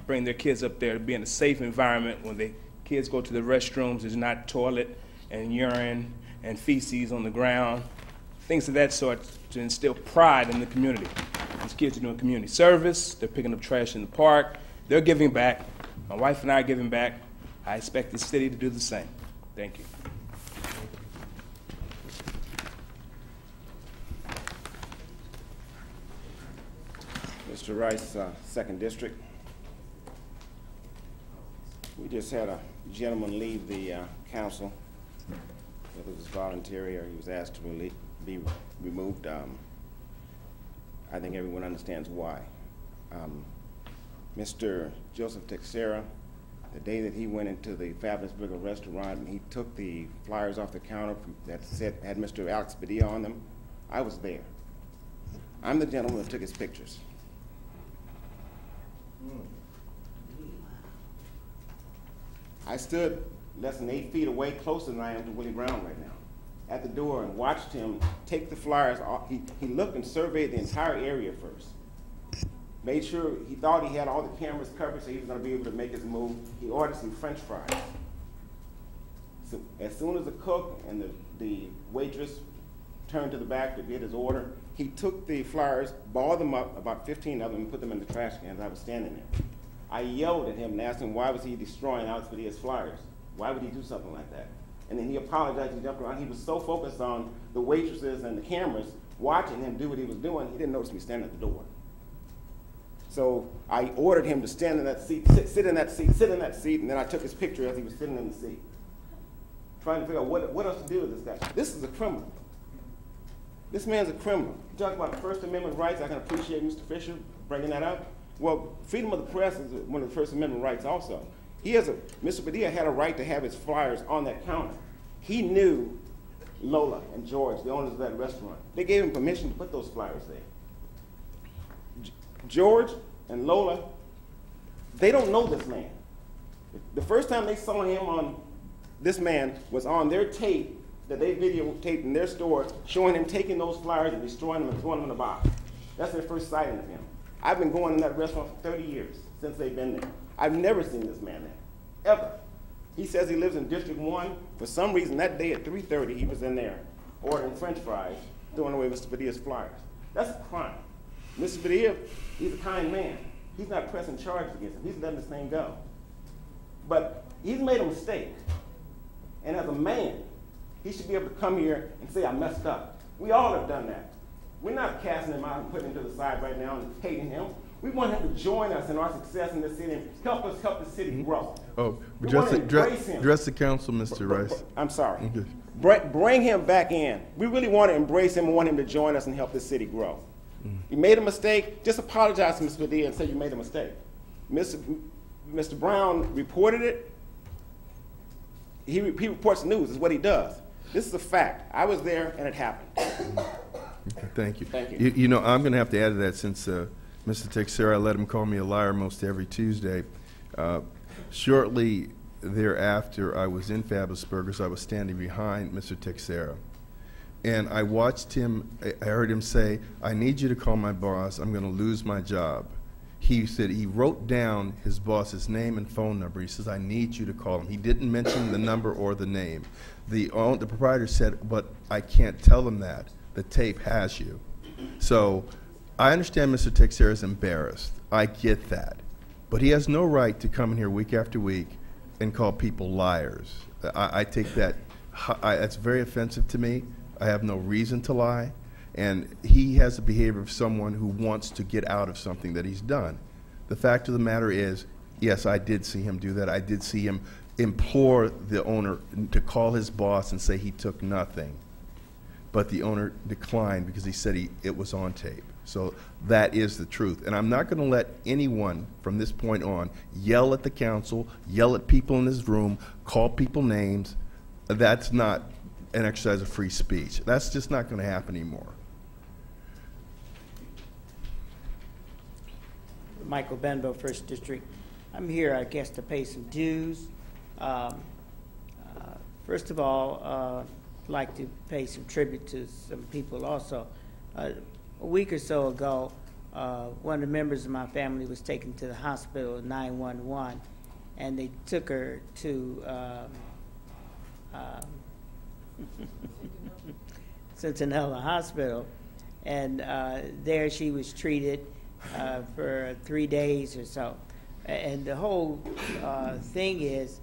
bring their kids up there to be in a safe environment. When the kids go to the restrooms, there's not toilet and urine and feces on the ground, things of that sort, to instill pride in the community. These kids are doing community service. They're picking up trash in the park. They're giving back. My wife and I are giving back. I expect the city to do the same. Thank you. Mr. Rice, 2nd District. We just had a gentleman leave the council. Whether it was voluntary or he was asked to be removed. I think everyone understands why. Mr. Joseph Texera, the day that he went into the Fabulous Burger restaurant and he took the flyers off the counter that had Mr. Alex Padilla on them, I was there. I'm the gentleman that took his pictures. I stood less than 8 feet away, closer than I am to Willie Brown right now, at the door and watched him take the flyers off. He looked and surveyed the entire area first. Made sure he thought he had all the cameras covered so he was going to be able to make his move. He ordered some French fries. So as soon as the cook and the waitress turned to the back to get his order, he took the flyers, balled them up, about 15 of them, and put them in the trash cans. I was standing there. I yelled at him and asked him why was he destroying Alex Padilla's flyers? Why would he do something like that? And then he apologized and jumped around. He was so focused on the waitresses and the cameras watching him do what he was doing, he didn't notice me standing at the door. So I ordered him to stand in that seat, sit in that seat, sit in that seat, and then I took his picture as he was sitting in the seat, trying to figure out what else to do with this guy. This is a criminal. This man's a criminal. You talk about First Amendment rights. I can appreciate Mr. Fisher bringing that up. Well, freedom of the press is one of the First Amendment rights also. Mr. Padilla had a right to have his flyers on that counter. He knew Lola and George, the owners of that restaurant. They gave him permission to put those flyers there. George and Lola, they don't know this man. The first time they saw him this man was on their tape that they videotaped in their store, showing him taking those flyers and destroying them and throwing them in a box. That's their first sighting of him. I've been going in that restaurant for 30 years since they've been there. I've never seen this man there, ever. He says he lives in District 1. For some reason, that day at 3:30, he was in there ordering French fries, throwing away Mr. Padilla's flyers. That's a crime. Mr. Padilla, he's a kind man. He's not pressing charges against him. He's letting this thing go. But he's made a mistake. And as a man, he should be able to come here and say, I messed up. We all have done that. We're not casting him out and putting him to the side right now and hating him. We want him to join us in our success in this city and help us help the city grow. Oh, we want to embrace him. address the council, Mr. Rice. I'm sorry. Okay. Bring him back in. We really want to embrace him and want him to join us and help this city grow. You made a mistake, just apologize to Mr. Padilla and say you made a mistake. Mr. Brown reported it. He reports news, is what he does. This is a fact. I was there and it happened. Okay, thank you. Thank you. You know, I'm going to have to add to that since Mr. Texera, I let him call me a liar most every Tuesday. Shortly thereafter, I was in Fabulous Burgers. I was standing behind Mr. Texera. And I watched him, I heard him say, I need you to call my boss. I'm going to lose my job. He said he wrote down his boss's name and phone number. He says, I need you to call him. He didn't mention the number or the name. The proprietor said, but I can't tell him that. The tape has you. So I understand Mr. Texera is embarrassed. I get that. But he has no right to come in here week after week and call people liars. I take that, that's very offensive to me. I have no reason to lie. And he has the behavior of someone who wants to get out of something that he's done. The fact of the matter is, yes, I did see him do that. I did see him implore the owner to call his boss and say he took nothing. But the owner declined because he said it was on tape. So that is the truth. And I'm not going to let anyone from this point on yell at the council, yell at people in this room, call people names. That's not an exercise of free speech. That's just not going to happen anymore. Michael Benbow, 1st District. I'm here, I guess, to pay some dues. First of all, I'd like to pay some tribute to some people also. A week or so ago, one of the members of my family was taken to the hospital at 911, and they took her to Centinela Hospital, and there she was treated for 3 days or so. And the whole thing is,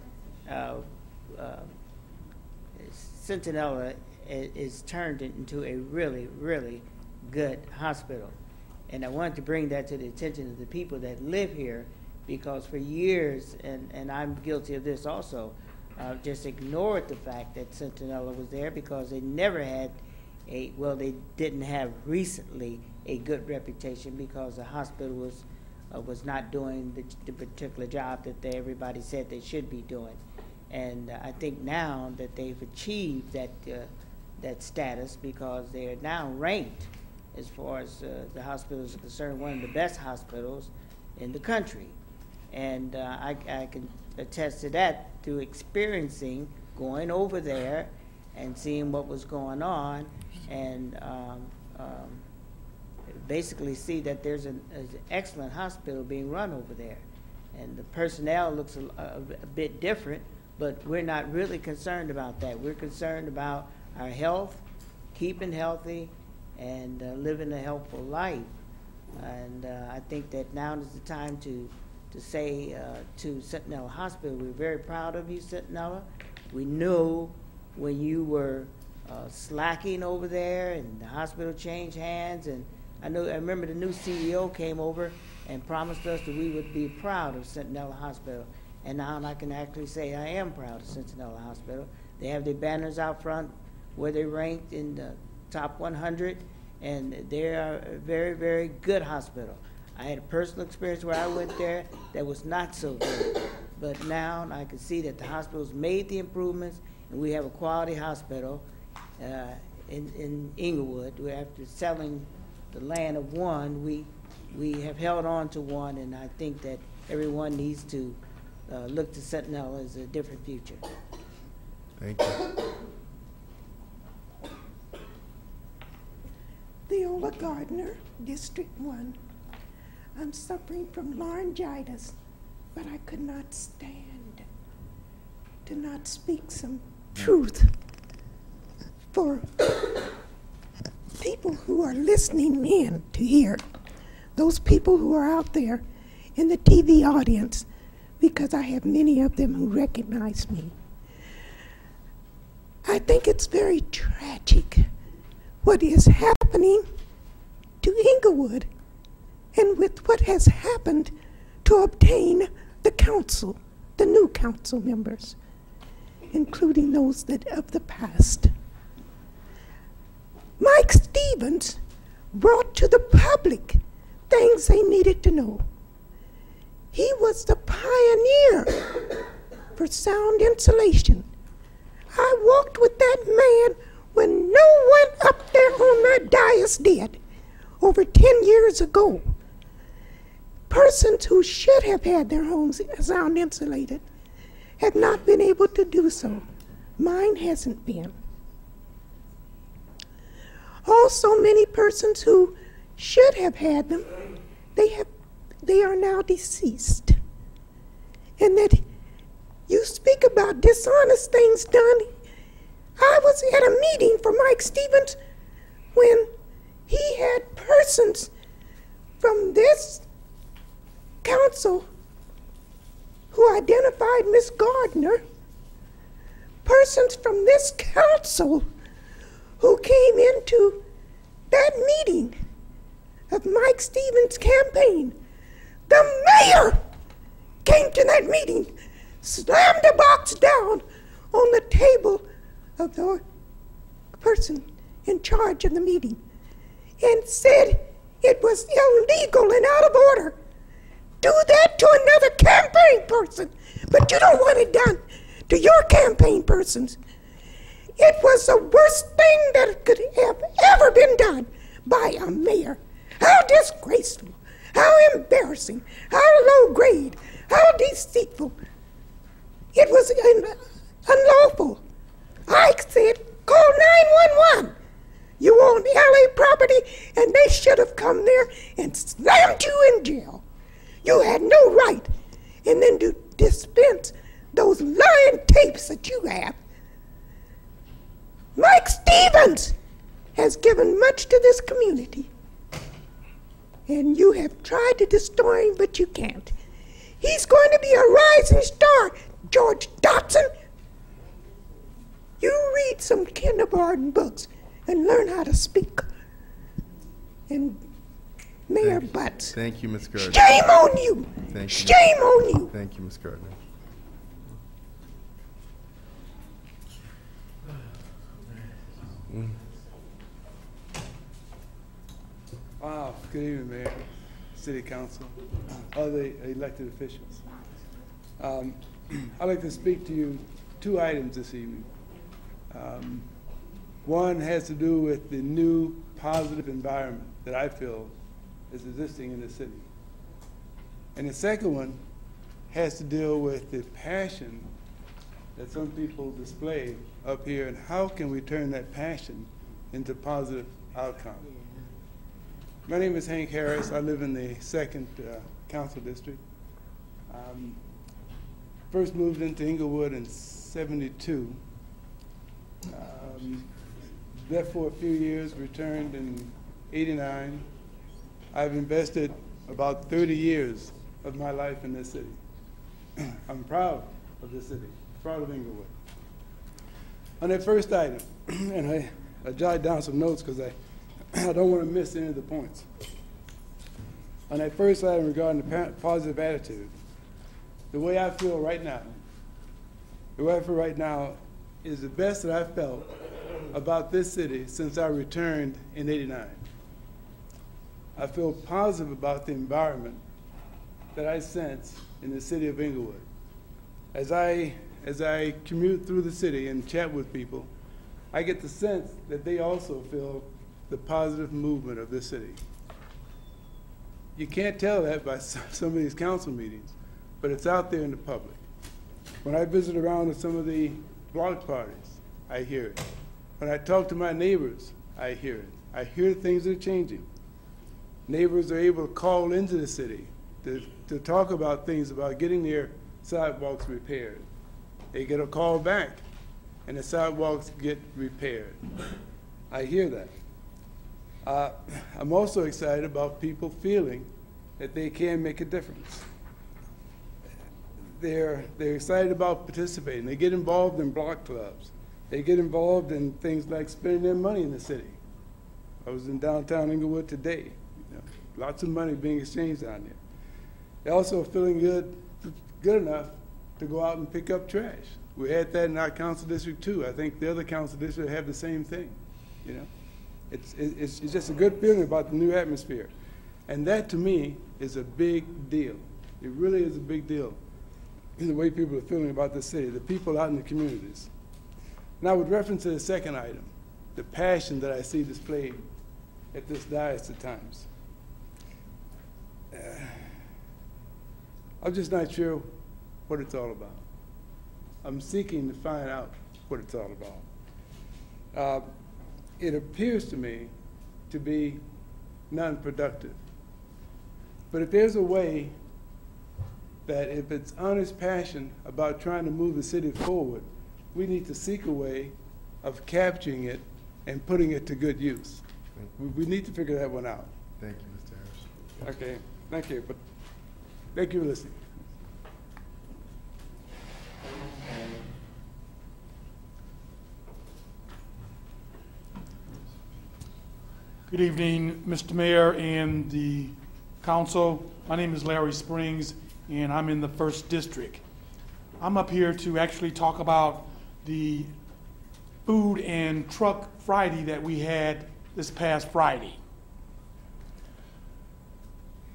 Centinela is turned into a really, really good hospital. And I wanted to bring that to the attention of the people that live here, because for years, and I'm guilty of this also, just ignored the fact that Centinela was there because they never had they didn't have recently a good reputation because the hospital was not doing the particular job that everybody said they should be doing. And I think now that they've achieved that status, because they are now ranked, as far as the hospitals are concerned, one of the best hospitals in the country. And I can attest to that through experiencing, going over there and seeing what was going on, and basically see that there's an excellent hospital being run over there. And the personnel looks a bit different, but we're not really concerned about that. We're concerned about our health, keeping healthy, and living a healthful life. And I think that now is the time to say to Centinela Hospital, we're very proud of you, Centinela. We knew when you were slacking over there and the hospital changed hands, and I remember the new CEO came over and promised us that we would be proud of Centinela Hospital. And now I can actually say I am proud of Centinela Hospital. They have their banners out front where they ranked in the top 100, and they are a very, very good hospital. I had a personal experience where I went there that was not so good. But now I can see that the hospital's made the improvements, and we have a quality hospital in Inglewood. After selling the land of one, we have held on to one, and I think that everyone needs to look to Centinela as a different future. Thank you. Viola Gardner, District 1. I'm suffering from laryngitis, but I could not stand to not speak some truth for people who are listening in to hear, those people who are out there in the TV audience, because I have many of them who recognize me. I think it's very tragic what is happening to Inglewood and with what has happened to obtain the council, the new council members, including those that of the past. Mike Stevens brought to the public things they needed to know. He was the pioneer for sound insulation. I walked with that man when no one up there on that dais did, over 10 years ago. Persons who should have had their homes sound insulated have not been able to do so. Mine hasn't been. Also, many persons who should have had them, they are now deceased. And that you speak about dishonest things done. I was at a meeting for Mike Stevens when he had persons from this council who identified Miss Gardner, persons from this council who came into that meeting of Mike Stevens' campaign. The mayor came to that meeting, slammed the box down on the table of the person in charge of the meeting, and said it was illegal and out of order. Do that to another campaign person, but you don't want it done to your campaign persons. It was the worst thing that could have ever been done by a mayor. How disgraceful, how embarrassing, how low grade, how deceitful. It was unlawful. I said, call 911. You own LA property, and they should have come there and slammed you in jail. You had no right. And then to dispense those lying tapes that you have. Mike Stevens has given much to this community. And you have tried to destroy him, but you can't. He's going to be a rising star, George Dotson. You read some kindergarten books and learn how to speak. And Mayor Butts. Thank you, Ms. Gardner. Shame on you. Thank you. Shame on you. Thank you, Ms. Gardner. Wow, good evening, Mayor, City Council, other elected officials. I'd like to speak to you two items this evening. One has to do with the new positive environment that I feel is existing in the city. And the second one has to deal with the passion that some people display up here, and how can we turn that passion into positive outcome? My name is Hank Harris. I live in the 2nd Council District. First moved into Inglewood in '72. Left for a few years, returned in '89. I've invested about 30 years of my life in this city. I'm proud of this city, proud of Inglewood. On that first item, and I jotted down some notes because I don't want to miss any of the points. On that first item regarding the positive attitude, the way I feel right now, is the best that I've felt about this city since I returned in '89. I feel positive about the environment that I sense in the city of Inglewood. As I commute through the city and chat with people, I get the sense that they also feel the positive movement of this city. You can't tell that by some of these council meetings, but it's out there in the public. When I visit around at some of the block parties, I hear it. When I talk to my neighbors, I hear it. I hear things that are changing. Neighbors are able to call into the city to talk about things about getting their sidewalks repaired. They get a call back, and the sidewalks get repaired. I hear that. I'm also excited about people feeling that they can make a difference. They're excited about participating. They get involved in block clubs. They get involved in things like spending their money in the city. I was in downtown Inglewood today. Lots of money being exchanged down there. They're also feeling good enough to go out and pick up trash. We had that in our council district too. I think the other council districts have the same thing. It's just a good feeling about the new atmosphere. And that to me is a big deal. It really is a big deal in the way people are feeling about the city, the people out in the communities. Now with reference to the second item, the passion that I see displayed at this dais at times. I'm just not sure what it's all about. I'm seeking to find out what it's all about. It appears to me to be non-productive. But if there's a way that if it's honest passion about trying to move the city forward, we need to seek a way of capturing it and putting it to good use. We need to figure that one out. Thank you, Mr. Harris. Okay, thank you. But thank you for listening. Good evening, Mr. Mayor and the council. My name is Larry Springs, and I'm in the 1st District. I'm up here to actually talk about the Food and Truck Friday that we had this past Friday.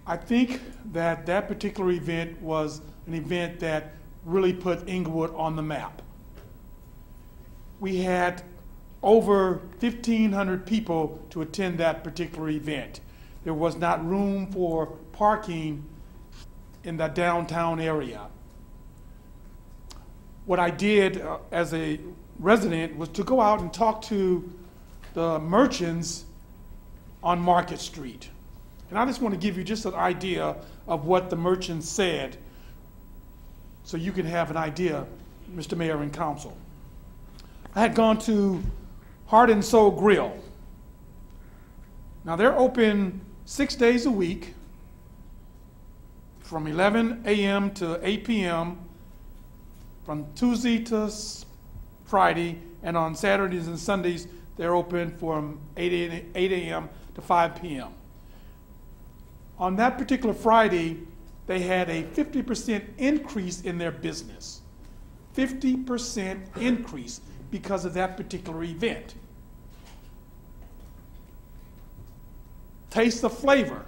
I think that that particular event was an event that really put Inglewood on the map. We had over 1,500 people to attend that particular event. There was not room for parking in the downtown area. What I did as a resident was to go out and talk to the merchants on Market Street. And I just want to give you just an idea of what the merchants said so you can have an idea, Mr. Mayor and Council. I had gone to Heart and Soul Grill. Now they're open 6 days a week from 11 a.m. to 8 p.m. from Tuesday to Friday, and on Saturdays and Sundays they're open from 8 a.m. to 5 p.m. On that particular Friday, they had a 50% increase in their business. 50% increase because of that particular event. Taste the Flavor,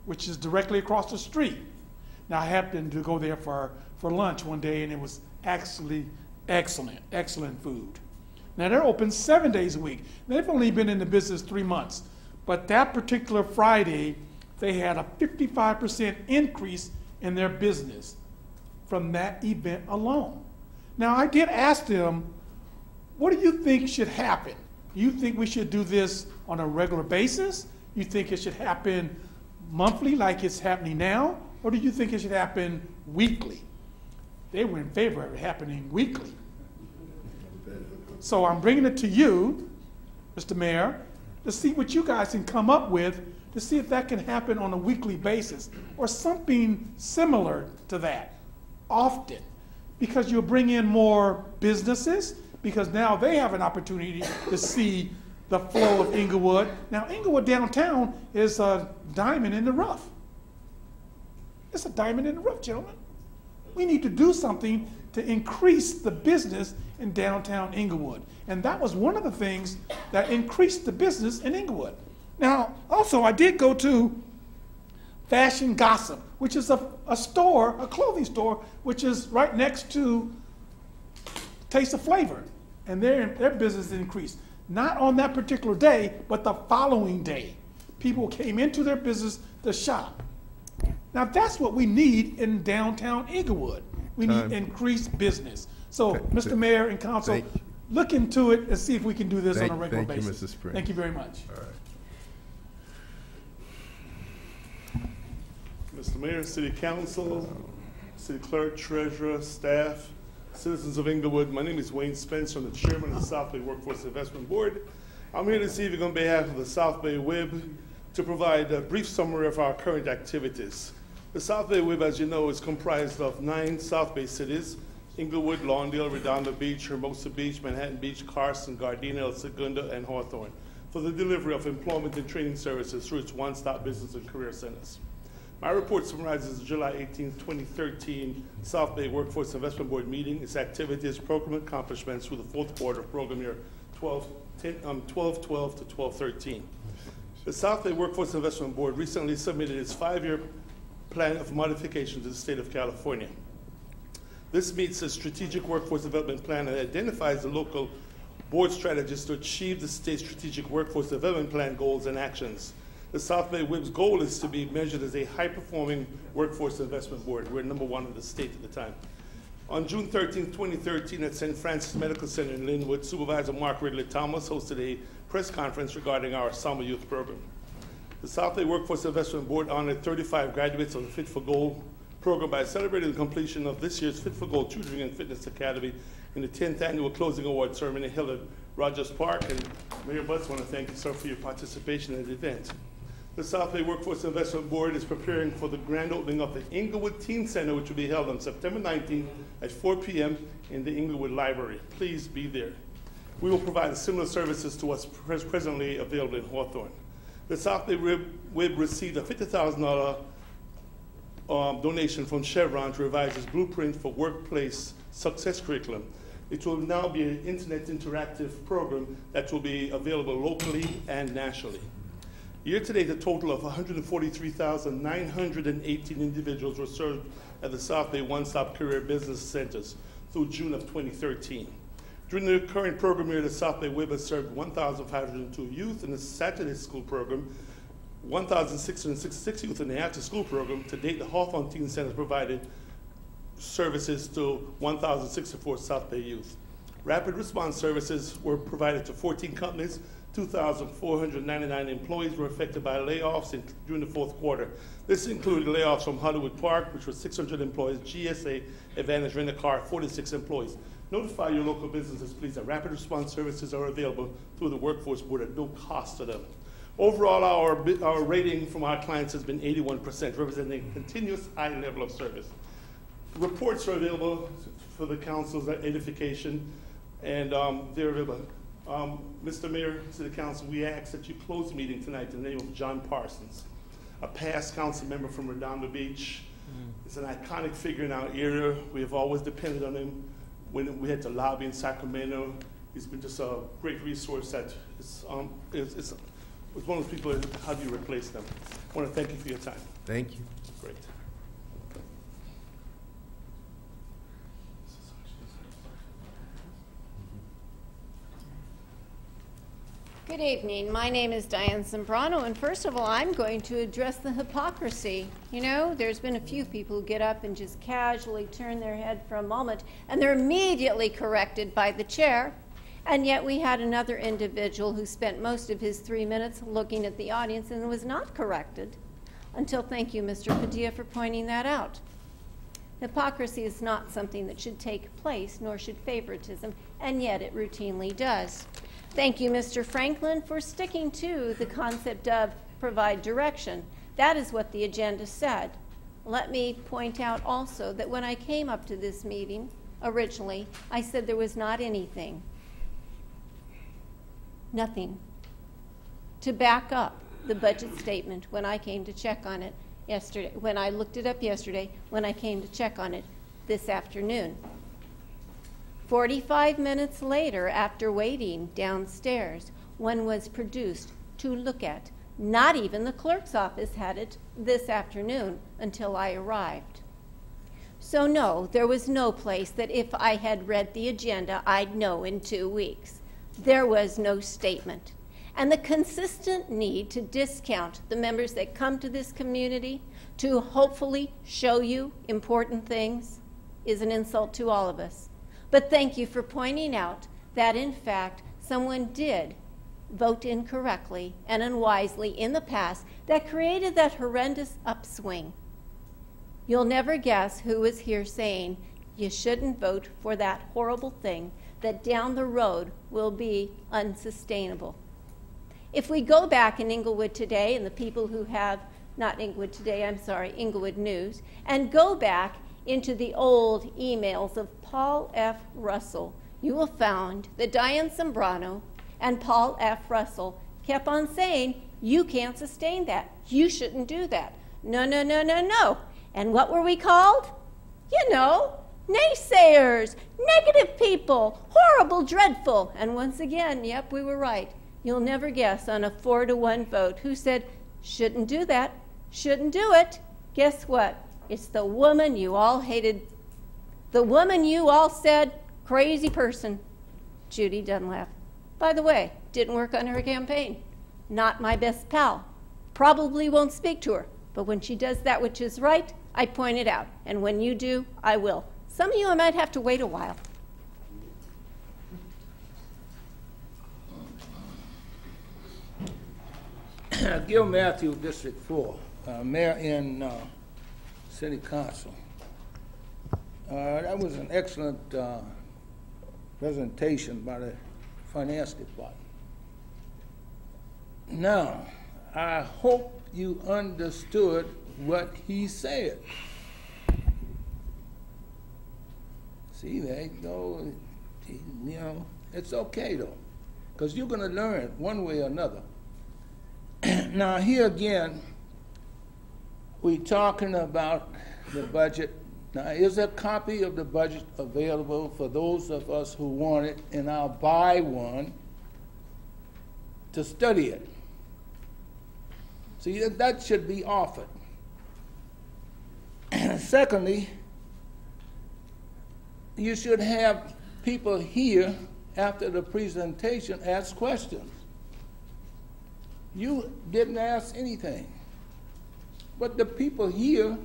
which is directly across the street. Now I happened to go there for lunch one day, and it was actually excellent food. Now they're open 7 days a week. They've only been in the business 3 months, but that particular Friday, they had a 55% increase in their business from that event alone. Now, I did ask them, what do you think should happen? Do you think we should do this on a regular basis? You think it should happen monthly like it's happening now? Or do you think it should happen weekly? They were in favor of it happening weekly. So I'm bringing it to you, Mr. Mayor, to see what you guys can come up with to see if that can happen on a weekly basis or something similar to that often, because you'll bring in more businesses, because now they have an opportunity to see the flow of Inglewood. Now, Inglewood downtown is a diamond in the rough. It's a diamond in the rough, gentlemen. We need to do something to increase the business in downtown Inglewood. And that was one of the things that increased the business in Inglewood. Now, also, I did go to Fashion Gossip, which is a store, a clothing store, which is right next to Taste of Flavor. And their business increased. Not on that particular day, but the following day. People came into their business to shop. Now, that's what we need in downtown Inglewood. We need increased business. So, Mr. Mayor and Council, look into it and see if we can do this on a regular basis. Thank you, Mr. Spring. Thank you very much. All right. Mr. Mayor, City Council, City Clerk, Treasurer, staff, citizens of Inglewood, my name is Wayne Spencer. I'm the Chairman of the South Bay Workforce Investment Board. I'm here this evening on behalf of the South Bay WIB to provide a brief summary of our current activities. The South Bay WIB, as you know, is comprised of 9 South Bay cities: Inglewood, Lawndale, Redondo Beach, Hermosa Beach, Manhattan Beach, Carson, Gardena, El Segundo, and Hawthorne, for the delivery of employment and training services through its one-stop business and career centers. My report summarizes the July 18, 2013 South Bay Workforce Investment Board meeting, its activities, program accomplishments through the 4th quarter of program year 12-12 to 12-13. The South Bay Workforce Investment Board recently submitted its 5-year plan of modification to the state of California. This meets a strategic workforce development plan that identifies the local board strategies to achieve the state's strategic workforce development plan goals and actions. The South Bay WIB's goal is to be measured as a high-performing workforce investment board. We're #1 in the state at the time. On June 13, 2013, at St. Francis Medical Center in Linwood, Supervisor Mark Ridley Thomas hosted a press conference regarding our summer youth program. The South Bay Workforce Investment Board honored 35 graduates of the Fit for Gold program by celebrating the completion of this year's Fit for Gold Tutoring and Fitness Academy in the 10th annual closing award ceremony held at Rogers Park. And Mayor Butts, I want to thank you, sir, for your participation in the event. The South Bay Workforce Investment Board is preparing for the grand opening of the Inglewood Teen Center, which will be held on September 19th at 4 p.m. in the Inglewood Library. Please be there. We will provide similar services to what's presently available in Hawthorne. The South Bay WIB received a $50,000 donation from Chevron to revise its blueprint for workplace success curriculum. It will now be an internet interactive program that will be available locally and nationally. Year to date, a total of 143,918 individuals were served at the South Bay One-Stop Career Business Centers through June of 2013. During the current program year, the South Bay WIB has served 1,502 youth in the Saturday school program, 1,666 youth in the after-school program. To date, the Hawthorne Teen Center has provided services to 1,064 South Bay youth. Rapid response services were provided to 14 companies. 2,499 employees were affected by layoffs during the 4th quarter. This included layoffs from Hollywood Park, which was 600 employees, GSA, Advantage Rent-A-Car, 46 employees. Notify your local businesses, please, that rapid response services are available through the Workforce Board at no cost to them. Overall, our rating from our clients has been 81%, representing a continuous high level of service. Reports are available for the council's edification, and they're available. Mr. Mayor, to the council, we ask that you close the meeting tonight in the name of John Parsons, a past council member from Redondo Beach. He's an iconic figure in our area. We have always depended on him when we had to lobby in Sacramento. He's been just a great resource that it's one of those people, how do you replace them? I want to thank you for your time. Thank you. Great. Good evening. My name is Diane Zambrano, and first of all, I'm going to address the hypocrisy. You know, there's been a few people who get up and just casually turn their head for a moment, and they're immediately corrected by the chair. And yet we had another individual who spent most of his 3 minutes looking at the audience and was not corrected until, thank you, Mr. Padilla, for pointing that out. Hypocrisy is not something that should take place, nor should favoritism, and yet it routinely does. Thank you, Mr. Franklin, for sticking to the concept of provide direction. That is what the agenda said. Let me point out also that when I came up to this meeting originally, I said there was not anything, nothing, to back up the budget statement when I came to check on it yesterday, when I looked it up yesterday, when I came to check on it this afternoon. 45 minutes later, after waiting downstairs, one was produced to look at. Not even the clerk's office had it this afternoon until I arrived. So no, there was no place that if I had read the agenda, I'd know in 2 weeks. There was no statement. And the consistent need to discount the members that come to this community to hopefully show you important things is an insult to all of us. But thank you for pointing out that, in fact, someone did vote incorrectly and unwisely in the past that created that horrendous upswing. You'll never guess who was here saying you shouldn't vote for that horrible thing that down the road will be unsustainable. If we go back in Inglewood today, and the people who have, not Inglewood today, I'm sorry, Inglewood News, and go back into the old emails of Paul F. Russell, you will find that Diane Zambrano and Paul F. Russell kept on saying, you can't sustain that. You shouldn't do that. No, no, no, no, no. And what were we called? You know, naysayers, negative people, horrible, dreadful. And once again, yep, we were right. You'll never guess on a 4-to-1 vote who said, shouldn't do that, shouldn't do it. Guess what? It's the woman you all hated, the woman you all said, crazy person, Judy Dunlap. By the way, didn't work on her campaign. Not my best pal. Probably won't speak to her, but when she does that which is right, I point it out. And when you do, I will. Some of you, I might have to wait a while. Gil Matthews, District 4, Mayor and City Council. That was an excellent presentation by the Finance Department. Now, I hope you understood what he said. See, there you go. You know, it's okay though, because you're going to learn one way or another. Now, here again, we're talking about the budget. Now, is a copy of the budget available for those of us who want it, and I'll buy one to study it. See, that should be offered. Secondly, you should have people here after the presentation ask questions. You didn't ask anything. But the people here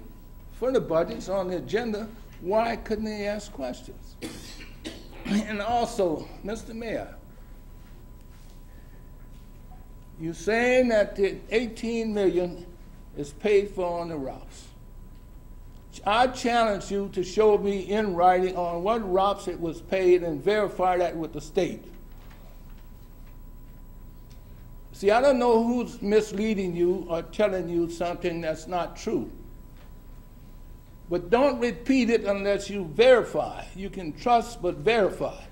for the budgets on the agenda, why couldn't they ask questions? And also, Mr. Mayor, you're saying that the $18 million is paid for on the routes. I challenge you to show me in writing on what routes it was paid and verify that with the state. See, I don't know who's misleading you or telling you something that's not true. But don't repeat it unless you verify. You can trust but verify.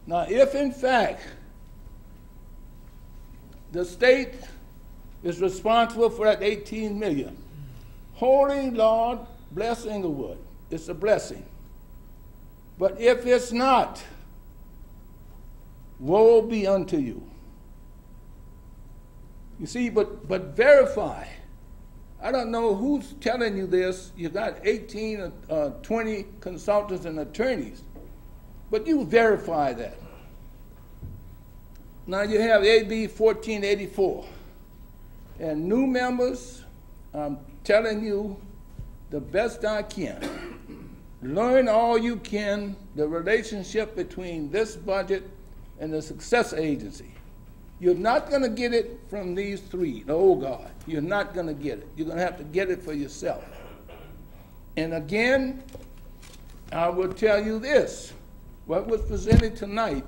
Now, if in fact the state is responsible for that $18 million, Holy Lord, bless Inglewood. It's a blessing. But if it's not, woe be unto you. You see, but verify. I don't know who's telling you this. You got 18 or 20 consultants and attorneys, but you verify that. Now you have AB 1484. And new members, I'm telling you the best I can. Learn all you can the relationship between this budget and the success agency. You're not going to get it from these three, the old guard. You're not going to get it. You're going to have to get it for yourself. And again, I will tell you this. What was presented tonight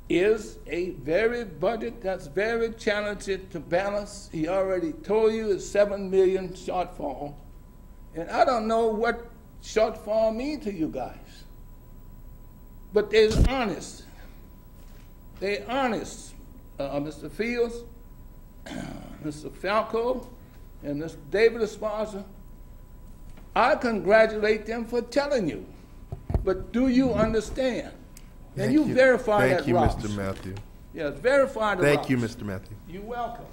is a very budget that's very challenging to balance. He already told you it's 7 million shortfall. And I don't know what shortfall mean to you guys. But they're honest. They're honest. Mr. Fields, Mr. Falco, and Mr. David Esparza, I congratulate them for telling you. But do you understand? And you verify that, Ross. Thank you, Mr. Matthew. Yes, verify the Ross. Thank you, Mr. Matthew. You're welcome.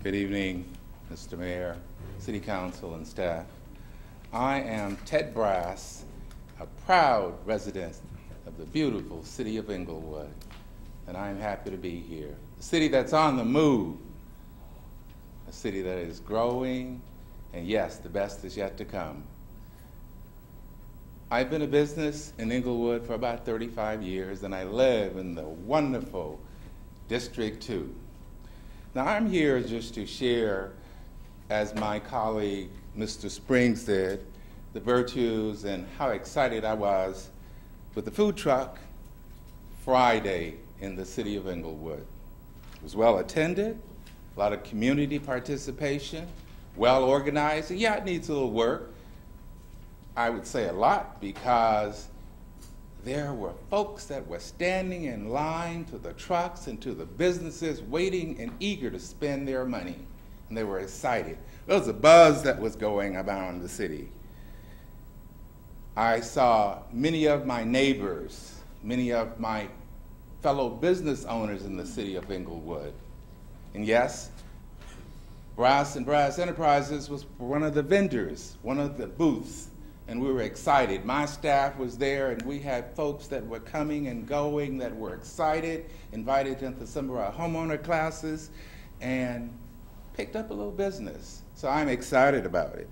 Good evening, Mr. Mayor, City Council, and staff. I am Ted Brass, a proud resident of the beautiful city of Inglewood, and I am happy to be here. A city that's on the move, a city that is growing, and yes, the best is yet to come. I've been in business in Inglewood for about 35 years, and I live in the wonderful District 2. Now, I'm here just to share, as my colleague Mr. Springs did, the virtues and how excited I was with the food truck Friday in the city of Inglewood. It was well attended, a lot of community participation, well organized, and yeah, it needs a little work. I would say a lot, because there were folks that were standing in line to the trucks and to the businesses, waiting and eager to spend their money, and they were excited. There was a buzz that was going around the city. I saw many of my neighbors, many of my fellow business owners in the city of Inglewood. And yes, Brass and Brass Enterprises was one of the vendors, one of the booths, and we were excited. My staff was there, and we had folks that were coming and going that were excited, invited into some of our homeowner classes, and picked up a little business. So I'm excited about it.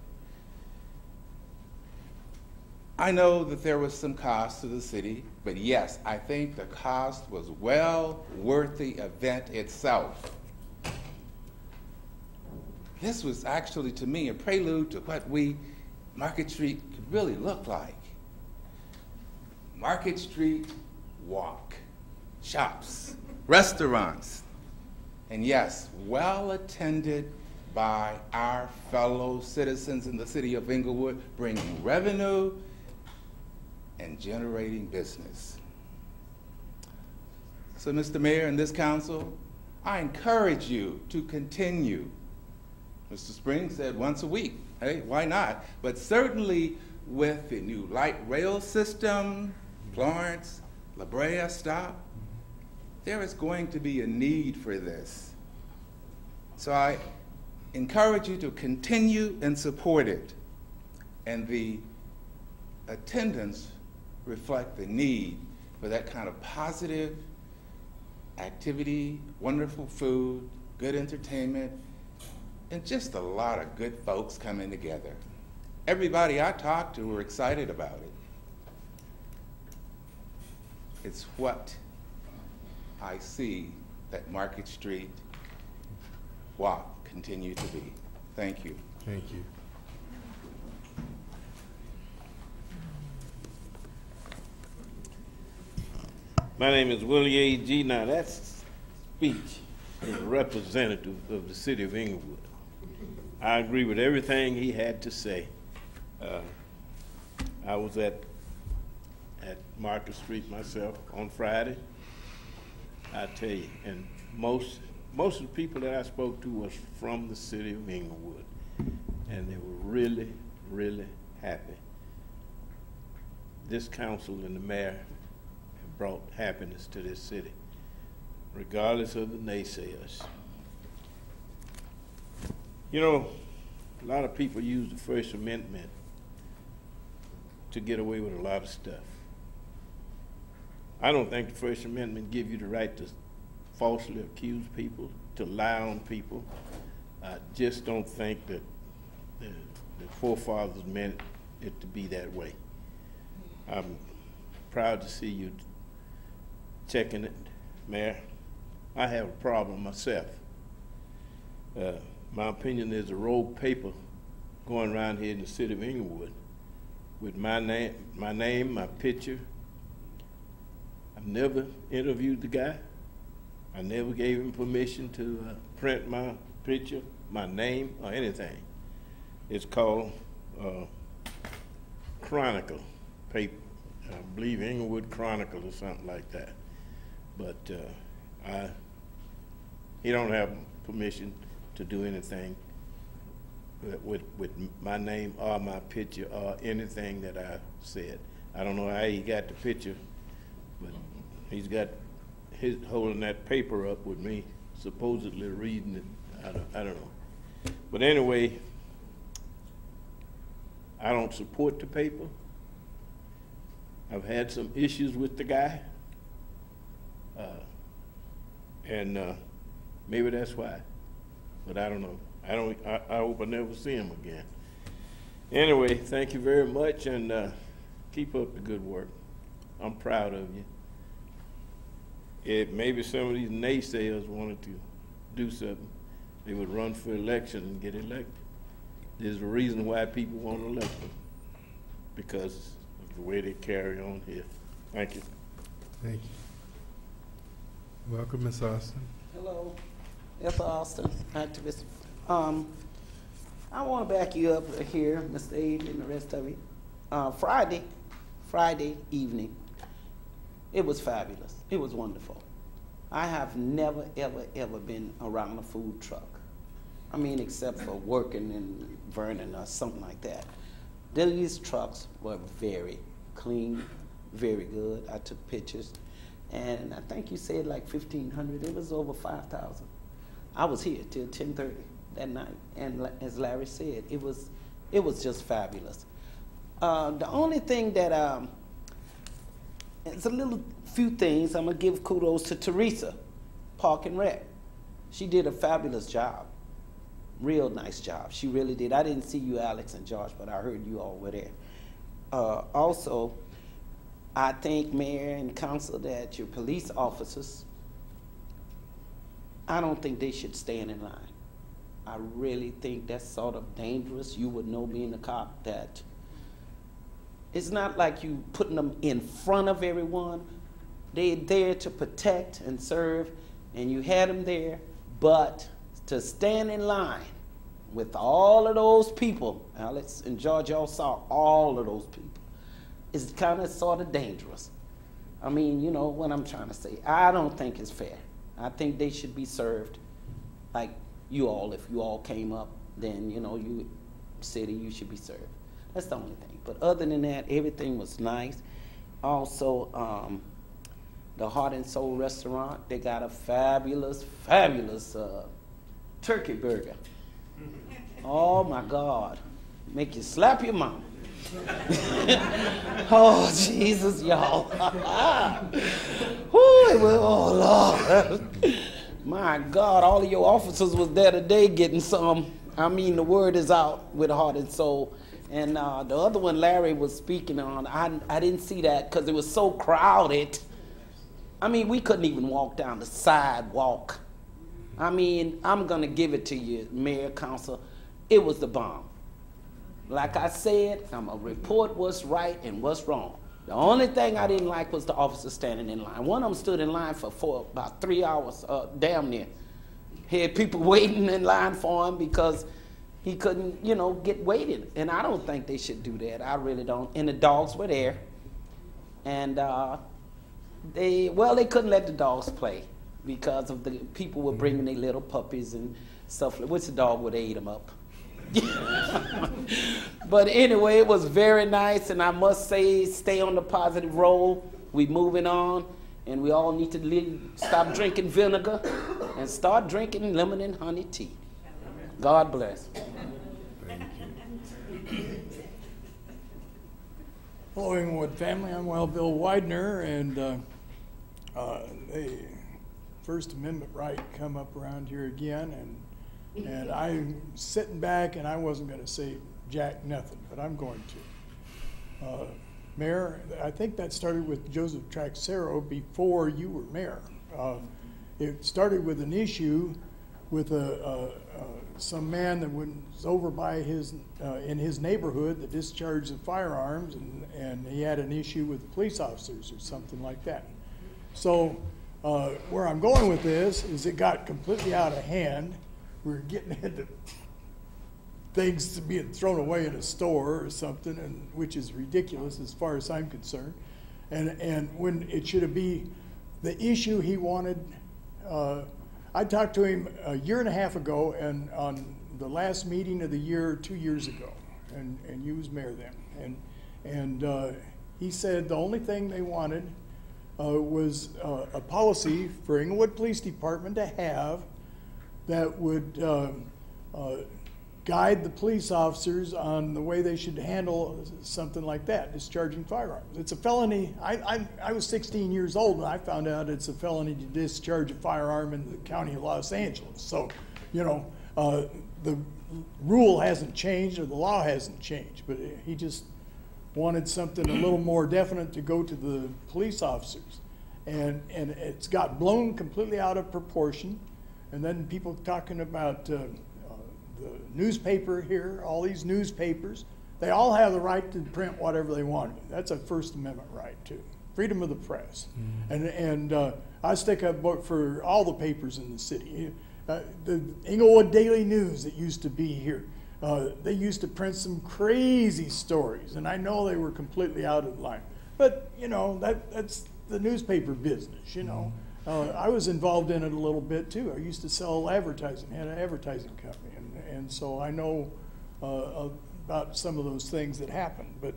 I know that there was some cost to the city, but yes, I think the cost was well worth the event itself. This was actually, to me, a prelude to what Market Street could really look like. Market Street walk, shops, restaurants, and yes, well attended by our fellow citizens in the city of Inglewood, bringing revenue and generating business. So, Mr. Mayor and this council, I encourage you to continue. Mr. Springs said once a week. Hey, why not? But certainly with the new light rail system, Florence, La Brea stop, there is going to be a need for this. So I encourage you to continue and support it. And the attendance reflect the need for that kind of positive activity, wonderful food, good entertainment, and just a lot of good folks coming together. Everybody I talked to were excited about it. It's what I see that Market Street walk continue to be. Thank you. Thank you. My name is Willie A.G. Now, that speech is a representative of the city of Inglewood. I agree with everything he had to say. I was at Market Street myself on Friday. I tell you, and most of the people that I spoke to was from the city of Inglewood, and they were really, really happy. This council and the mayor have brought happiness to this city, regardless of the naysayers. You know, a lot of people use the First Amendment to get away with a lot of stuff. I don't think the First Amendment gives you the right to falsely accuse people, to lie on people. I just don't think that the forefathers meant it to be that way. I'm proud to see you checking it, Mayor. I have a problem myself. My opinion is a rolled paper going around here in the city of Inglewood with my name, my picture. I've never interviewed the guy. I never gave him permission to print my picture, my name, or anything. It's called Chronicle paper. I believe Inglewood Chronicle or something like that. But he don't have permission to do anything with my name or my picture or anything that I said. I don't know how he got the picture, but he's got his holding that paper up with me, supposedly reading it. I don't know. But anyway, I don't support the paper. I've had some issues with the guy, and maybe that's why, but I don't know. I hope I never see him again. Anyway, thank you very much, and keep up the good work. I'm proud of you. Maybe some of these naysayers wanted to do something. They would run for election and get elected. There's a reason why people want to elect them, because of the way they carry on here. Thank you. Thank you. Welcome, Ms. Austin. Hello, Ethel Austin, activist. I want to back you up here, Mr. Abe and the rest of you. Friday evening, it was fabulous. It was wonderful. I have never, ever, ever been around a food truck. I mean, except for working in Vernon or something like that. These trucks were very clean, very good. I took pictures, and I think you said like 1,500. It was over 5,000. I was here till 10:30 that night, and as Larry said, it was just fabulous. The only thing that it's a few things. I'm gonna give kudos to Teresa, Park and Rec. She did a fabulous job, real nice job. She really did. I didn't see you, Alex and Josh, but I heard you all were there. Also, I think Mayor and Council that your police officers, I don't think they should stand in line. I really think that's sort of dangerous. You would know, being a cop, that it's not like you putting them in front of everyone. They're there to protect and serve, and you had them there, but to stand in line with all of those people, Alex and George, y'all saw all of those people, is kind of sort of dangerous. I mean, you know what I'm trying to say. I don't think it's fair. I think they should be served like you all. If you all came up, then, you know, you city, you should be served. That's the only thing. But other than that, everything was nice. Also, the Heart and Soul restaurant, they got a fabulous, fabulous turkey burger. Oh my God, make you slap your mom. Oh Jesus, y'all. Oh Lord. My God, all of your officers was there today getting some. I mean, the word is out with Heart and Soul. And the other one Larry was speaking on, I didn't see that because it was so crowded. I mean, we couldn't even walk down the sidewalk. I mean, I'm going to give it to you, Mayor, Council. It was the bomb. Like I said, I'm going to report what's right and what's wrong. The only thing I didn't like was the officers standing in line. One of them stood in line for about 3 hours, damn near. He had people waiting in line for him because he couldn't, you know, get weighted. And I don't think they should do that. I really don't. And the dogs were there. And they couldn't let the dogs play because of the people were bringing their little puppies and stuff, which the dog would have ate them up. But anyway, it was very nice, and I must say, stay on the positive roll. We moving on, and we all need to stop drinking vinegar and start drinking lemon and honey tea. God bless. Thank you. Hello, Inglewood family. I'm Bill Widener, and the First Amendment right come up around here again, and I'm sitting back, and I wasn't going to say jack nothing, but I'm going to. Mayor, I think that started with Joseph Traxero before you were mayor. It started with an issue with some man that was over by in his neighborhood that discharged the firearms, and he had an issue with police officers or something like that. So where I'm going with this is it got completely out of hand. We're getting into things being thrown away in a store or something, which is ridiculous as far as I'm concerned. And when it should be the issue he wanted. I talked to him a year and a half ago, and on the last meeting of the year 2 years ago, and you was mayor then, and he said the only thing they wanted was a policy for Inglewood Police Department to have that would guide the police officers on the way they should handle something like that, discharging firearms. It's a felony. I was 16 years old when I found out it's a felony to discharge a firearm in the county of Los Angeles. So, you know, the rule hasn't changed or the law hasn't changed, but he just wanted something a little more definite to go to the police officers. And it's got blown completely out of proportion. And then people talking about the newspaper here, all these newspapers, they all have the right to print whatever they want. That's a First Amendment right too. Freedom of the press. And I stick up for all the papers in the city. The Inglewood Daily News that used to be here, they used to print some crazy stories, and I know they were completely out of line. But you know, that's the newspaper business, you know. I was involved in it a little bit too. I used to sell advertising, had an advertising company, and so I know about some of those things that happen. But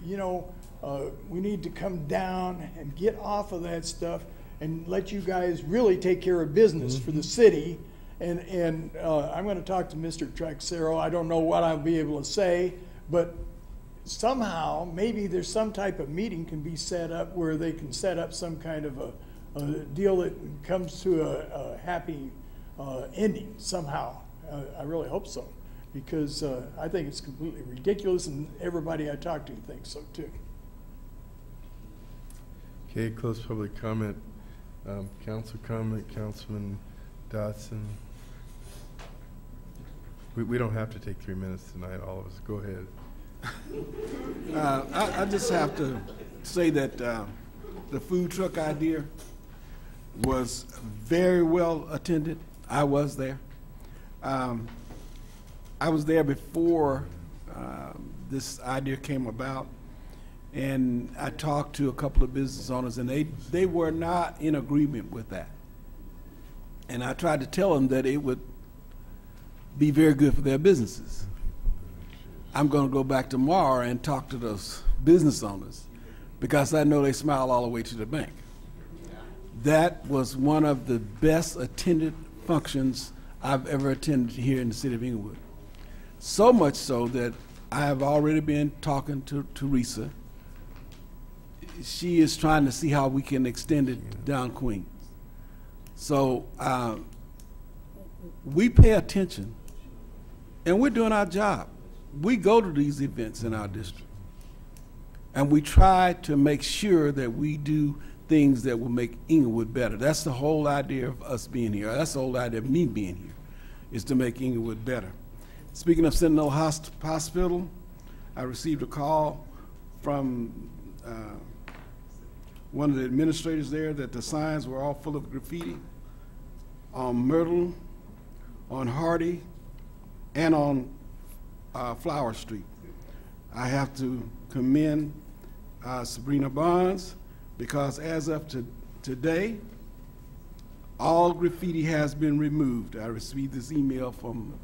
you know, we need to come down and get off of that stuff and let you guys really take care of business for the city. And I'm going to talk to Mr. Traxero. I don't know what I'll be able to say, but somehow maybe there's some type of meeting can be set up where they can set up some kind of a deal that comes to a happy ending somehow. I really hope so, because I think it's completely ridiculous, and everybody I talk to thinks so too. Okay, close public comment. Council comment, Councilman Dotson. We don't have to take 3 minutes tonight, all of us. Go ahead. I just have to say that the food truck idea was very well attended. I was there. I was there before this idea came about, and I talked to a couple of business owners, and they were not in agreement with that. And I tried to tell them that it would be very good for their businesses. I'm going to go back tomorrow and talk to those business owners, because I know they smile all the way to the bank. That was one of the best attended functions I've ever attended here in the city of Inglewood. So much so that I have already been talking to Teresa. She is trying to see how we can extend it down Queens. So we pay attention, and we're doing our job. We go to these events in our district, and we try to make sure that we do things that will make Inglewood better. That's the whole idea of us being here. That's the whole idea of me being here, is to make Inglewood better. Speaking of Sentinel Hospital, I received a call from one of the administrators there that the signs were all full of graffiti on Myrtle, on Hardy, and on Flower Street. I have to commend Sabrina Bonds, because as of today, all graffiti has been removed. I received this email from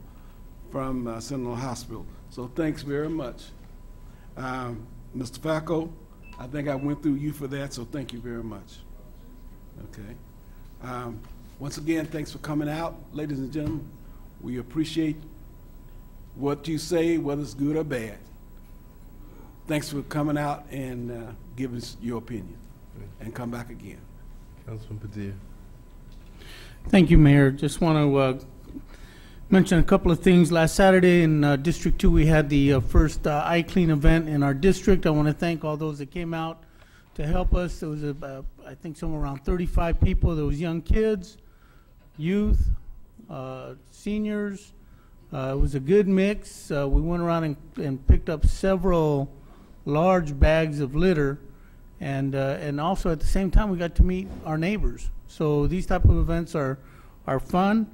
Sentinel Hospital. So thanks very much. Mr. Falco, I think I went through you for that, so thank you very much. Okay. Once again, thanks for coming out. Ladies and gentlemen, we appreciate what you say, whether it's good or bad. thanks for coming out and giving us your opinion, and come back again. Councilman Padilla. Thank you, Mayor. Just want to mention a couple of things. Last Saturday in District 2, we had the first Eye Clean event in our district. I want to thank all those that came out to help us. There was, I think, somewhere around 35 people. There was young kids, youth, seniors. It was a good mix. We went around and picked up several large bags of litter, and also at the same time we got to meet our neighbors. So these type of events are fun,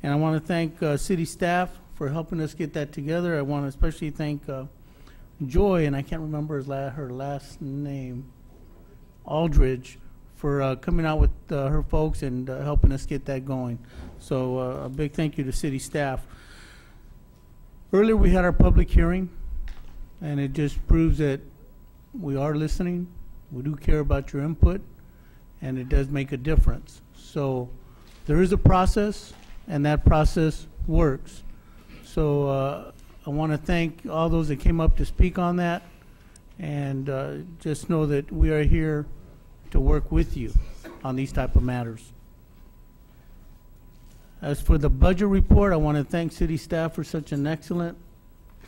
and I want to thank city staff for helping us get that together. I want to especially thank Joy, and I can't remember her last name, Aldridge, for coming out with her folks and helping us get that going. So a big thank you to city staff. Earlier we had our public hearing, and it just proves that we are listening, we do care about your input, and it does make a difference. So there is a process, and that process works. So I want to thank all those that came up to speak on that, and just know that we are here to work with you on these type of matters. As for the budget report, I want to thank city staff for such an excellent,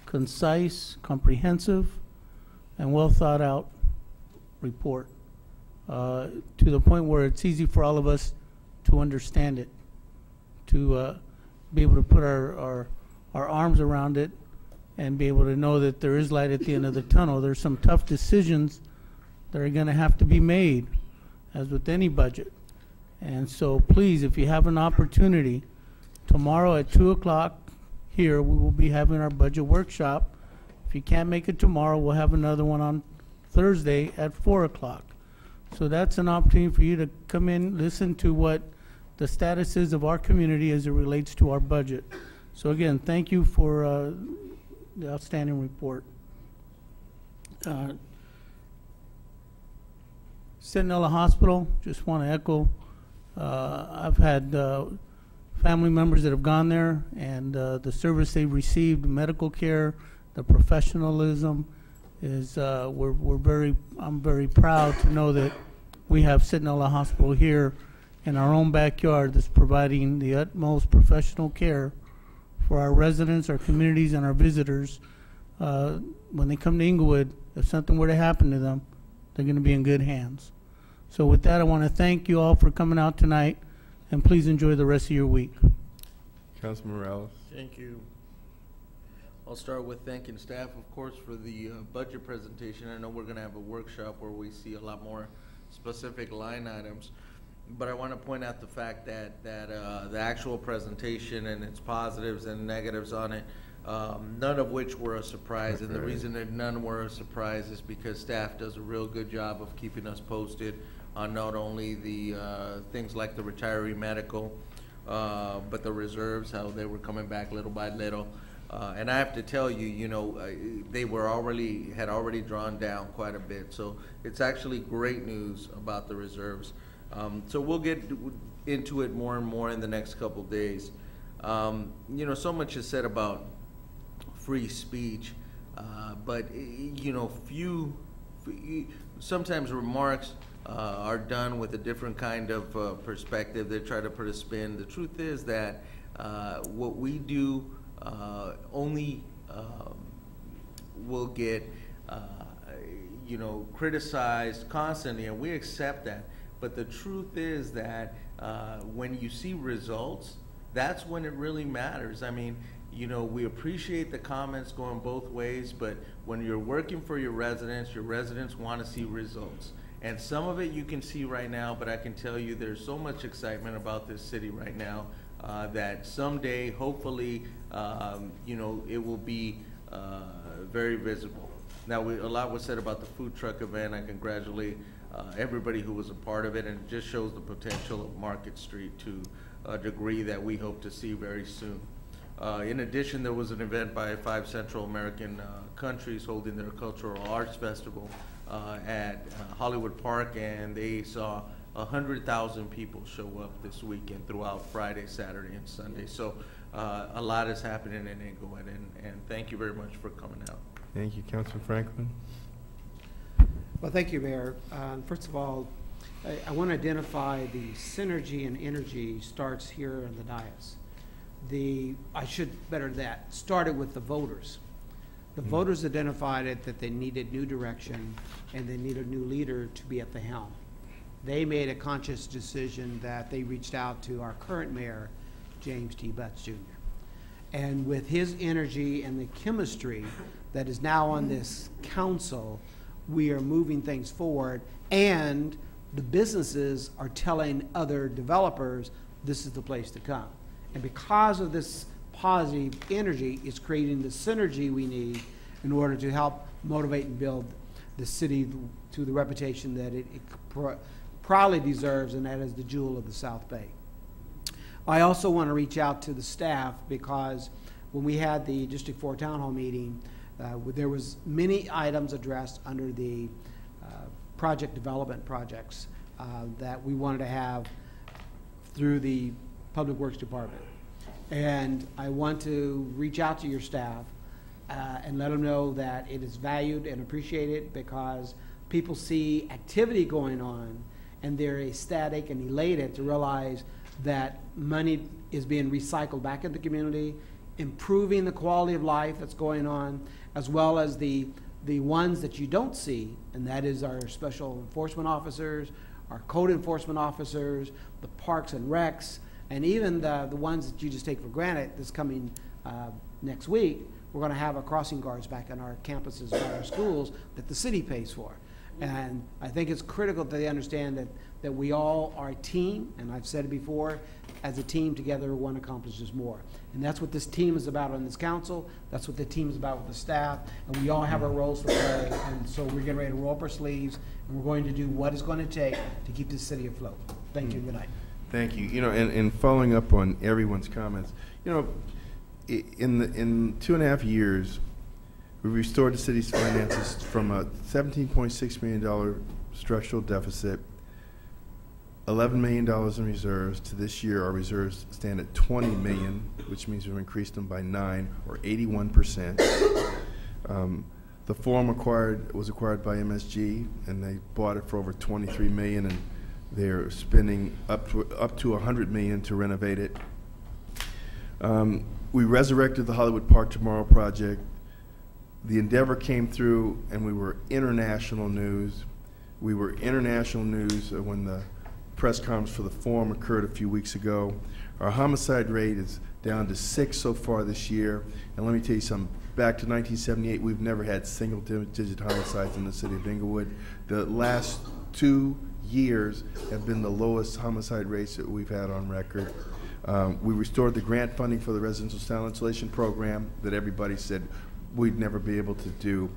concise, comprehensive, and well thought out report, to the point where it's easy for all of us to understand it, to be able to put our arms around it and be able to know that there is light at the end of the tunnel. There's some tough decisions that are going to have to be made, as with any budget. And so please, if you have an opportunity, tomorrow at 2 o'clock here, we will be having our budget workshop. If you can't make it tomorrow, we'll have another one on Thursday at 4 o'clock. So that's an opportunity for you to come in, listen to what the status is of our community as it relates to our budget. So again, thank you for the outstanding report. Centinela Hospital, just want to echo, I've had family members that have gone there, and the service they've received, medical care, the professionalism is, I'm very proud to know that we have Centinela Hospital here in our own backyard that's providing the utmost professional care for our residents, our communities, and our visitors. When they come to Inglewood, if something were to happen to them, they're going to be in good hands. So with that, I want to thank you all for coming out tonight, and please enjoy the rest of your week. Councilman Morales. Thank you. I'll start with thanking staff, of course, for the budget presentation. I know we're going to have a workshop where we see a lot more specific line items, but I want to point out the fact that the actual presentation and its positives and negatives on it, none of which were a surprise. And the reason that none were a surprise is because staff does a real good job of keeping us posted on not only the things like the retiree medical, but the reserves, how they were coming back little by little. And I have to tell you, you know, they had already drawn down quite a bit. So it's actually great news about the reserves. So we'll get into it more and more in the next couple of days. You know, so much is said about free speech, but you know, sometimes remarks are done with a different kind of perspective. They try to put a spin. The truth is that what we do only will get you know, criticized constantly, and we accept that. But the truth is that when you see results, that's when it really matters. I mean, you know, we appreciate the comments going both ways, but when you're working for your residents want to see results. And some of it you can see right now, but I can tell you there's so much excitement about this city right now that someday, hopefully, you know, it will be very visible. Now, a lot was said about the food truck event. I congratulate everybody who was a part of it, and it just shows the potential of Market Street to a degree that we hope to see very soon. In addition, there was an event by 5 Central American countries holding their cultural arts festival at Hollywood Park, and they saw 100,000 people show up this weekend throughout Friday, Saturday, and Sunday. So a lot is happening in Inglewood, and thank you very much for coming out. Thank you, Councilman Franklin. Well, thank you, Mayor. First of all, I want to identify the synergy and energy starts here in the dais. I should better that, started with the voters. The voters identified it that they needed new direction and they needed a new leader to be at the helm. They made a conscious decision that they reached out to our current mayor, James T. Butts Jr. And with his energy and the chemistry that is now on this council, we are moving things forward, and the businesses are telling other developers this is the place to come. And because of this positive energy, it's creating the synergy we need in order to help motivate and build the city to the reputation that it proudly deserves, and that is the jewel of the South Bay. I also want to reach out to the staff, because when we had the District 4 Town Hall meeting, there was many items addressed under the project development projects that we wanted to have through the Public Works Department. And I want to reach out to your staff and let them know that it is valued and appreciated, because people see activity going on and they're ecstatic and elated to realize that money is being recycled back in the community, improving the quality of life that's going on, as well as the ones that you don't see, and that is our special enforcement officers, our code enforcement officers, the parks and recs, and even the ones that you just take for granted. This coming next week, we're going to have our crossing guards back in our campuses and our schools that the city pays for. And I think it's critical that they understand that we all are a team, and I've said it before, as a team together one accomplishes more. And that's what this team is about on this council, that's what the team is about with the staff, and we all have our roles to play, and so we're getting ready to roll up our sleeves, and we're going to do what it's going to take to keep this city afloat. Thank you, and good night. Thank you. You know, and following up on everyone's comments, you know, in 2.5 years, we restored the city's finances from a $17.6 million structural deficit, $11 million in reserves, to this year our reserves stand at $20 million, which means we've increased them by 9 or 81%. The Forum was acquired by MSG, and they bought it for over $23 million, and they're spending up to $100 million to renovate it. We resurrected the Hollywood Park Tomorrow project. The Endeavor came through, and we were international news. We were international news when the press conference for the Forum occurred a few weeks ago. Our homicide rate is down to 6 so far this year. And let me tell you something, back to 1978, we've never had single-digit homicides in the city of Inglewood. The last 2 years have been the lowest homicide rates that we've had on record. We restored the grant funding for the residential sound insulation program that everybody said we'd never be able to do.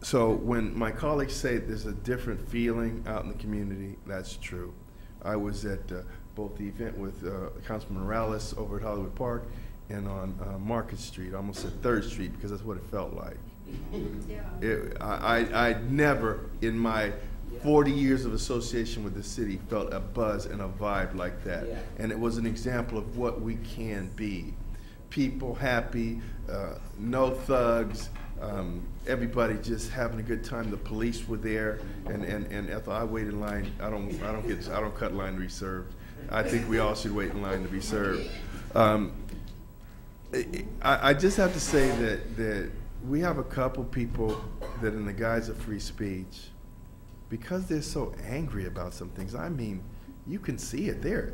So when my colleagues say there's a different feeling out in the community, that's true. I was at both the event with Councilman Morales over at Hollywood Park and on Market Street, almost at 3rd Street, because that's what it felt like. I never, in my 40 years of association with the city, felt a buzz and a vibe like that. And it was an example of what we can be. People happy, no thugs, everybody just having a good time. The police were there, and Ethel, I wait in line. I don't cut line to be served. I think we all should wait in line to be served. I just have to say that we have a couple people that, in the guise of free speech, because they're so angry about some things, I mean, you can see it. They're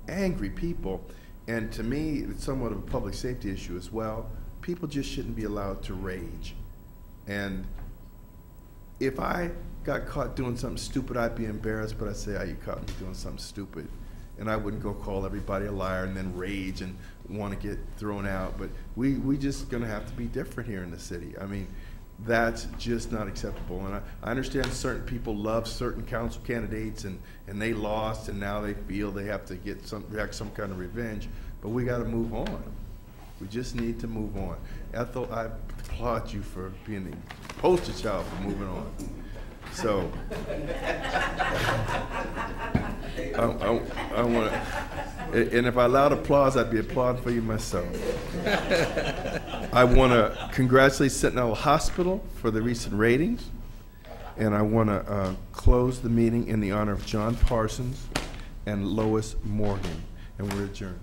angry people. And to me, it's somewhat of a public safety issue as well. People just shouldn't be allowed to rage. And if I got caught doing something stupid, I'd be embarrassed, but I'd say, oh, you caught me doing something stupid. And I wouldn't go call everybody a liar and then rage and want to get thrown out. But we just gonna have to be different here in the city. I mean, that's just not acceptable. And I understand certain people love certain council candidates, and they lost, and now they feel they have to get some kind of revenge. But we got to move on. We just need to move on. Ethel, I applaud you for being the poster child for moving on. So I want to, and if I allowed applause, I'd be applauding for you myself. I want to congratulate Sentinel Hospital for the recent ratings, and I want to close the meeting in the honor of John Parsons and Lois Morgan, and we're adjourned.